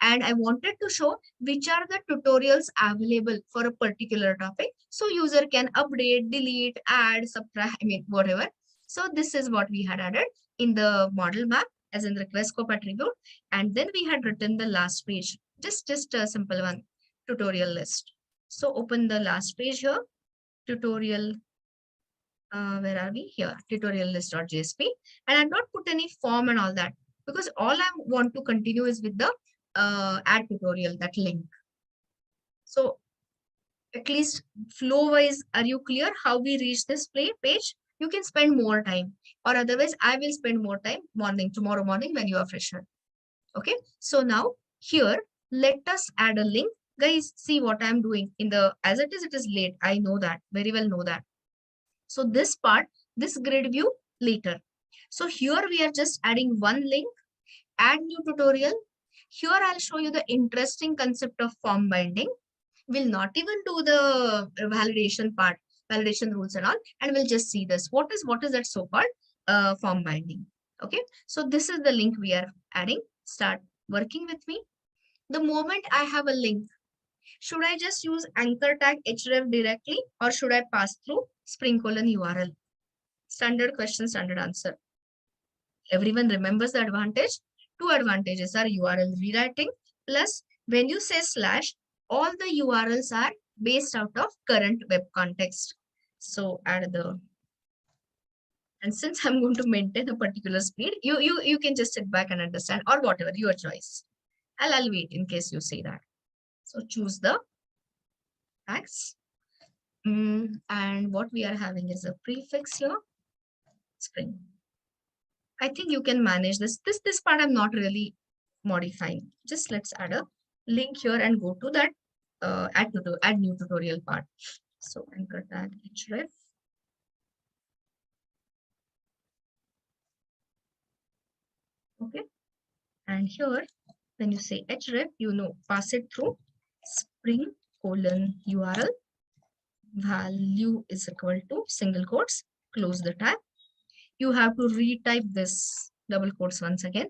Speaker 2: And I wanted to show which are the tutorials available for a particular topic. So user can update, delete, add, subtract, whatever. So this is what we had added in the model map as in the request scope attribute. And then we had written the last page, just a simple one, tutorial list. So open the last page here, tutorial, where are we? Here, tutorial list.jsp. And I've not put any form and all that because all I want to continue is with the add tutorial, that link. So at least flow wise, are you clear how we reach this page? You can spend more time, or otherwise I will spend more time tomorrow morning when you are fresher. Okay. So now here, let us add a link. Guys, see what I'm doing as it is late. I know that, very well know that. So this part, this grid view later. So here we are just adding one link, add new tutorial. Here I'll show you the interesting concept of form binding. We'll not even do the validation part, validation rules and all, and we'll just see this. What is that so-called form binding? Okay, so this is the link we are adding. Start working with me. The moment I have a link, should I just use anchor tag href directly, or should I pass through Spring :URL? Standard question, standard answer. Everyone remembers the advantage. 2 advantages are URL rewriting, plus when you say /, all the URLs are based out of current web context. So add the, and since I'm going to maintain a particular speed, you can just sit back and understand, or whatever, your choice. I'll wait in case you say that. So choose the tags. And what we are having is a prefix here, Spring. I think you can manage this. This part I'm not really modifying. Just let's add a link here and go to that add new tutorial part. So anchor tag href. Okay. And here, when you say href, pass it through Spring :URL. Value is equal to single quotes, close the tag. You have to retype this double quotes once again.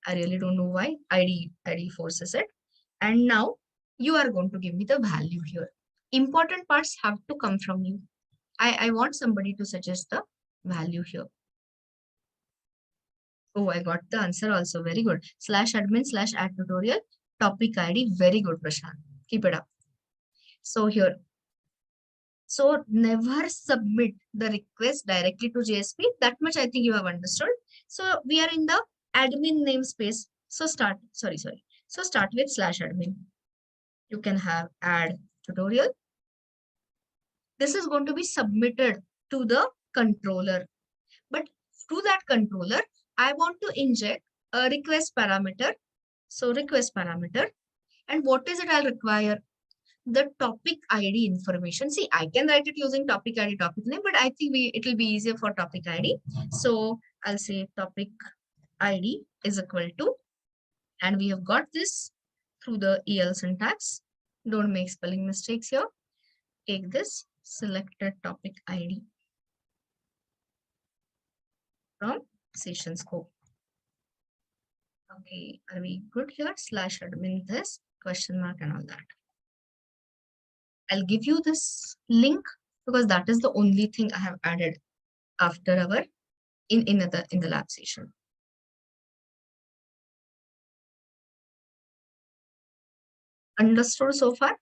Speaker 2: I really don't know why. ID forces it. And now you are going to give me the value here. Important parts have to come from you. I want somebody to suggest the value here. Oh, I got the answer also. Very good. /admin/add tutorial, topic ID. Very good, Prashant. Keep it up. So here. So never submit the request directly to JSP. That much I think you have understood. So we are in the admin namespace. So start with /admin. You can have add tutorial. This is going to be submitted to the controller. But to that controller, I want to inject a request parameter. So request parameter. And what is it I'll require? The topic ID information. See, I can write it using topic ID, topic name, but I think it will be easier for topic ID. So I'll say topic ID is equal to, and we have got this through the EL syntax. Don't make spelling mistakes here. Take this selected topic ID from session scope. Okay, are we good here? /admin this question mark and all that. I'll give you this link because that is the only thing I have added after our in the lab session. Understood so far?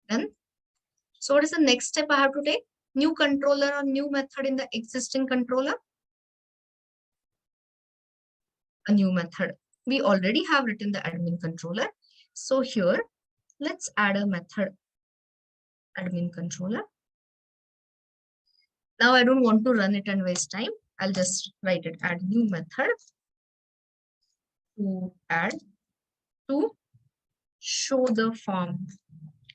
Speaker 2: Then, so what is the next step I have to take? New controller or new method in the existing controller? A new method. We already have written the admin controller. So here, let's add a method, admin controller. Now I don't want to run it and waste time. I'll just write it, add new method to add to show the form.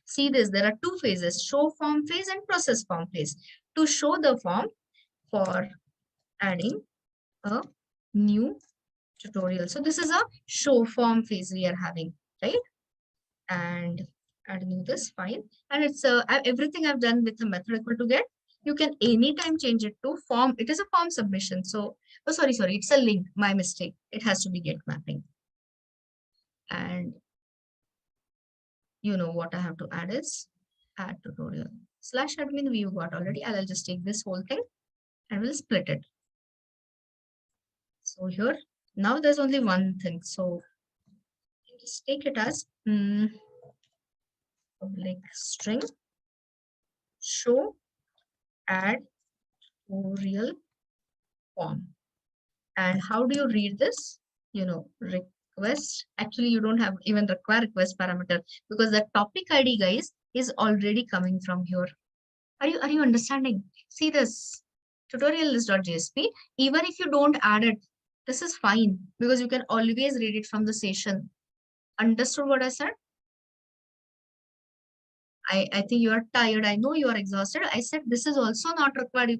Speaker 2: See this, there are two phases, show form phase and process form phase. To show the form for adding a new tutorial. So this is a show form phase we are having, right? And adding this fine. And it's everything I've done with the method equal to get. You can anytime change it to form. It is a form submission. So, oh, sorry, it's a link. My mistake. It has to be get mapping. And you know what I have to add is add tutorial /admin. We got already. I'll just take this whole thing and we'll split it. So here, now there's only one thing. So just take it as public string show add tutorial form. And how do you read this? You know, request. Actually, you don't have even require request parameter because the topic ID, guys, is already coming from here. Are you understanding? See this tutorial list.jsp. Even if you don't add it, this is fine because you can always read it from the session. Understood what I said? I think you are tired. I know you are exhausted. I said this is also not required.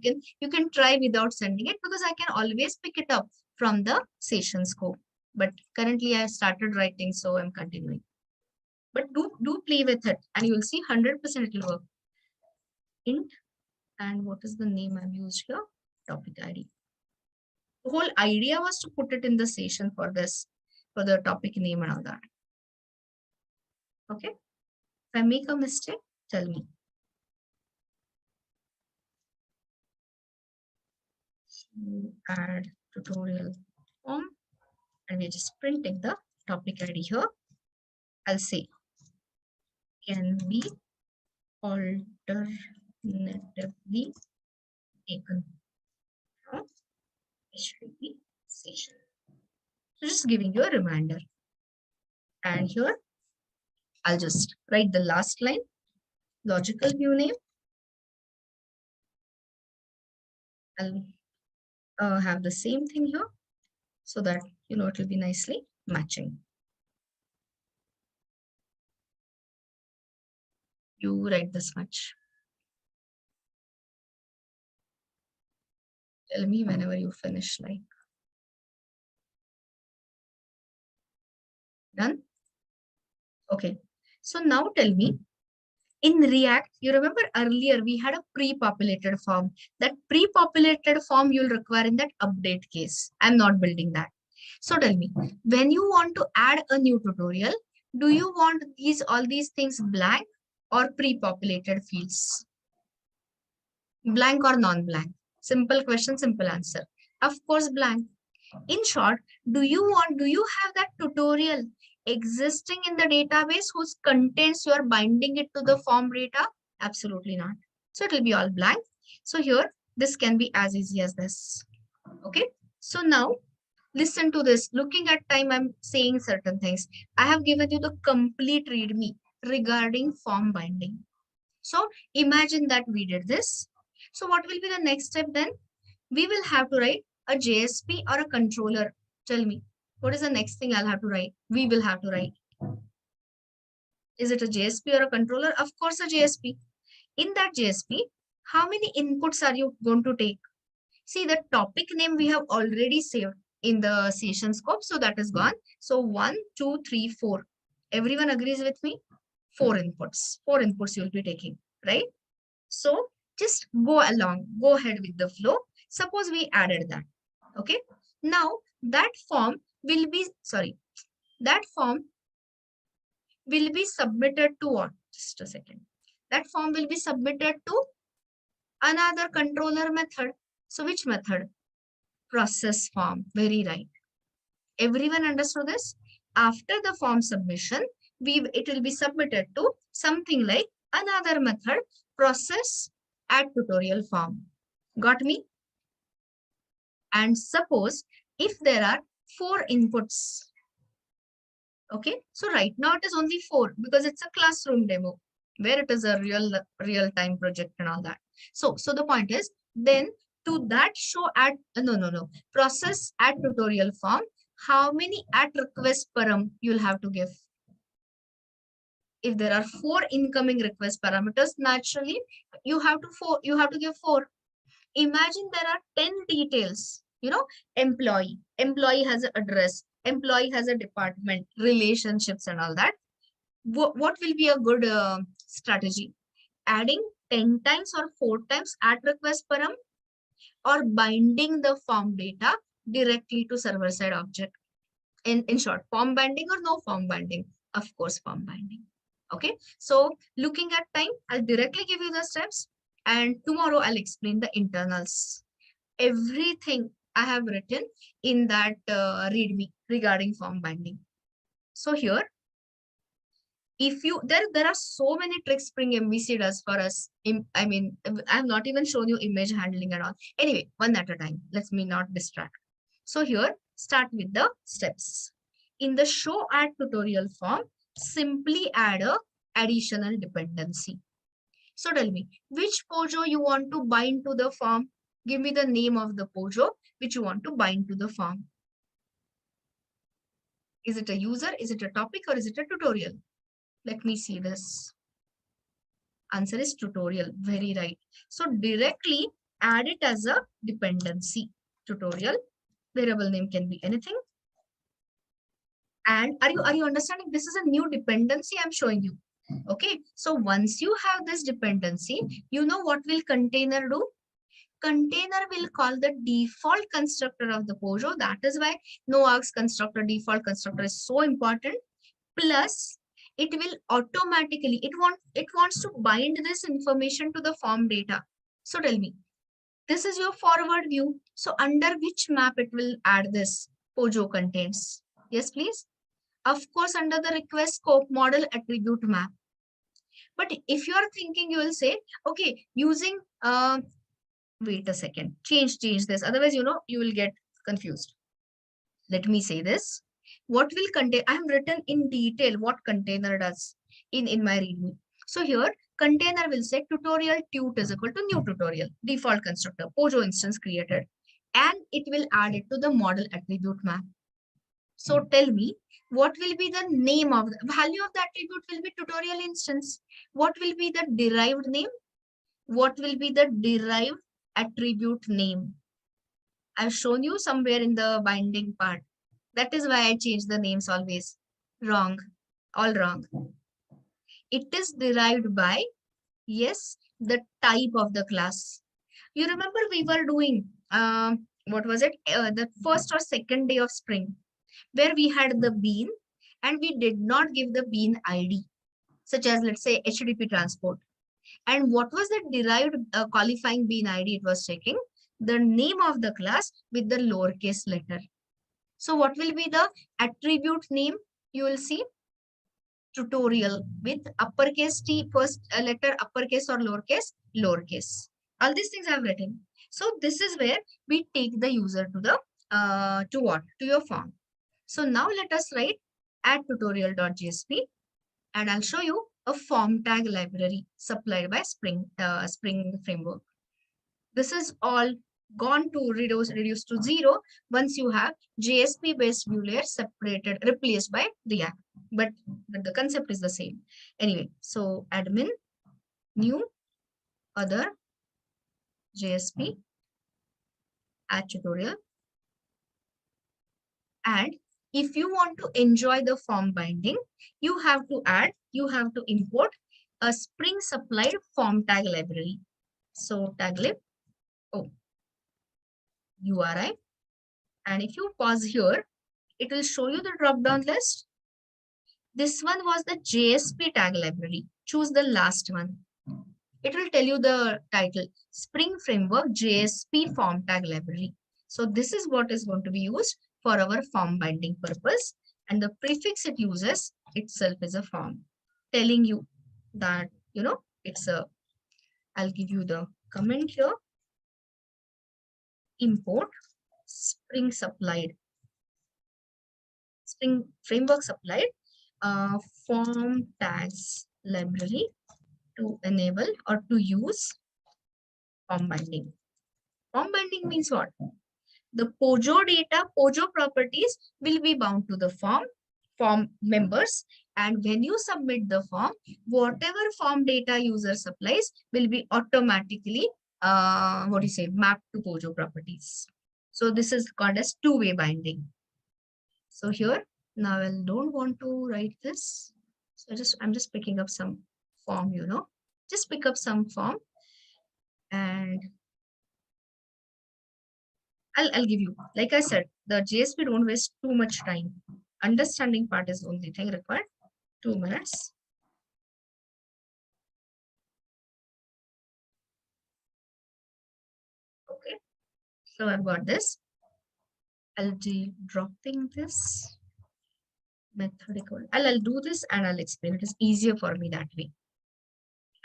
Speaker 2: You can try without sending it because I can always pick it up from the session scope. But currently I started writing, so I'm continuing. But do play with it and you will see 100% it will work. Int, and what is the name I've used here? Topic ID. The whole idea was to put it in the session for this, for the topic name and all that. Okay. If I make a mistake, tell me. Add tutorial form, and we're just printing the topic ID here. I'll say can be alternatively taken from HTTP session. So just giving you a reminder. And here I'll just write the last line, logical view name. I'll have the same thing here so that, you know, it will be nicely matching. You write this much. Tell me whenever you finish, like. Done? Okay. So now tell me, in React, you remember earlier we had a pre-populated form. That pre-populated form you'll require in that update case. I'm not building that. So tell me, when you want to add a new tutorial, do you want all these things blank or pre-populated fields? Blank or non-blank? Simple question, simple answer. Of course, blank. In short, do you have that tutorial existing in the database whose contents you are binding it to the form data? Absolutely not. So it will be all blank. So here, this can be as easy as this. Okay. So now listen to this. Looking at time, I'm saying certain things. I have given you the complete readme regarding form binding. So imagine that we did this. So what will be the next step then? We will have to write a JSP or a controller. Tell me, what is the next thing I'll have to write? We will have to write. Is it a JSP or a controller? Of course, a JSP. In that JSP, how many inputs are you going to take? See, the topic name we have already saved in the session scope. So that is gone. So 1, 2, 3, 4. Everyone agrees with me? 4 inputs. 4 inputs you'll be taking, right? So just go along, go ahead with the flow. Suppose we added that. Okay. Now that form will be, that form will be submitted to what? Just a second. That form will be submitted to another controller method. So which method? Process form. Very right. Everyone understood this? After the form submission, it will be submitted to something like another method, process add tutorial form. Got me? And suppose if there are 4 inputs. Okay, so right now it is only 4 because it's a classroom demo where it is a real time project and all that. So the point is, then to that show add process add tutorial form, how many at request param you'll have to give? If there are 4 incoming request parameters, naturally you have to give 4. Imagine there are 10 details. Employee has an address, employee has a department, relationships and all that. What will be a good strategy? Adding 10 times or 4 times at request param, or binding the form data directly to server side object? In short, form binding or no form binding? Of course, form binding. Okay, so looking at time, I'll directly give you the steps, and tomorrow I'll explain the internals. Everything I have written in that readme regarding form binding. So here, if you there are so many tricks Spring MVC does for us. I mean, I've not even shown you image handling and all. Anyway, one at a time. Let me not distract. So here, start with the steps. In the show add tutorial form, simply add a additional dependency. So tell me, which Pojo you want to bind to the form? Give me the name of the Pojo which you want to bind to the form. Is it a user? Is it a topic? Or is it a tutorial? Let me see this. Answer is tutorial. Very right. So directly add it as a dependency. Tutorial. Variable name can be anything. And are you understanding? This is a new dependency I'm showing you. Okay. So once you have this dependency, you know what will container do? Container will call the default constructor of the Pojo. That is why no args constructor, default constructor is so important. Plus, it will automatically, it wants to bind this information to the form data. So tell me, this is your forward view. So under which map it will add this Pojo contains? Yes, please. Of course, under the request scope model attribute map. But if you are thinking, you will say, okay, using, wait a second, change this. Otherwise, you will get confused. Let me say this. What will contain? I have written in detail what container does in my readme. So here, container will say tutorial tut is equal to new tutorial, default constructor, Pojo instance created, and it will add it to the model attribute map. So tell me, what will be the name of the value of the attribute? Will be tutorial instance. What will be the derived name? What will be the derived attribute name? I've shown you somewhere in the binding part. That is why I change the names always. Wrong. All wrong. It is derived by, yes, the type of the class. You remember we were doing, what was it? The first or second day of Spring, where we had the bean and we did not give the bean ID, such as, let's say, HTTP transport. And what was the derived qualifying bean ID it was taking? The name of the class with the lowercase letter. So what will be the attribute name? You will see tutorial with uppercase T, first letter uppercase or lowercase. All these things I've written. So this is where we take the user to the to what? To your form. So now let us write add tutorial.jsp, and I'll show you a form tag library supplied by Spring framework. This is all gone to reduce to 0 once you have JSP based view layer replaced by React. But the concept is the same. Anyway, so admin, new, other, JSP, add tutorial. And if you want to enjoy the form binding, you have to import a Spring supplied form tag library. So taglib, URI. And if you pause here, it will show you the drop-down list. This one was the JSP tag library. Choose the last one. It will tell you the title, Spring Framework JSP Form Tag Library. So this is what is going to be used for our form binding purpose. And the prefix it uses itself is a form, telling you that, you know, it's a, I'll give you the comment here. Import Spring Framework supplied form tags library to enable or to use form binding. Form binding means what? The POJO data, POJO properties will be bound to the form members, and when you submit the form, whatever form data user supplies will be automatically mapped to POJO properties. So this is called as two-way binding. So here now I don't want to write this. So I'm just picking up some form, you know, just pick up some form, and I'll give you, like I said, the JSP don't waste too much time. Understanding part is the only thing required. 2 minutes. Okay, so I've got this. I'll be dropping this methodical. I'll do this and I'll explain. It is easier for me that way.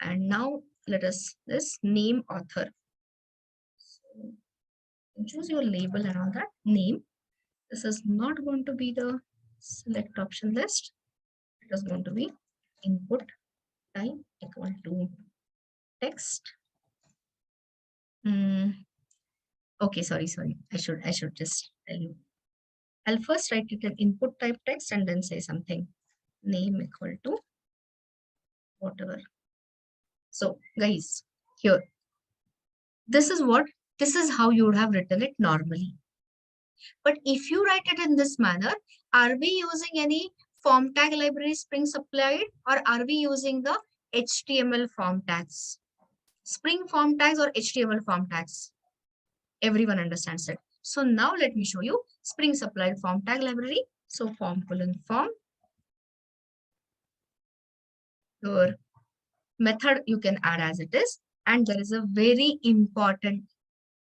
Speaker 2: And now let us this name author. So choose your label and all that. Name. This is not going to be the select option list. It is going to be input type equal to text. Okay, sorry. I should just tell you. I'll first write it in input type text and then say something. Name equal to whatever. So guys, here, this is how you would have written it normally. But if you write it in this manner, are we using any form tag library Spring supplied, or are we using the HTML form tags? Spring form tags or HTML form tags? Everyone understands it. So now let me show you Spring supplied form tag library. So form : form. Your method you can add as it is. And there is a very important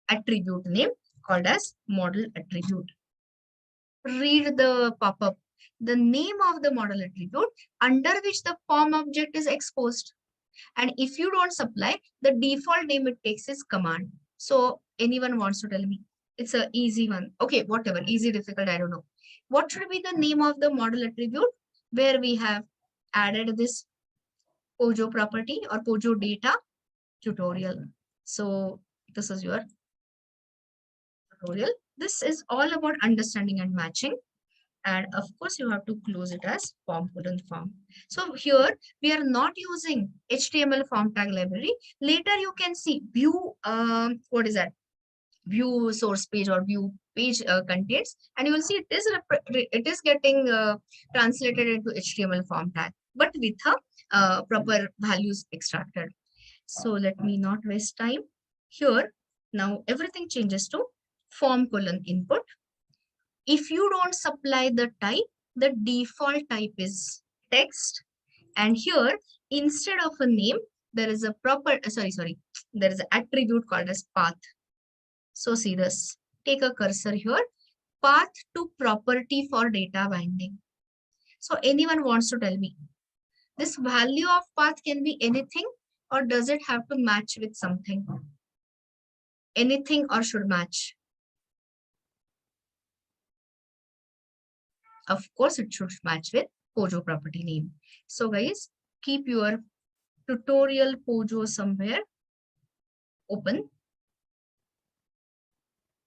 Speaker 2: attribute name called as model attribute. Read the pop-up. The name of the model attribute under which the form object is exposed. And if you don't supply, the default name it takes is command. So anyone wants to tell me? It's an easy one. Okay, whatever. Easy, difficult, I don't know. What should be the name of the model attribute where we have added this POJO property or POJO data? Tutorial. So this is your tutorial. This is all about understanding and matching. And of course, you have to close it as form : form. So here we are not using HTML form tag library. Later you can see view, what is that? View source page or view page contents, and you will see it is getting translated into HTML form tag, but with proper values extracted. So let me not waste time here. Now everything changes to form : input. If you don't supply the type, the default type is text. And here, instead of a name, there is a there is an attribute called as path. So see this, take a cursor here, path to property for data binding. So anyone wants to tell me, This value of path can be anything, or does it have to match with something? Anything or should match? Of course, it should match with Pojo property name. So guys, keep your tutorial Pojo somewhere open.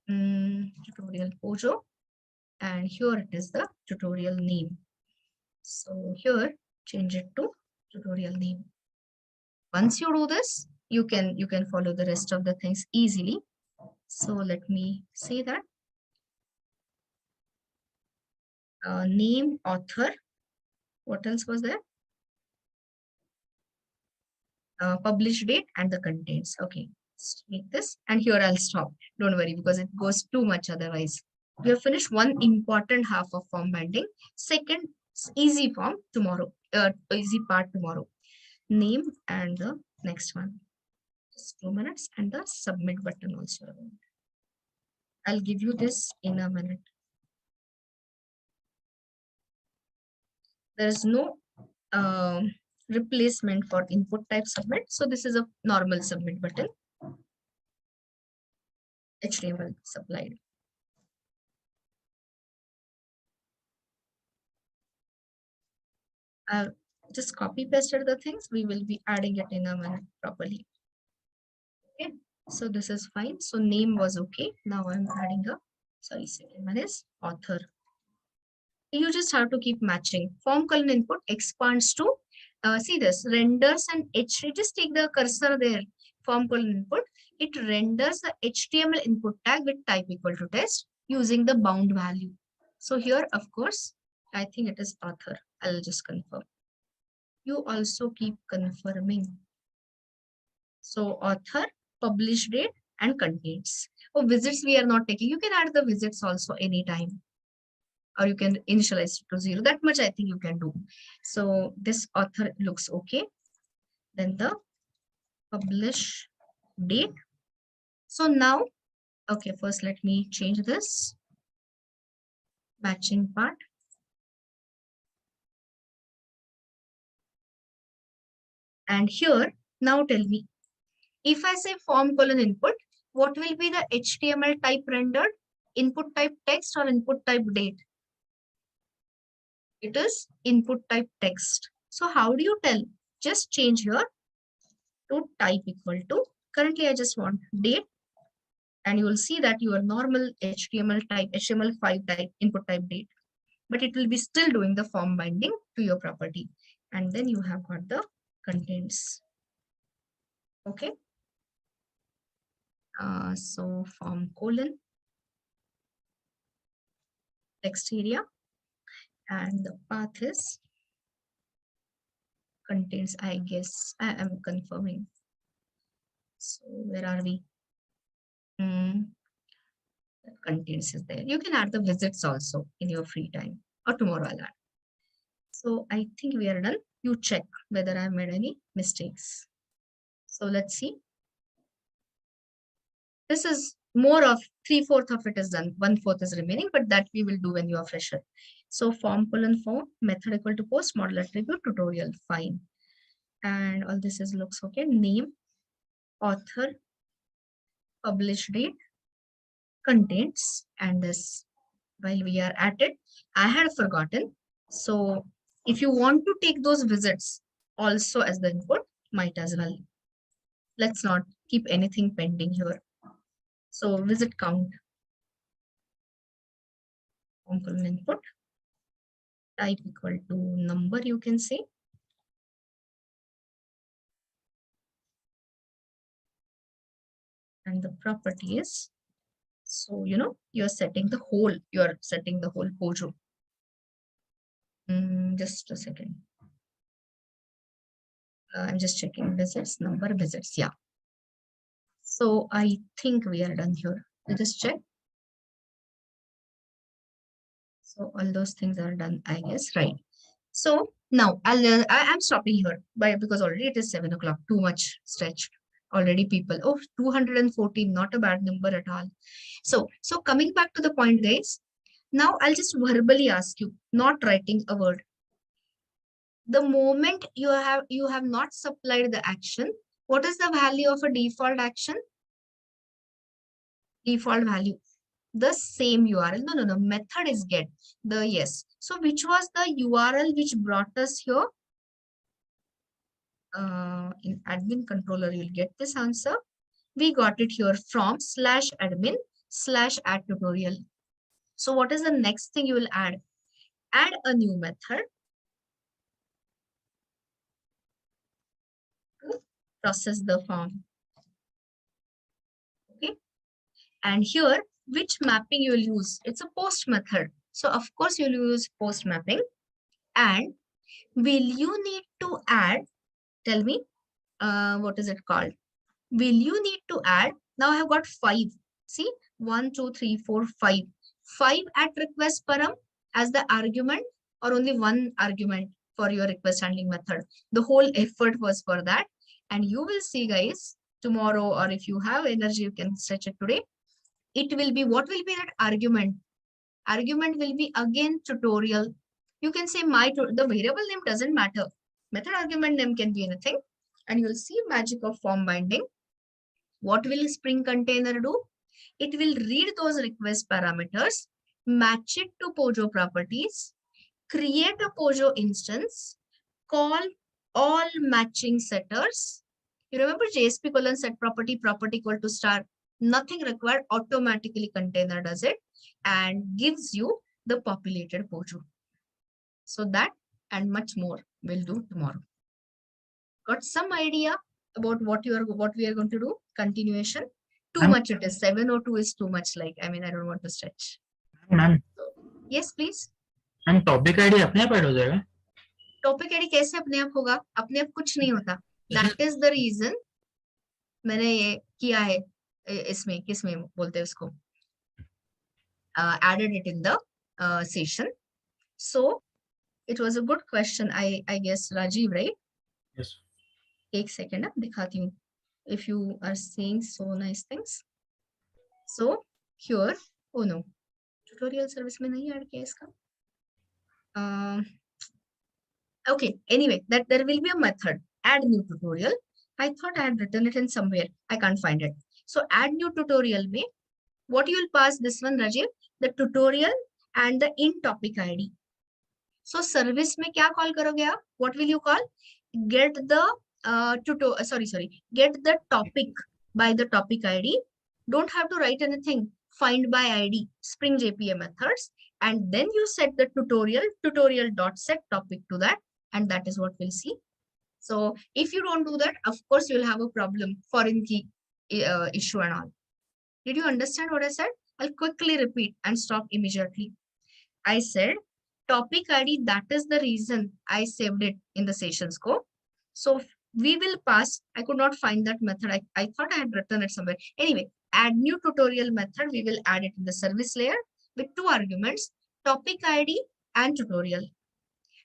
Speaker 2: Tutorial Pojo, and here it is the tutorial name. So here, change it to tutorial name. Once you do this, you can follow the rest of the things easily. So let me say that. Name, author. What else was there? Publish date and the contents. Okay, let's make this, and here I'll stop. Don't worry, because it goes too much otherwise. We have finished one important half of form binding. Second, easy form tomorrow. Easy part tomorrow. Name and the next one. Just 2 minutes, and the submit button also. I'll give you this in a minute. There is no replacement for input type submit. So this is a normal submit button. HTML supplied. I've just copy pasted the things. We will be adding it in a minute properly. Okay, so this is fine. So name was okay. Now I'm adding a, sorry, second one is author. You just have to keep matching. Form colon input expands to, see this, renders and just take the cursor there, form colon input. It renders the HTML input tag with type equal to test using the bound value. So here, of course, I think it is author. I'll just confirm. You also keep confirming. So author, publish date, and contents. Oh, visits we are not taking. You can add the visits also anytime, or you can initialize it to 0. That much I think you can do. So this author looks okay. Then the publish date. So now, okay, first let me change this matching part. And here, now tell me, if I say form colon input, what will be the HTML type rendered? Input type text or input type date? It is input type text. So how do you tell? Just change here to type equal to, currently I just want date, and you will see that your normal HTML type, HTML5 type, input type date, but it will be still doing the form binding to your property. And then you have got the contents. Okay. So form colon text area, and the path is contains, I guess. I am confirming. So where are we? Contains is there. You can add the visits also in your free time, or tomorrow I'll add. So I think we are done. You check whether I've made any mistakes. So let's see. This is more of 3/4 of it is done. 1/4 is remaining, but that we will do when you are fresher. So form colon form, method equal to post, model attribute, tutorial, fine. And all this is looks okay. Name, author, publish date, contents, and this. While we are at it, I had forgotten. So if you want to take those visits also as the input, might as well. Let's not keep anything pending here. So visit count, form colon input, type equal to number, you can say. And the property is, so you're setting the whole, Pojo. Just a second. I'm just checking visits, number visits. Yeah. So I think we are done here. Let us check. So all those things are done, I guess, right? So now I'm stopping here because already it is 7 o'clock. Too much stretch. Already people. Oh, 214, not a bad number at all. So coming back to the point, guys. Now I'll just verbally ask you, not writing a word. The moment you have not supplied the action, what is the value of a default action? Default value, the same URL. No. Method is get the yes. So which was the URL which brought us here? In admin controller, you'll get this answer. We got it here from /admin/add tutorial. So what is the next thing you will add? Add a new method to process the form. Okay. And here, which mapping you will use? It's a post method. So of course you'll use post mapping. And will you need to add, tell me, what is it called? Will you need to add, now I have got 5. See, 1, 2, 3, 4, 5. 5 at request param as the argument, or only one argument for your request handling method. The whole effort was for that. And you will see, guys, tomorrow, or if you have energy, you can stretch it today. It will be, what will be that argument? Argument will be again tutorial. You can say the variable name doesn't matter. Method argument name can be anything. And you'll see magic of form binding. What will Spring container do? It will read those request parameters, match it to Pojo properties, create a Pojo instance, call all matching setters. You remember JSP colon set property equal to star, nothing required, automatically container does it and gives you the populated Pojo. So that and much more we'll do tomorrow. Got some idea about what we are going to do? Continuation. Too much it is. 702 is too much. Like, I mean, I don't want to stretch.
Speaker 7: Ma'am
Speaker 2: Yes, please.
Speaker 7: Ma'am topic ID अपने आप add हो जाएगा?
Speaker 2: Topic ID कैसे अपने आप होगा? अपने आप कुछ नहीं होता. That is the reason मैंने ये किया है इसमें, किसमें बोलते हैं उसको, added it in the session. So it was a good question. I guess Rajiv, right?
Speaker 7: Yes.
Speaker 2: एक सेकेंड दिखाती हूँ. If you are saying so nice things. So here, oh no, tutorial service में नहीं ऐड किया इसका. Okay, anyway, that there will be a method, add new tutorial. I thought I had written it in somewhere. I can't find it. So add new tutorial में, what you will pass this one, Rajiv, the tutorial and the in topic ID. So service में क्या call करोगे आप? What will you call? Get the get the topic by the topic ID. Don't have to write anything. Find by ID, Spring JPA methods, and then you set the tutorial dot set topic to that, and that is what we'll see. So if you don't do that, of course you'll have a problem, foreign key issue and all. Did you understand what I said? I'll quickly repeat and stop immediately. I said topic ID, that is the reason I saved it in the session scope. So we will pass, I could not find that method. I thought I had written it somewhere. Anyway, add new tutorial method, we will add it in the service layer with 2 arguments, topic ID and tutorial.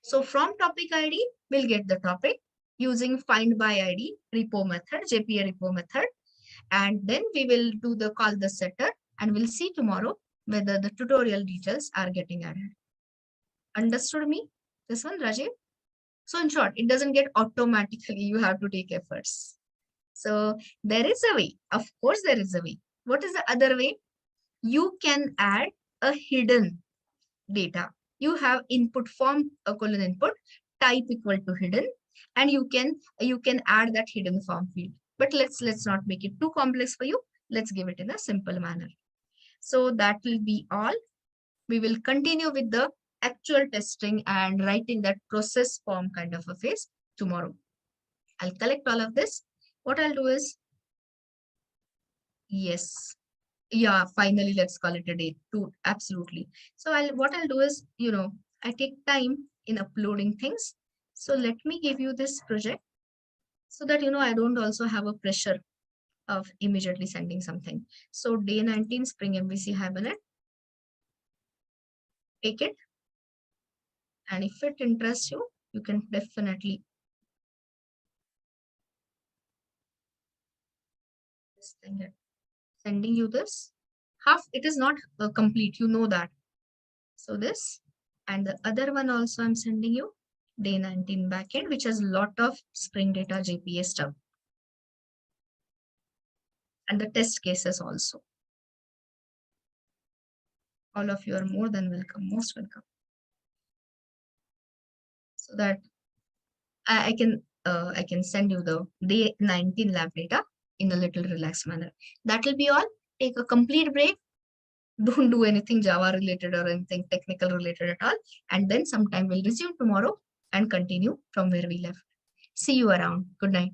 Speaker 2: So from topic ID, we'll get the topic using find by ID repo method, JPA repo method. And then we will do the call the setter, and we'll see tomorrow whether the tutorial details are getting added. Understood me? This one, Rajiv? So in short, it doesn't get automatically, you have to take efforts. So there is a way, of course there is a way. What is the other way? You can add a hidden data. You have input form, a colon input, type equal to hidden, and you can add that hidden form field. But let's not make it too complex for you. Let's give it in a simple manner. So that will be all. We will continue with the actual testing and writing that process form kind of a phase tomorrow. I'll collect all of this. What I'll do is, yes, yeah, finally, let's call it a day too. Absolutely. So what I'll do is, I take time in uploading things. So let me give you this project so that, I don't also have a pressure of immediately sending something. So day 19, Spring MVC Hibernate. Take it. And if it interests you, you can definitely sending you this. Half, it is not complete, you know that. So this, and the other one also I'm sending you. day 19 backend, which has a lot of Spring Data JPA stuff. And the test cases also. All of you are more than welcome, most welcome. So that I can send you the day 19 lab data in a little relaxed manner. That will be all. Take a complete break. Don't do anything Java related or anything technical related at all. And then sometime we'll resume tomorrow and continue from where we left. See you around. Good night.